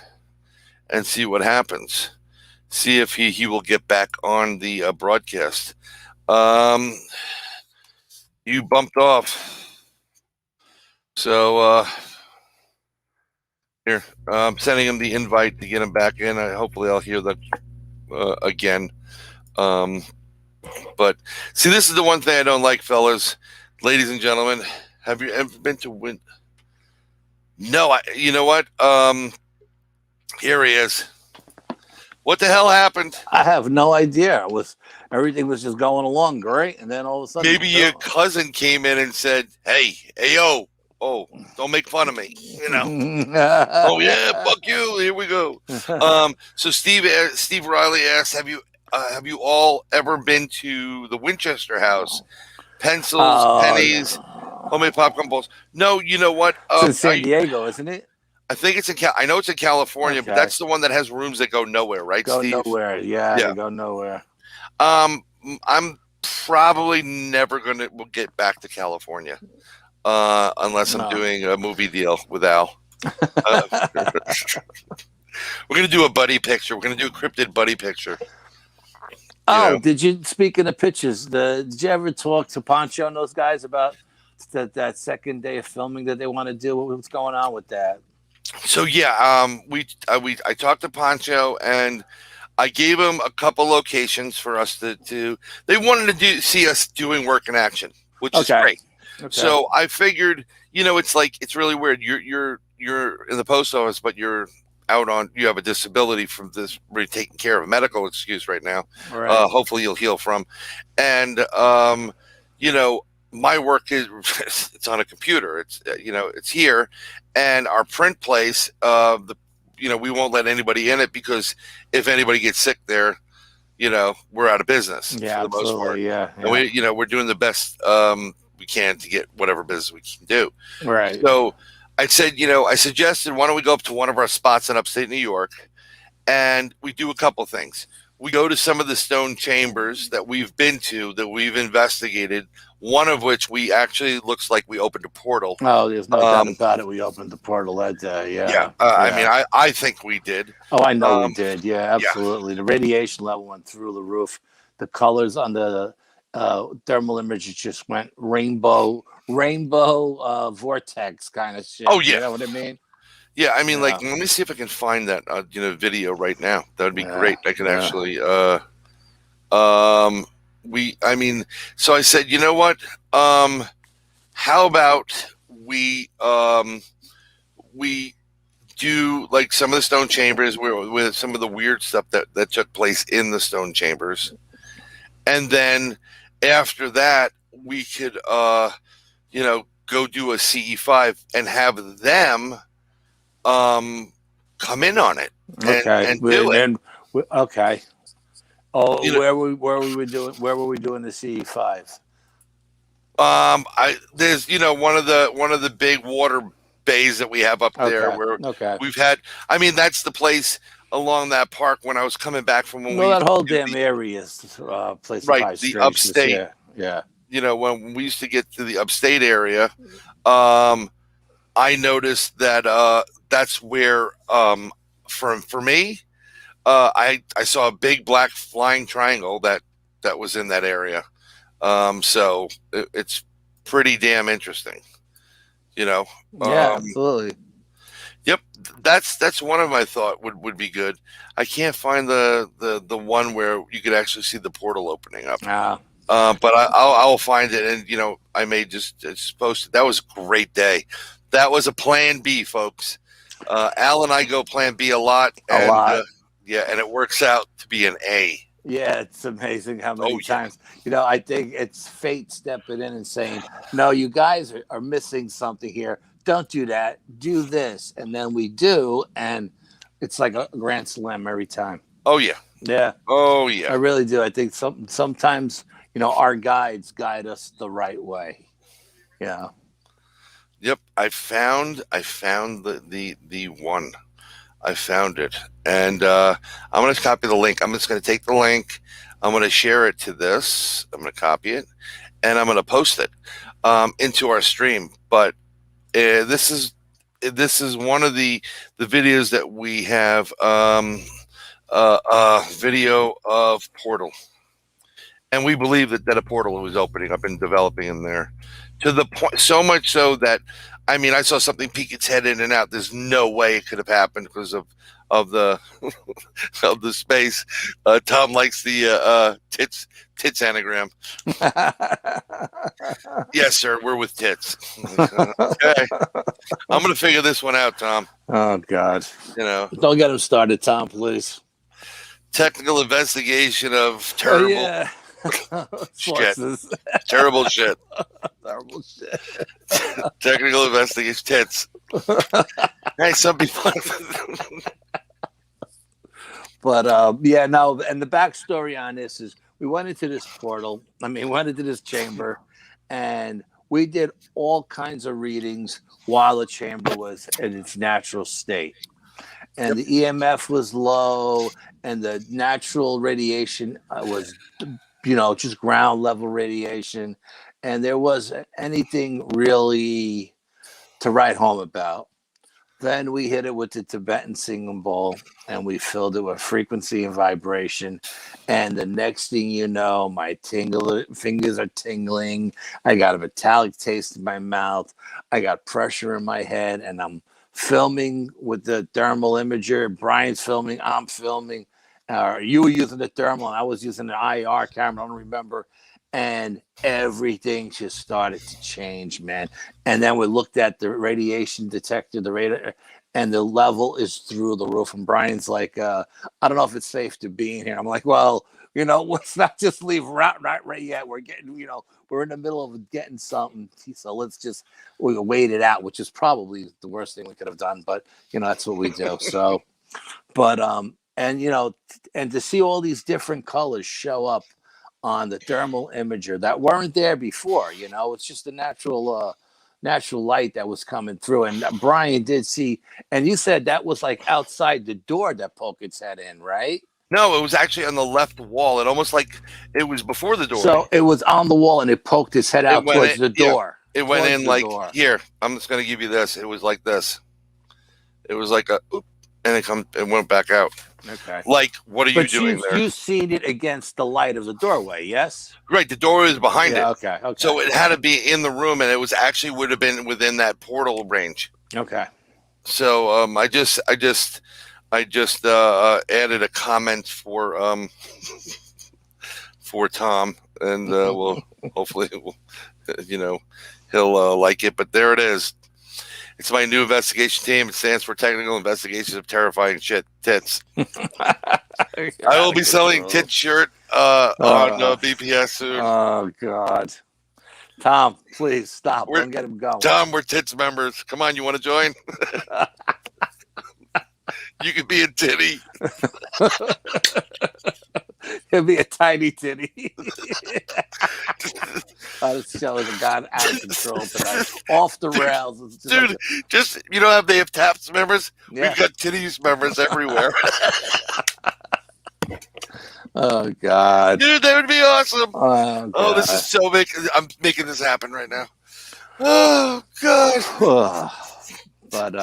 Speaker 2: and see what happens. See if he will get back on the broadcast. You bumped off. So here, I'm sending him the invite to get him back in. Hopefully I'll hear that again. But see, this is the one thing I don't like, fellas, ladies and gentlemen. Have you ever been to Win? No, you know what? Here he is. What the hell happened?
Speaker 3: I have no idea. Everything was just going along great, and then all of a sudden,
Speaker 2: maybe your cousin came in and said, "Hey, yo, oh, don't make fun of me," you know. Oh yeah, fuck you. Here we go. So Steve Riley asked, "Have you all ever been to the Winchester House? Pencils, pennies, homemade popcorn balls." No, you know what?
Speaker 3: It's in San Diego, isn't it?
Speaker 2: I think it's in I know it's in California, but that's the one that has rooms that go nowhere, right, Steve?
Speaker 3: Go nowhere. Yeah, they go nowhere.
Speaker 2: I'm probably never we'll get back to California unless I'm doing a movie deal with Al. We're going to do a buddy picture. We're going to do a cryptid buddy picture.
Speaker 3: Did you, speaking of pictures, did you ever talk to Pancho and those guys about that second day of filming that they want to do? What's going on with that?
Speaker 2: So yeah, I talked to Pancho and I gave him a couple locations for us to they wanted to see us doing work in action, which is great. Okay. So I figured, it's really weird. You're in the post office, but you're you have a disability from this, really taking care of a medical excuse right now. Right. Hopefully you'll heal from. And, my work is, it's on a computer. It's, it's here. And our print place, we won't let anybody in it because if anybody gets sick there, we're out of business for the most part. Yeah. And we're doing the best we can to get whatever business we can do. Right. So I said, I suggested, why don't we go up to one of our spots in upstate New York and we do a couple things. We go to some of the stone chambers that we've been to, that we've investigated, one of which we actually looks like we opened a portal. Oh, there's no doubt about it. We opened the portal that day. Yeah. Yeah. I mean, I think we did. Oh, I know we did. Yeah, absolutely. Yeah. The radiation level went through the roof. The colors on the thermal images just went rainbow vortex kind of shit. Oh, yeah. You know what I mean? Yeah, I mean, let me see if I can find that, video right now. That would be great. I can actually, so I said, you know what? How about we do like some of the stone chambers with some of the weird stuff that took place in the stone chambers. And then after that, we could, go do a CE5 and have them come in on it and do it. Okay. Oh, where were we doing the CE5? There's one of the big water bays that we have up there where we've had. I mean, that's the place along that park when I was coming back from that whole damn area is place right, the upstate. Yeah. When we used to get to the upstate area, I noticed that that's where for me, I saw a big black flying triangle that was in that area. So it's pretty damn interesting, Yeah, absolutely. Yep, that's one of my thought would be good. I can't find the one where you could actually see the portal opening up. But I'll find it, and I may just post it. That was a great day. That was a plan B, folks. Al and I go plan B a lot. And it works out to be an A. Yeah, it's amazing how many times. I think it's fate stepping in and saying, no, you guys are missing something here. Don't do that. Do this. And then we do. And it's like a grand slam every time. Oh, yeah. Yeah. Oh, yeah. I really do. I think sometimes, our guides guide us the right way. Yeah. Yep. I found the one. I found it. And I'm going to copy the link. I'm just going to take the link. I'm going to share it to this. I'm going to copy it. And I'm going to post it into our stream. But this is one of the videos that we have, video of portal. And we believe that a portal was opening up and developing in there, to the point, so much so that, I mean, I saw something peek its head in and out. There's no way it could have happened because of the of the space. Tom likes the tits anagram. Yes, sir. We're with tits. Okay, I'm gonna figure this one out, Tom. Oh God, don't get him started, Tom, please. Technical investigation of terrible shit. Terrible shit.
Speaker 3: Terrible shit.
Speaker 2: Technical investigation tits. Hey, some people.
Speaker 3: But yeah, no, and the backstory on this is we went into this portal. Went into this chamber, and we did all kinds of readings while the chamber was in its natural state. And the EMF was low, and the natural radiation was, just ground level radiation. And there wasn't anything really to write home about. Then we hit it with the Tibetan singing bowl, and we filled it with frequency and vibration. And the next thing you know, my fingers are tingling. I got a metallic taste in my mouth. I got pressure in my head, and I'm filming with the thermal imager. Brian's filming. I'm filming. You were using the thermal, and I was using the IR camera. I don't remember. And everything just started to change, man. And then we looked at the radiation detector, the radar, and the level is through the roof. And Brian's like, I don't know if it's safe to be in here. I'm like, well, let's not just leave right yet. We're getting, we're in the middle of getting something. So we wait it out, which is probably the worst thing we could have done. But, that's what we do. So, but, and to see all these different colors show up on the thermal imager that weren't there before, it's just a natural light that was coming through. And Brian did see, and you said that was like outside the door that poked its head in, right?
Speaker 2: No, it was actually on the left wall. It almost like it was before the door.
Speaker 3: So it was on the wall, and it poked its head out towards the door.
Speaker 2: Yeah, it went in like here. I'm just going to give you this. It was like this. It was like a, and it went back out.
Speaker 3: Okay.
Speaker 2: Like, what are you doing there?
Speaker 3: You seen it against the light of the doorway, yes?
Speaker 2: Right. The door is behind it.
Speaker 3: Okay.
Speaker 2: So it had to be in the room, and it was actually would have been within that portal range.
Speaker 3: Okay.
Speaker 2: So I just added a comment for Tom, and we'll hopefully he'll like it. But there it is. It's my new investigation team. It stands for Technical Investigations of Terrifying Shit Tits. I will be selling tit shirt on BPS soon.
Speaker 3: Oh, God. Tom, please stop. Don't get him going.
Speaker 2: Tom, we're tits members. Come on, you want to join? You could be a titty.
Speaker 3: It'll be a tiny titty. This show has gone out of control tonight. Off the rails.
Speaker 2: Dude, they have TAPS members? Yeah. We've got titties members everywhere.
Speaker 3: Oh, God.
Speaker 2: Dude, that would be awesome.
Speaker 3: Oh,
Speaker 2: this is so big. I'm making this happen right now. Oh, God.
Speaker 3: But,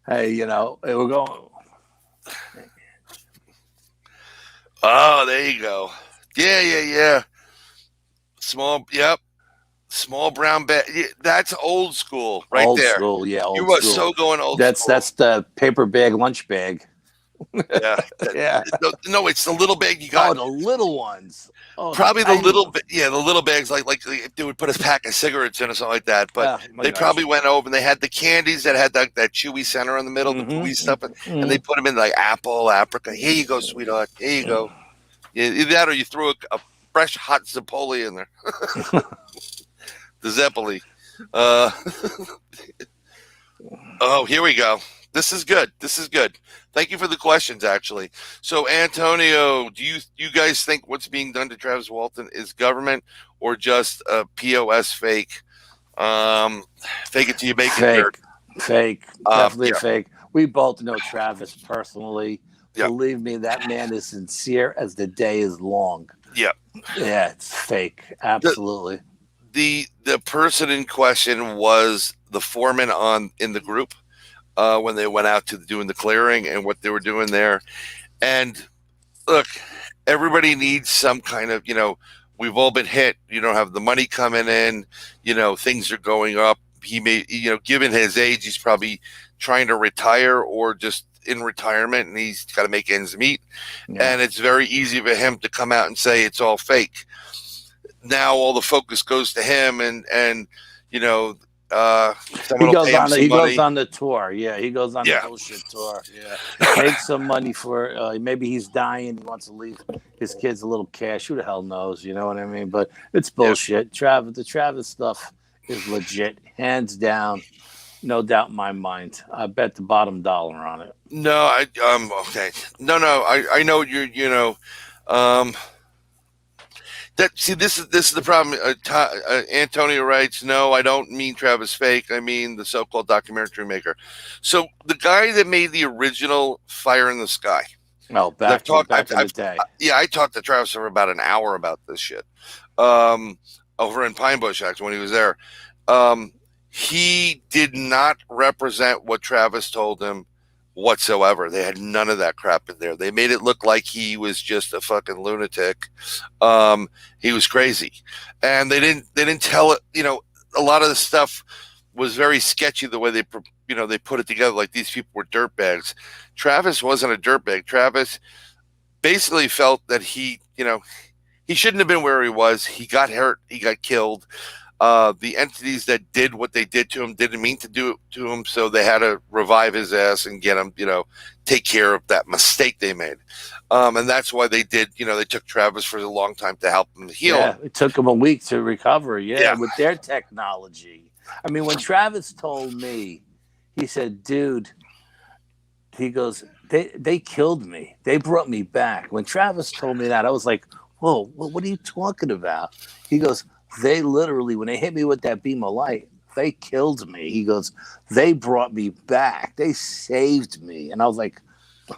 Speaker 3: hey, we're going.
Speaker 2: Oh, there you go. Yeah. Small brown bag. Yeah, that's old school right
Speaker 3: old
Speaker 2: there.
Speaker 3: School, yeah, old
Speaker 2: you
Speaker 3: school.
Speaker 2: are so going old
Speaker 3: school. That's the paper bag, lunch bag.
Speaker 2: Yeah.
Speaker 3: Yeah.
Speaker 2: No, it's the little bag you got.
Speaker 3: Oh, the little ones. Oh,
Speaker 2: probably the little, the little bags like they would put a pack of cigarettes in or something like that. But they probably went over and they had the candies that had that chewy center in the middle, the gooey stuff, and they put them in like apple, apricot. Here you go, sweetheart. Here you go. Either that or you threw a fresh hot Zapoli in there. The Zeppeli. Oh, here we go. This is good. Thank you for the questions, actually. So, Antonio, do you guys think what's being done to Travis Walton is government or just a POS fake? Fake it till you make it dirt.
Speaker 3: Fake. Definitely fake. We both know Travis personally. Yep. Believe me, that man is sincere as the day is long.
Speaker 2: Yeah.
Speaker 3: Yeah, it's fake. Absolutely.
Speaker 2: The person in question was the foreman in the group. When they went out to doing the clearing and what they were doing there. And look, everybody needs some kind of, we've all been hit. You don't have the money coming in, things are going up. He may, given his age, he's probably trying to retire or just in retirement and he's got to make ends meet. Yeah. And it's very easy for him to come out and say it's all fake. Now all the focus goes to him and
Speaker 3: He goes on the tour. Yeah, he goes on the bullshit tour. Yeah, make some money for. Maybe he's dying. He wants to leave his kids a little cash. Who the hell knows? You know what I mean? But it's bullshit. The Travis stuff is legit, hands down, no doubt in my mind. I bet the bottom dollar on it.
Speaker 2: No, okay. No, I know this is the problem. Antonio writes, no, I don't mean Travis Fake. I mean the so-called documentary maker. So the guy that made the original Fire in the Sky.
Speaker 3: Oh, back in the day.
Speaker 2: Yeah, I talked to Travis for about an hour about this shit. Over in Pine Bush, actually, when he was there. He did not represent what Travis told him whatsoever. They had none of that crap in there. They made it look like he was just a fucking lunatic. He was crazy, and they didn't tell it. A lot of the stuff was very sketchy the way they put it together. Like these people were dirtbags. Travis wasn't a dirtbag. Travis basically felt that he shouldn't have been where he was. He got hurt. He got killed. The entities that did what they did to him didn't mean to do it to him, so they had to revive his ass and get him, take care of that mistake they made. And that's why they did, they took Travis for a long time to help him heal.
Speaker 3: Yeah, it took him a week to recover, with their technology. I mean, when Travis told me, he said, dude, he goes, they killed me. They brought me back. When Travis told me that, I was like, whoa, what are you talking about? He goes, they literally, when they hit me with that beam of light, they killed me. He goes, they brought me back. They saved me. And I was like,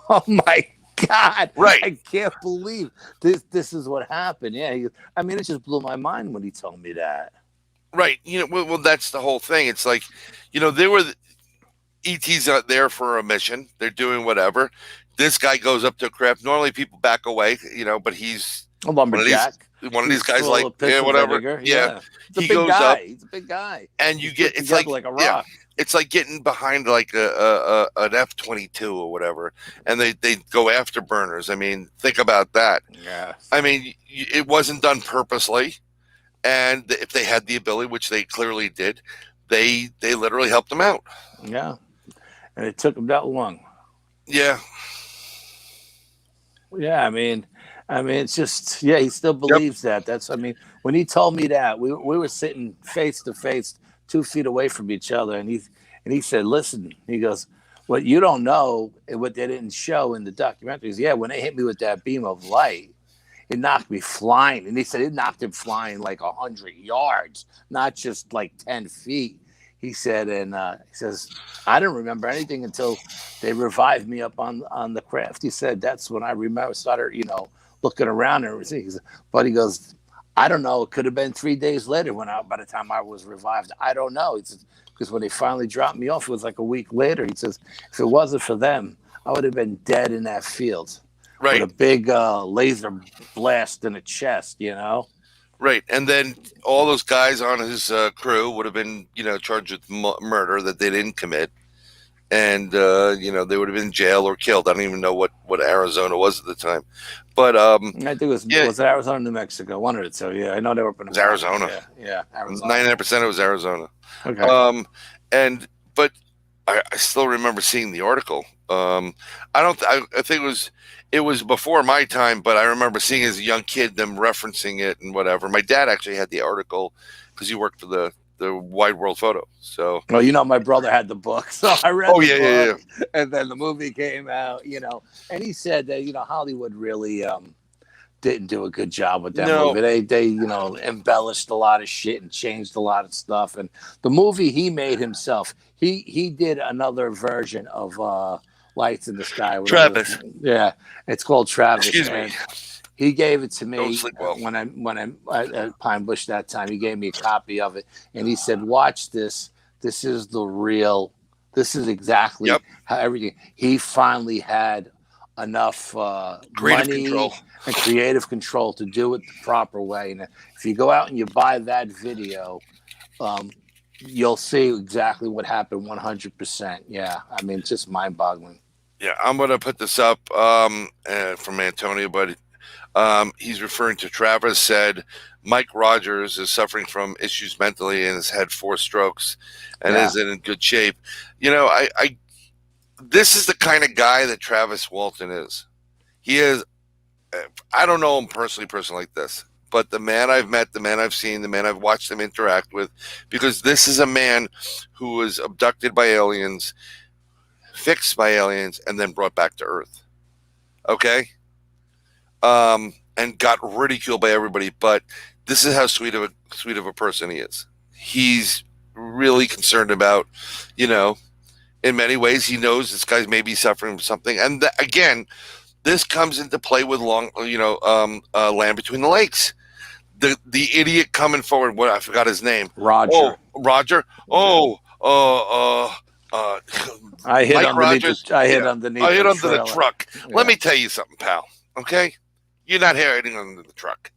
Speaker 3: oh my God.
Speaker 2: Right.
Speaker 3: I can't believe this is what happened. Yeah. It just blew my mind when he told me that.
Speaker 2: Right. Well, that's the whole thing. It's like, they were ETs out there for a mission. They're doing whatever. This guy goes up to a craft. Normally people back away, but he's
Speaker 3: a lumberjack.
Speaker 2: One of these guys, like, whatever.
Speaker 3: Vinegar.
Speaker 2: Yeah.
Speaker 3: He goes up. He's a big guy.
Speaker 2: And it's like
Speaker 3: a rock.
Speaker 2: It's like getting behind like an F-22 or whatever, and they go after burners. I mean, think about that.
Speaker 3: Yeah.
Speaker 2: I mean, it wasn't done purposely, and if they had the ability, which they clearly did, they literally helped them out.
Speaker 3: Yeah, and it took them that long.
Speaker 2: Yeah.
Speaker 3: Yeah, I mean, it's just, he still believes that. When he told me that, we were sitting face to face, 2 feet away from each other, and he said, listen, he goes, what you don't know and what they didn't show in the documentaries, when they hit me with that beam of light, it knocked me flying. And he said it knocked him flying like 100 yards, not just like 10 feet. He said, and he says, I didn't remember anything until they revived me up on the craft. He said, that's when I started, looking around and everything. But he goes, I don't know. It could have been 3 days later by the time I was revived. I don't know. He says, because when they finally dropped me off, it was like a week later. He says, if it wasn't for them, I would have been dead in that field.
Speaker 2: Right.
Speaker 3: With a big laser blast in the chest,
Speaker 2: Right. And then all those guys on his crew would have been, charged with murder that they didn't commit. And, they would have been in jail or killed. I don't even know what Arizona was at the time. But I
Speaker 3: think it was Arizona, New Mexico, one of the two. Yeah, I know they were.
Speaker 2: It was Arizona.
Speaker 3: Yeah, Arizona.
Speaker 2: 99% it was Arizona.
Speaker 3: Okay.
Speaker 2: But I still remember seeing the article. I think it was before my time, but I remember seeing as a young kid them referencing it and whatever. My dad actually had the article because he worked for the Wide World Photo. So,
Speaker 3: well, my brother had the book, so I read the book. Yeah. And then the movie came out, and he said that, Hollywood really didn't do a good job with that movie. They embellished a lot of shit and changed a lot of stuff. And the movie he made himself, he did another version of Lights in the Sky.
Speaker 2: Travis.
Speaker 3: Yeah, it's called Travis.
Speaker 2: Excuse me.
Speaker 3: He gave it to me
Speaker 2: Don't sleep well.
Speaker 3: when I at Pine Bush that time. He gave me a copy of it, and he said, "Watch this. This is the real. This is exactly how everything." He finally had enough money and creative control to do it the proper way. And if you go out and you buy that video, you'll see exactly what happened 100%. Yeah, it's just mind-boggling.
Speaker 2: Yeah, I'm going to put this up from Antonio, but He's referring to Travis said Mike Rogers is suffering from issues mentally and has had 4 strokes and isn't in good shape. This is the kind of guy that Travis Walton is. He is. I don't know him personally like this, but the man I've met, the man I've seen, the man I've watched him interact with, because this is a man who was abducted by aliens, fixed by aliens, and then brought back to Earth. Okay? And got ridiculed by everybody, but this is how sweet of a person he is. He's really concerned about, in many ways, he knows this guy's maybe suffering from something. And again, this comes into play with Land Between the Lakes. The idiot coming forward, I forgot his name.
Speaker 3: Roger.
Speaker 2: Roger.
Speaker 3: I hit underneath
Speaker 2: the truck. Yeah. Let me tell you something, pal. Okay? You're not hitting under the truck.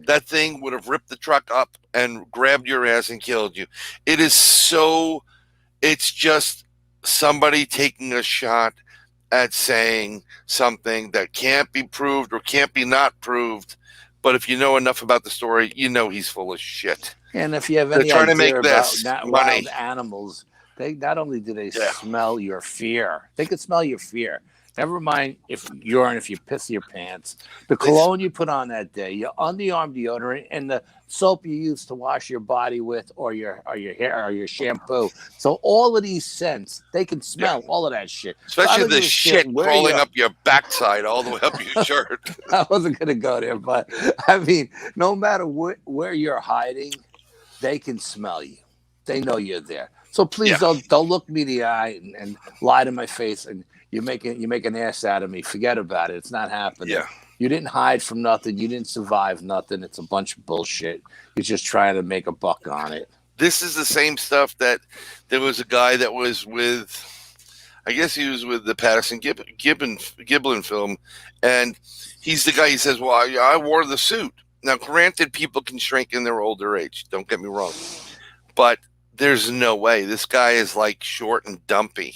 Speaker 2: That thing would have ripped the truck up and grabbed your ass and killed you. It's just somebody taking a shot at saying something that can't be proved or can't be not proved. But if you know enough about the story, he's full of shit.
Speaker 3: And if you have any idea about wild animals, they not only do they smell your fear, they can smell your fear. Never mind if you piss your pants, the cologne you put on that day, your underarm deodorant, and the soap you use to wash your body with, or your hair, or your shampoo. So all of these scents, they can smell all of that shit.
Speaker 2: Especially the shit crawling up your backside all the way up your shirt.
Speaker 3: I wasn't going to go there, but I mean, no matter where you're hiding, they can smell you. They know you're there. So please don't look me in the eye and lie to my face and you make an ass out of me. Forget about it. It's not happening.
Speaker 2: Yeah.
Speaker 3: You didn't hide from nothing. You didn't survive nothing. It's a bunch of bullshit. You're just trying to make a buck on it.
Speaker 2: This is the same stuff that there was a guy that was with, I guess he was with the Patterson Gimlin film, and he's the guy. He says, "Well, I wore the suit." Now, granted, people can shrink in their older age. Don't get me wrong, but there's no way. This guy is like short and dumpy.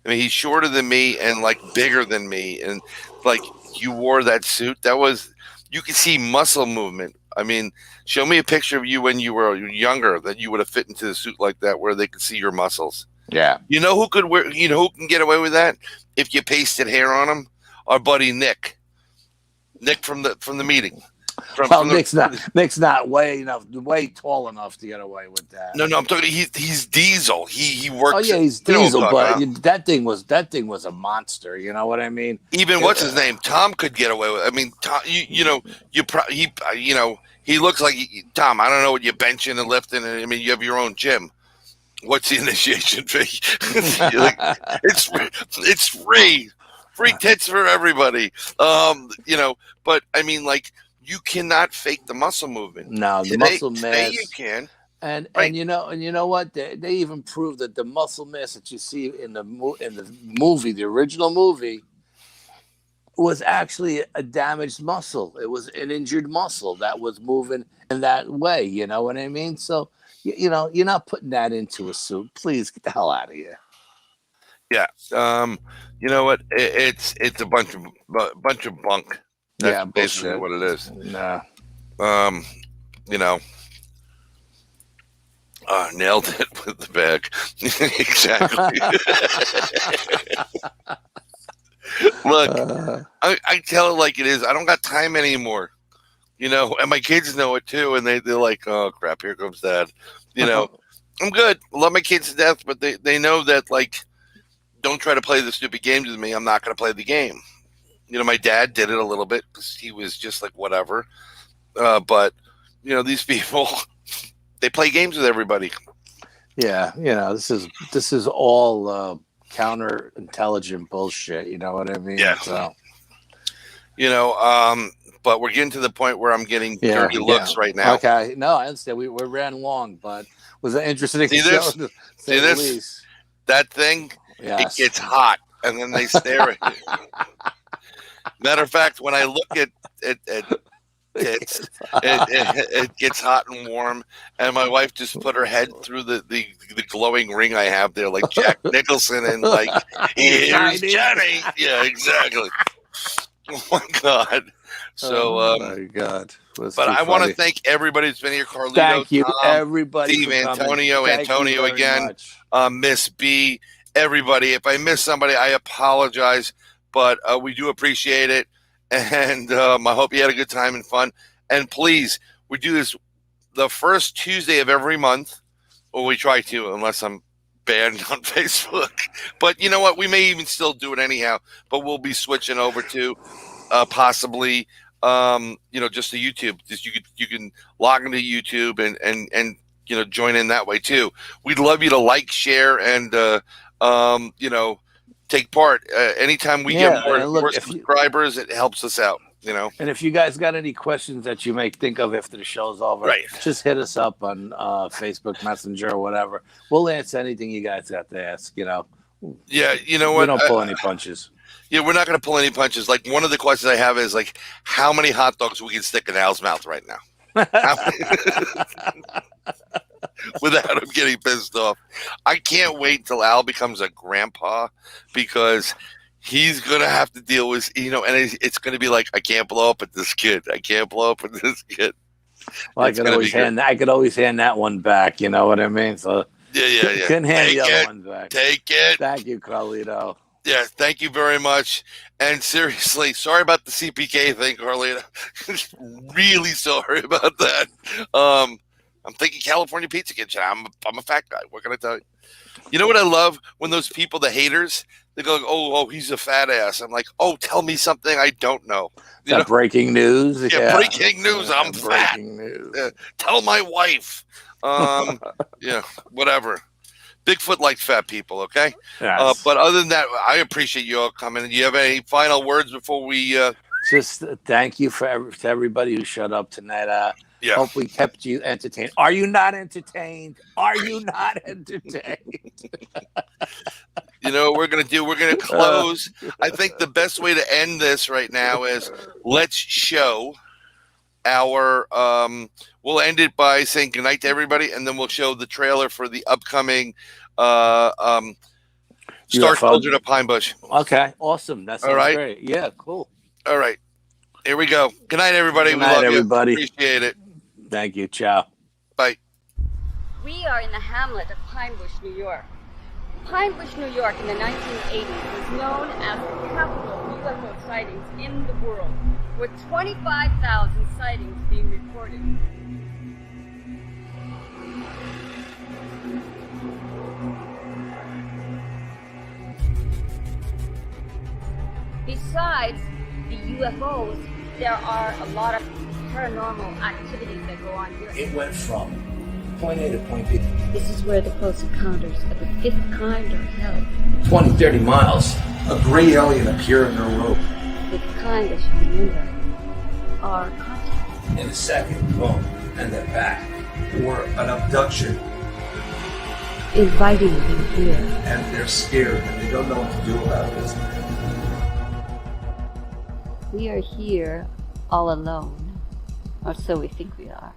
Speaker 2: I mean, he's shorter than me and like bigger than me. And like you wore that suit, you could see muscle movement. I mean, show me a picture of you when you were younger that you would have fit into the suit like that where they could see your muscles.
Speaker 3: Yeah.
Speaker 2: Who who can get away with that? If you pasted hair on him? Our buddy Nick. Nick from the meeting.
Speaker 3: Nick's not way tall enough to get away with that.
Speaker 2: No, I'm talking. He's Diesel. He works.
Speaker 3: Oh yeah, he's Diesel, but that thing was a monster. You know what I mean?
Speaker 2: Even what's his name? Tom could get away with. I mean, Tom. He looks like Tom. I don't know what you're benching and lifting. I mean, you have your own gym. What's the initiation fee? It's free. Free tits for everybody. But I mean, like. You cannot fake the muscle movement.
Speaker 3: No, the muscle mass.
Speaker 2: You can.
Speaker 3: And you know what? They even proved that the muscle mass that you see in the movie, the original movie, was actually a damaged muscle. It was an injured muscle that was moving in that way. You know what I mean? So you're not putting that into a suit. Please get the hell out of here.
Speaker 2: Yeah. You know what? It's a bunch of bunk. That's basically what it is.
Speaker 3: Nah.
Speaker 2: Nailed it with the bag. Exactly. Look, I tell it like it is. I don't got time anymore. And my kids know it too, and they're like, "Oh crap, here comes Dad." I'm good. I love my kids to death, but they know that, like, don't try to play the stupid games with me. I'm not going to play the game. My dad did it a little bit because he was just like, whatever. But, these people, they play games with everybody.
Speaker 3: Yeah. This is all counterintelligent bullshit. You know what I mean?
Speaker 2: Yeah.
Speaker 3: So.
Speaker 2: But we're getting to the point where I'm getting dirty looks right now.
Speaker 3: Okay. No, I understand. We ran long, but was an interesting show.
Speaker 2: See this? That thing, It gets hot, and then they stare at you. Matter of fact, when I look at tits, it gets hot and warm, and my wife just put her head through the glowing ring I have there, like Jack Nicholson, and like, here's Johnny. Yeah, exactly. Oh my God. So,
Speaker 3: oh my God.
Speaker 2: But I want to thank everybody that's been here. Carlito,
Speaker 3: thank you,
Speaker 2: Tom,
Speaker 3: everybody.
Speaker 2: Steve, Antonio again, Miss B, everybody. If I miss somebody, I apologize, but we do appreciate it. And I hope you had a good time and fun. And please, we do this the first Tuesday of every month, or we try to, unless I'm banned on Facebook. But you know what? We may even still do it anyhow, but we'll be switching over to possibly just the YouTube. Just you can log into YouTube and join in that way too. We'd love you to like, share, and take part. Anytime we get more subscribers, it helps us out.
Speaker 3: And if you guys got any questions that you may think of after the show's over, just hit us up on Facebook Messenger or whatever. We'll answer anything you guys got to ask.
Speaker 2: Yeah, you know what?
Speaker 3: We don't pull any punches.
Speaker 2: Yeah, we're not going to pull any punches. Like, one of the questions I have is like, how many hot dogs we can stick in Al's mouth right now? Without him getting pissed off. I can't wait till Al becomes a grandpa, because he's going to have to deal with, and it's going to be like, I can't blow up at this kid. I can't blow up at this kid.
Speaker 3: Well, I could always hand that one back. You know what I mean? So
Speaker 2: yeah.
Speaker 3: Couldn't hand the other one back.
Speaker 2: Take it.
Speaker 3: Thank you, Carlito.
Speaker 2: Yeah, thank you very much. And seriously, sorry about the CPK thing, Carlito. Really sorry about that. I'm thinking California Pizza Kitchen. I'm a fat guy. What can I tell you? You know what I love? When those people, the haters, they go, oh, he's a fat ass. I'm like, oh, tell me something I don't know.
Speaker 3: Breaking news?
Speaker 2: Yeah, breaking news. I'm fat.
Speaker 3: News.
Speaker 2: Tell my wife. Whatever. Bigfoot likes fat people, okay?
Speaker 3: Yes.
Speaker 2: But other than that, I appreciate you all coming. Do you have any final words before we...
Speaker 3: Just thank you to everybody who showed up tonight. Hope we kept you entertained. Are you not entertained? Are you not entertained?
Speaker 2: You know what we're going to do? We're going to close. I think the best way to end this right now is let's show our... we'll end it by saying goodnight to everybody, and then we'll show the trailer for the upcoming Star Children of Pine Bush.
Speaker 3: Okay, awesome. That sounds great. Yeah, cool.
Speaker 2: All right. Here we go. Good night, everybody.
Speaker 3: Good night, everybody.
Speaker 2: Appreciate it.
Speaker 3: Thank you. Ciao.
Speaker 2: Bye.
Speaker 4: We are in the hamlet of Pine Bush, New York. Pine Bush, New York in the 1980s was known as the capital of UFO sightings in the world, with 25,000 sightings being reported. Besides the UFOs, there are a lot of paranormal activities that go on here.
Speaker 3: It went from point A to point B.
Speaker 4: This is where the close encounters of the fifth kind are held.
Speaker 3: 20, 30 miles. A gray alien appeared in a rope.
Speaker 4: The kind that you remember are contacts.
Speaker 3: In a second, boom, and they're back. Or an abduction.
Speaker 4: Inviting them here.
Speaker 3: And they're scared and they don't know what to do about this.
Speaker 4: We are here all alone, or so we think we are.